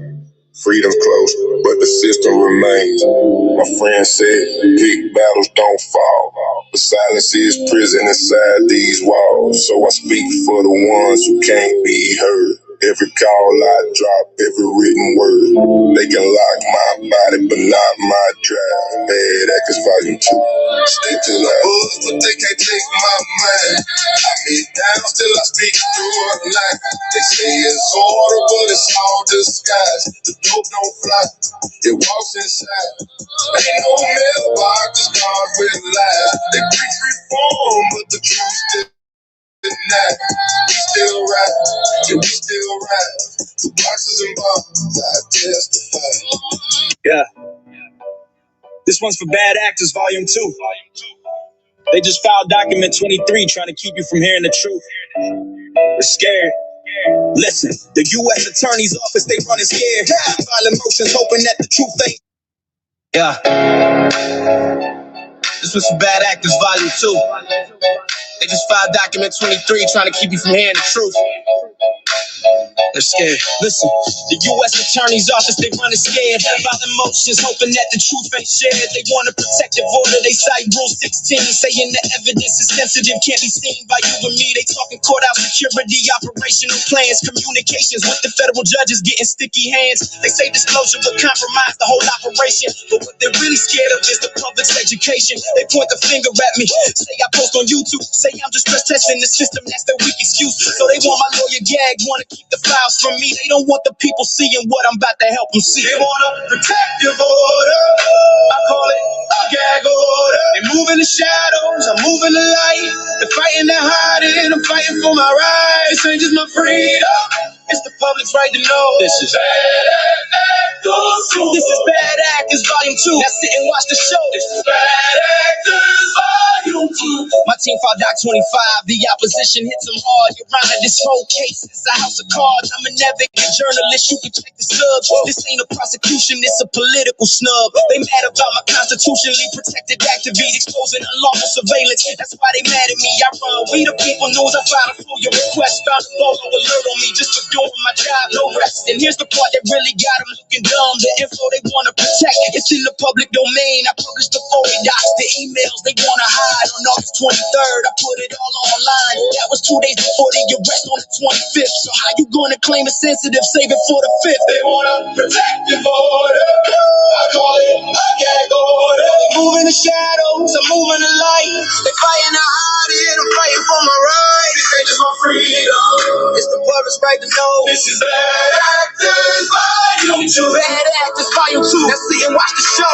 Freedom close, but the system remains. My friend said, big battles don't fall. But silence is prison inside these walls. So I speak for the ones who can't be heard. Every call I drop, every written word. They can lock my body, but not my drive. Bad Actors Volume 2. Stick to that buzz, but they can't take my mind. I be down, still I speak through a line. They say it's order, but it's all disguise. The dope don't fly, it walks inside. Ain't no mailbox, it's God with lies. They preach reform, but the truth still denied. We still ride, yeah, we still ride. The boxes and bombs, I testify. Yeah, this one's for Bad Actors Volume 2. They just filed document 23 trying to keep you from hearing the truth. They're scared. Listen, the U.S. Attorney's Office, they running scared. Filing motions hoping that the truth ain't. Yeah, this was for Bad Actors Volume 2. They just filed document 23 trying to keep you from hearing the truth. They're scared. Listen, the U.S. Attorney's Office, they running scared. Filing motions, hoping that the truth ain't shared. They want a protective order, they cite Rule 16, saying the evidence is sensitive, can't be seen by you and me. They talking courthouse security, operational plans, communications with the federal judges, getting sticky hands. They say disclosure will compromise the whole operation, but what they're really scared of is the public's education. They point the finger at me, say I post on YouTube, say I'm just stress testing the system, that's their weak excuse. So they want my lawyer gag, want to keep the files from me. They don't want the people seeing what I'm about to help them see. They want a protective order, I call it a gag order. They move in the shadows, I'm moving the light. They're fighting, they're hiding, I'm fighting for my rights. Ain't just my freedom, it's the public's right to know. This is Bad Actors. This is Bad Actors Volume 2. Now sit and watch the show. This is Bad Actors Volume 2. My team fought Doc 25. The opposition hits them hard. Your honor, this whole case is a house of cards. I'm an advocate journalist. You can check the subs. This ain't a prosecution. It's a political snub. They mad about my constitutionally protected activity, exposing unlawful surveillance. That's why they mad at me. I run. We the people news. I filed a FOIA request. Found a photo alert on me just for doing my job. No rest. And here's the part that really got them looking dumb. The info they want to protect, it's in the public domain. I published the FOIA docs, the emails they want to hide. On August 23rd, I put it all online. That was 2 days before the arrest on the 25th. So how you gonna claim it's sensitive, save it for the 5th? They want a protective order, I call it a gag order. They move in the shadows, I'm moving the light. They fighting to hide it, I'm fighting for my rights. This ain't just my freedom, it's the public's right to know. This is Bad Actors Volume 2. Bad Actors Volume 2. Now sit and watch the show.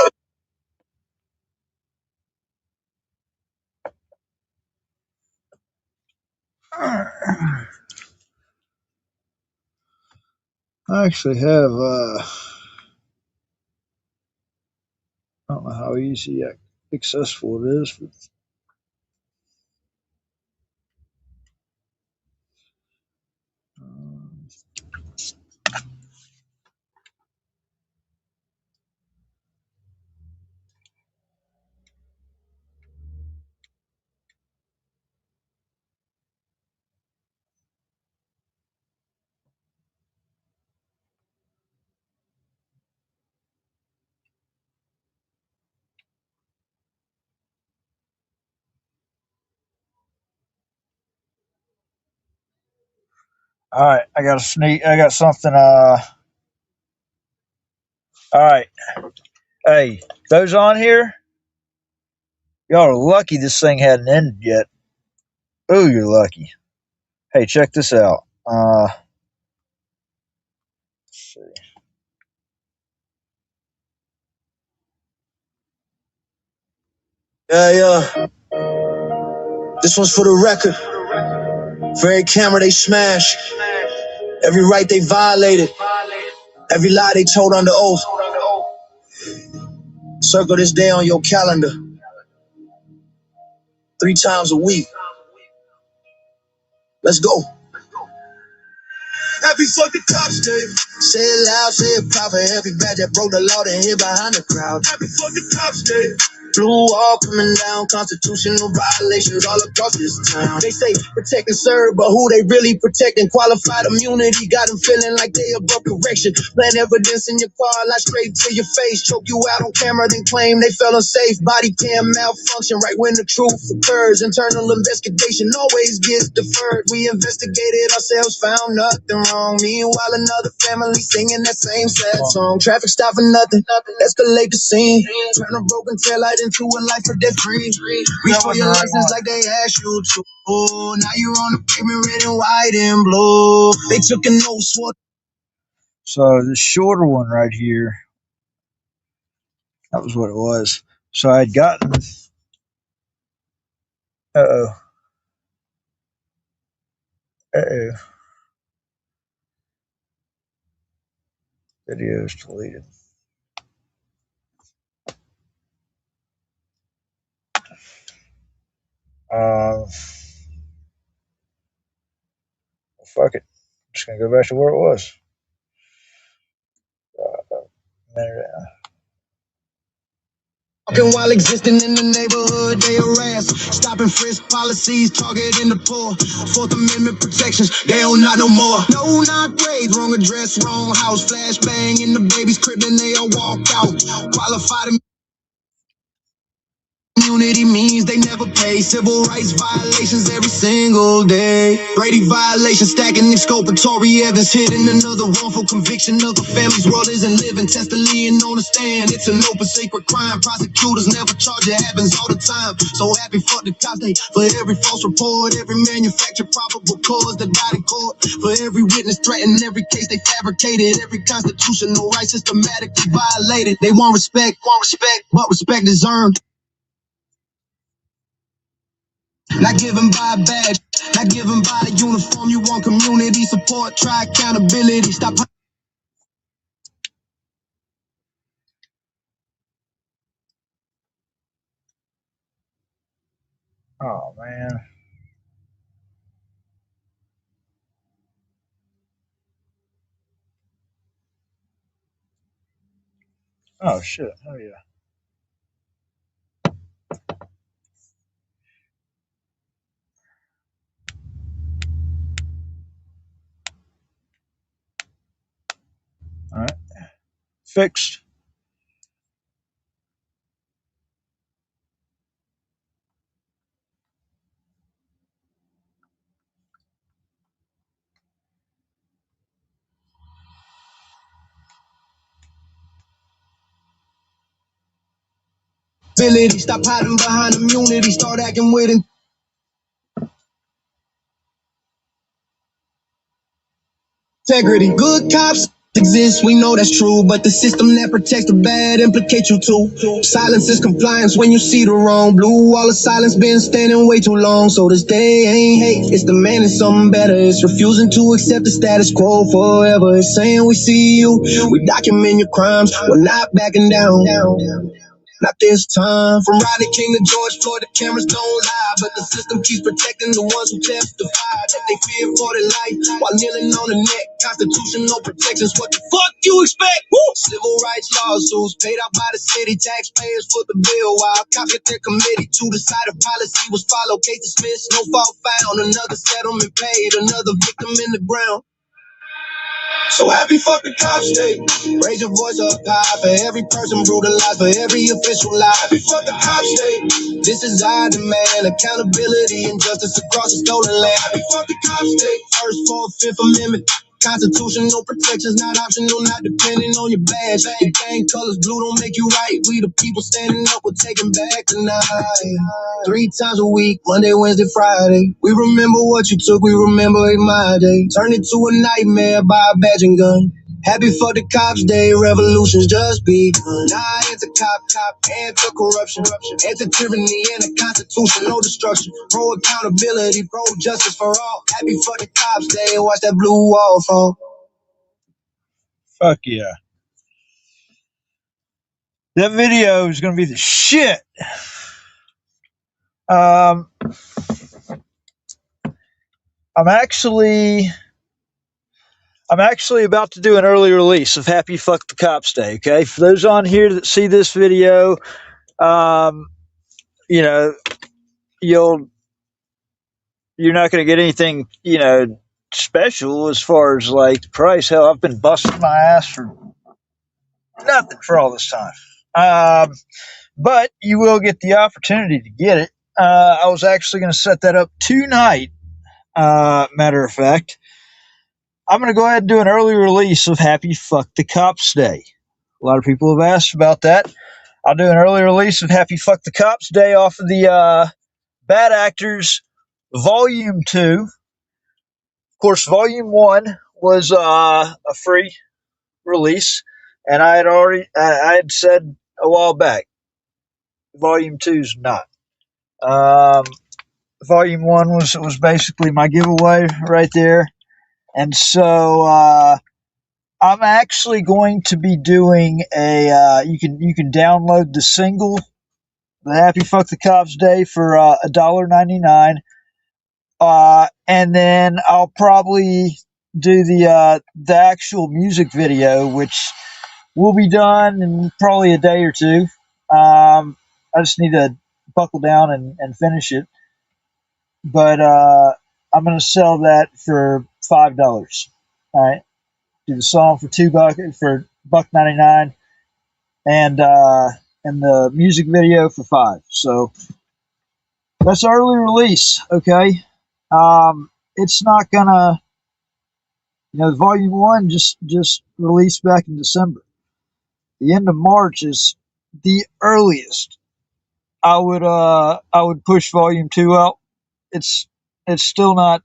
I actually have, I don't know how easy, accessible it is. But all right, I got something, all right. Hey, those on here, y'all are lucky this thing hadn't ended yet. Oh, you're lucky. Hey, check this out. Let's see. Yeah. This one's for the record. For every camera they smash, every right they violated, every lie they told under oath. Circle this day on your calendar 3 times a week. Let's go. Happy fucking Cops Day. Say it loud, say it proper. Every bad that broke the law, they hid behind the crowd. Happy fucking Cops Day. Blue wall coming down, constitutional violations all across this town. They say protect and serve, but who they really protecting? Qualified immunity got them feeling like they above correction. Plant evidence in your car, lie straight to your face. Choke you out on camera, then claim they felt unsafe. Body cam malfunction right when the truth occurs. Internal investigation always gets deferred. We investigated ourselves, found nothing wrong. Meanwhile, another family singing that same sad song. Traffic stop for nothing, escalate the scene. Turn a broken taillight into a life or death free. Reach for your license like they asked you to. Oh, now you're on the pavement, red and white and blue. They took an oath, swore. So the shorter one right here, that was what it was. So I had gotten, uh-oh, video is deleted. Fuck it. I'm just going to go back to where it was. Talking while existing in the neighborhood, they harass. Stop and frisk policies, targeting the poor. Fourth Amendment protections, they don't not no more. No, not grades, wrong address, wrong house. Flashbang in the baby's crib and they all walk out. Qualified immunity means they never pay. Civil rights violations every single day. Brady violations stacking exculpatory evidence, hidden another wrongful conviction of a family's world isn't living. Testily and on the stand, it's an open secret crime. Prosecutors never charge, it happens all the time. So happy for the cops, they for every false report, every manufactured probable cause that died in court, for every witness threatened, every case they fabricated, every constitutional right systematically violated. They want respect, but respect is earned. Not given by a badge, not given by a uniform. You want community support, try accountability. Stop. Oh, man. Oh, shit. Oh, yeah. All right. Fixed. Stop hiding behind immunity. Start acting with integrity. Good cops exist, we know that's true, but the system that protects the bad implicates you too. Silence is compliance when you see the wrong. Blue wall of silence been standing way too long. So this day ain't hate, it's demanding something better. It's refusing to accept the status quo forever. It's saying we see you, we document your crimes, we're not backing down. Not this time. From Rodney King to George Floyd, the cameras don't lie, but the system keeps protecting the ones who testify that they fear for their life while kneeling on the neck. Constitutional protections, what the fuck you expect? Woo! Civil rights lawsuits paid out by the city, taxpayers foot the bill, while cops get their committee to decide if policy was followed. Case dismissed, no fault found. Another settlement paid, another victim in the ground. So happy fuck the cops day. Raise your voice up high for every person brutalized, for every official lie. Happy fuck the cops day. This is our demand, accountability and justice across the stolen land. Happy fuck the cops day. First, fourth, fifth amendment. Constitutional protections not optional, not depending on your badge. Your gang colors blue don't make you right. We the people standing up, we're taking back tonight. 3 times a week, Monday, Wednesday, Friday. We remember what you took, we remember it my day. Turn it to a nightmare by a badge and gun. Happy for the cops day, revolution's just begun. Nah, anti-cop, anti-corruption, anti-tyranny, and a constitutional destruction. Pro accountability, pro justice for all. Happy for the cops day, watch that blue wall fall. Fuck yeah. That video is going to be the shit. I'm actually about to do an early release of Happy Fuck the Cops Day, okay? For those on here that see this video, Um, you know, you'll you're not going to get anything, special as far as like price. Hell, I've been busting my ass for nothing for all this time. But you will get the opportunity to get it. I was actually going to set that up tonight. Matter of fact, I'm going to go ahead and do an early release of Happy Fuck the Cops Day. A lot of people have asked about that. I'll do an early release of Happy Fuck the Cops Day off of the Bad Actors Volume 2. Of course, Volume 1 was a free release, and I had said a while back, Volume 2's not. Um, Volume 1 was basically my giveaway right there. And so I'm actually going to be doing you can download the single, the Happy Fuck the Cops Day for $1.99. And then I'll probably do the actual music video, which will be done in probably a day or two. I just need to buckle down and finish it. But I'm going to sell that for $5. All right, do the song for $2 for $1.99, and the music video for $5. So that's early release. Okay, it's not gonna, Volume One just released back in December. The end of March is the earliest I would push Volume Two out. It's still not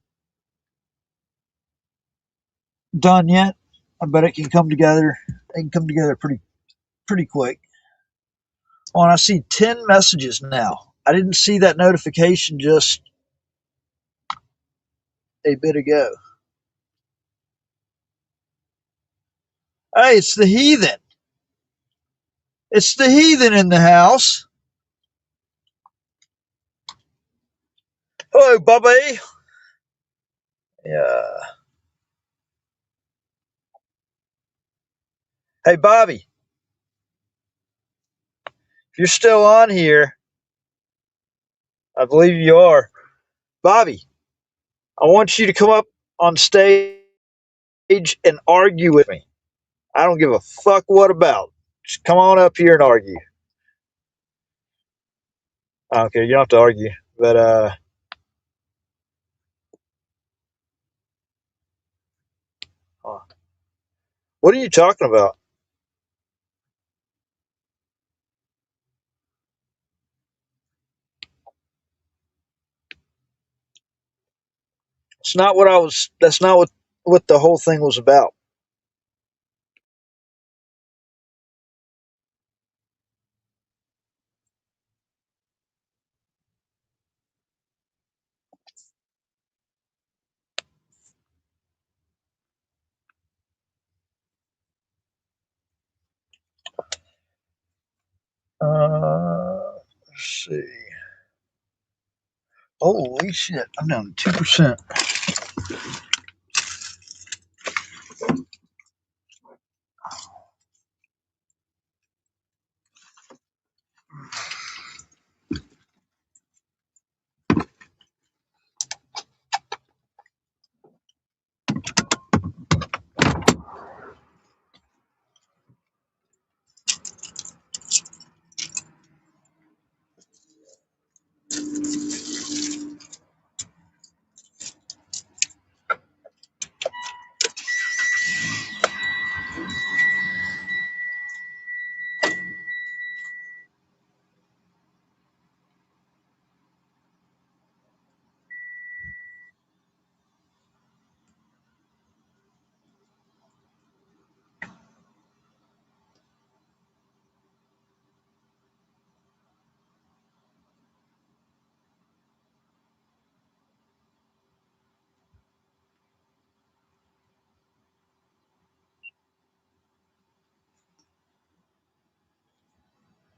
done yet, but it can come together. It can come together pretty quick. Oh, and I see 10 messages now. I didn't see that notification just a bit ago. Hey, it's the heathen. It's the heathen in the house. Hello, Bobby. Yeah. Hey, Bobby, if you're still on here, I believe you are. Bobby, I want you to come up on stage and argue with me. I don't give a fuck what about. Just come on up here and argue. I don't care. You don't have to argue. But what are you talking about? It's not what I was. That's not what the whole thing was about. Let's see. Holy shit! I'm down to 2%.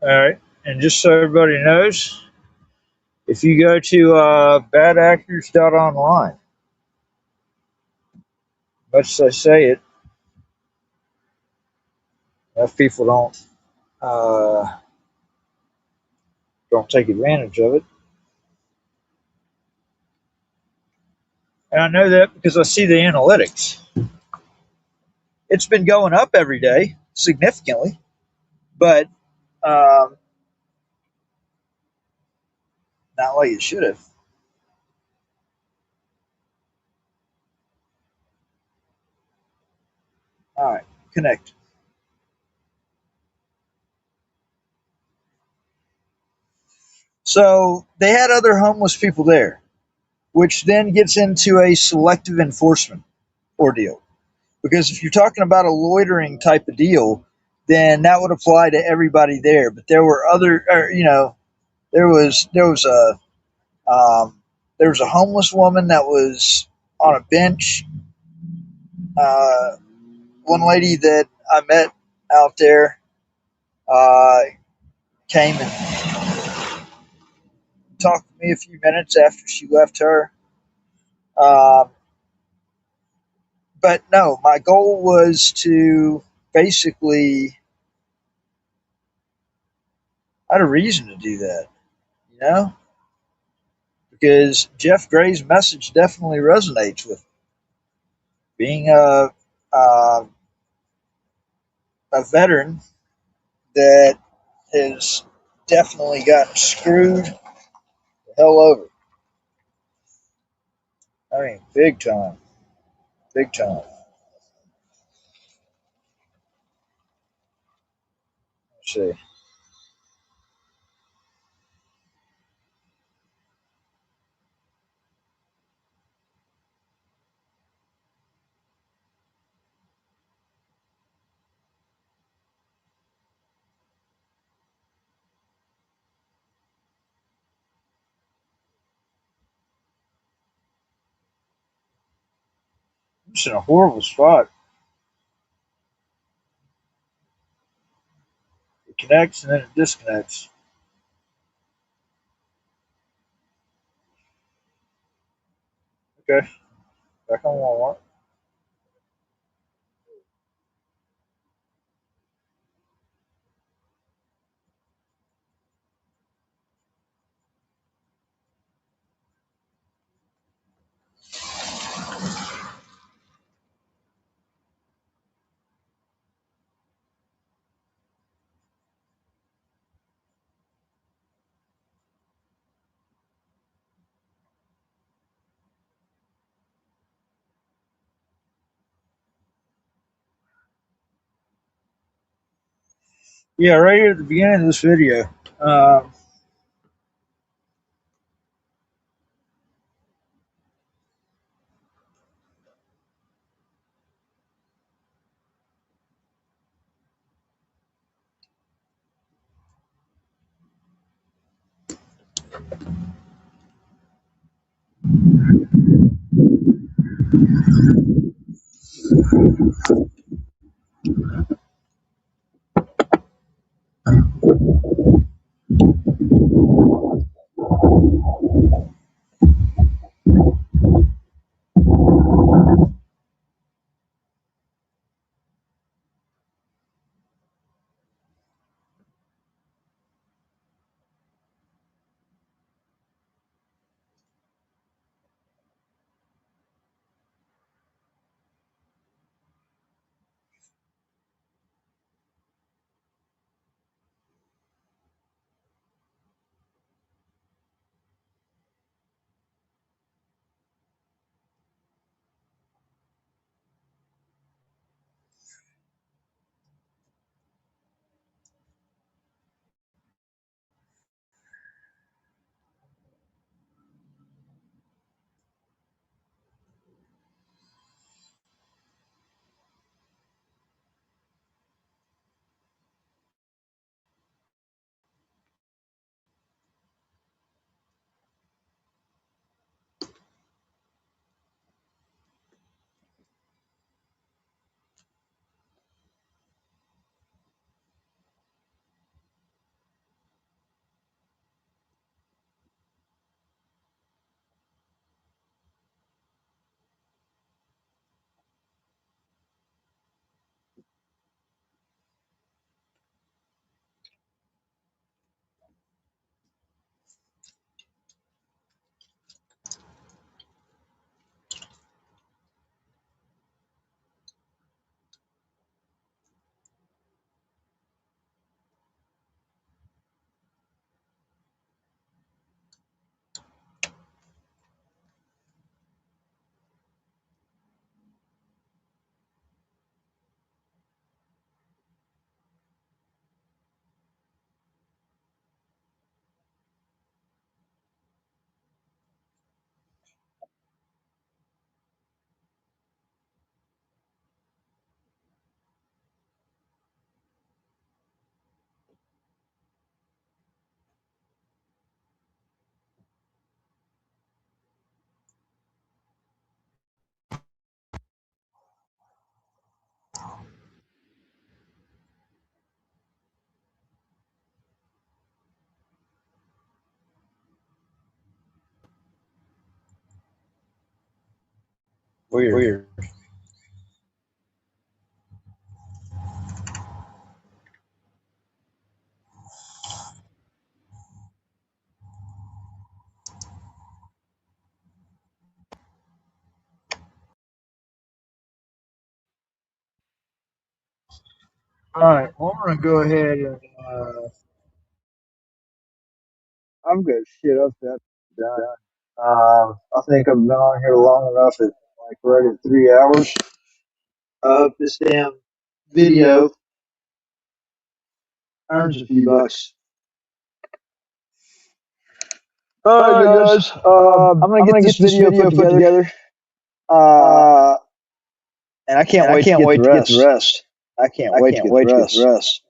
All right, and just so everybody knows, if you go to badactors.online, much as I say it, most people don't don't take advantage of it. And I know that because I see the analytics. It's been going up every day significantly, but um, not like it should have. All right, connect. So they had other homeless people there, which then gets into a selective enforcement ordeal. Because if you're talking about a loitering type of deal, then that would apply to everybody there. But there were other, there was um, there was a homeless woman that was on a bench. One lady that I met out there uh, came and talked to me a few minutes after she left her. Um, but no, my goal was to basically, I had a reason to do that, you know, because Jeff Gray's message definitely resonates with me. Being uh, a veteran that has definitely gotten screwed the hell over. I mean, big time, big time. Let's see. I'm just in a horrible spot. It connects and then it disconnects. Okay, back on Walmart. Yeah, right here at the beginning of this video. Um, Weird. All right, well, I'm gonna go ahead and I'm good. Shit, I've got done. I think I've been on here long enough. At like right at 3 hours. I hope this damn video earns a few bucks. All right, guys. I'm gonna get this video put together. Uh, and I can't wait to get the rest. I can't wait to get the rest.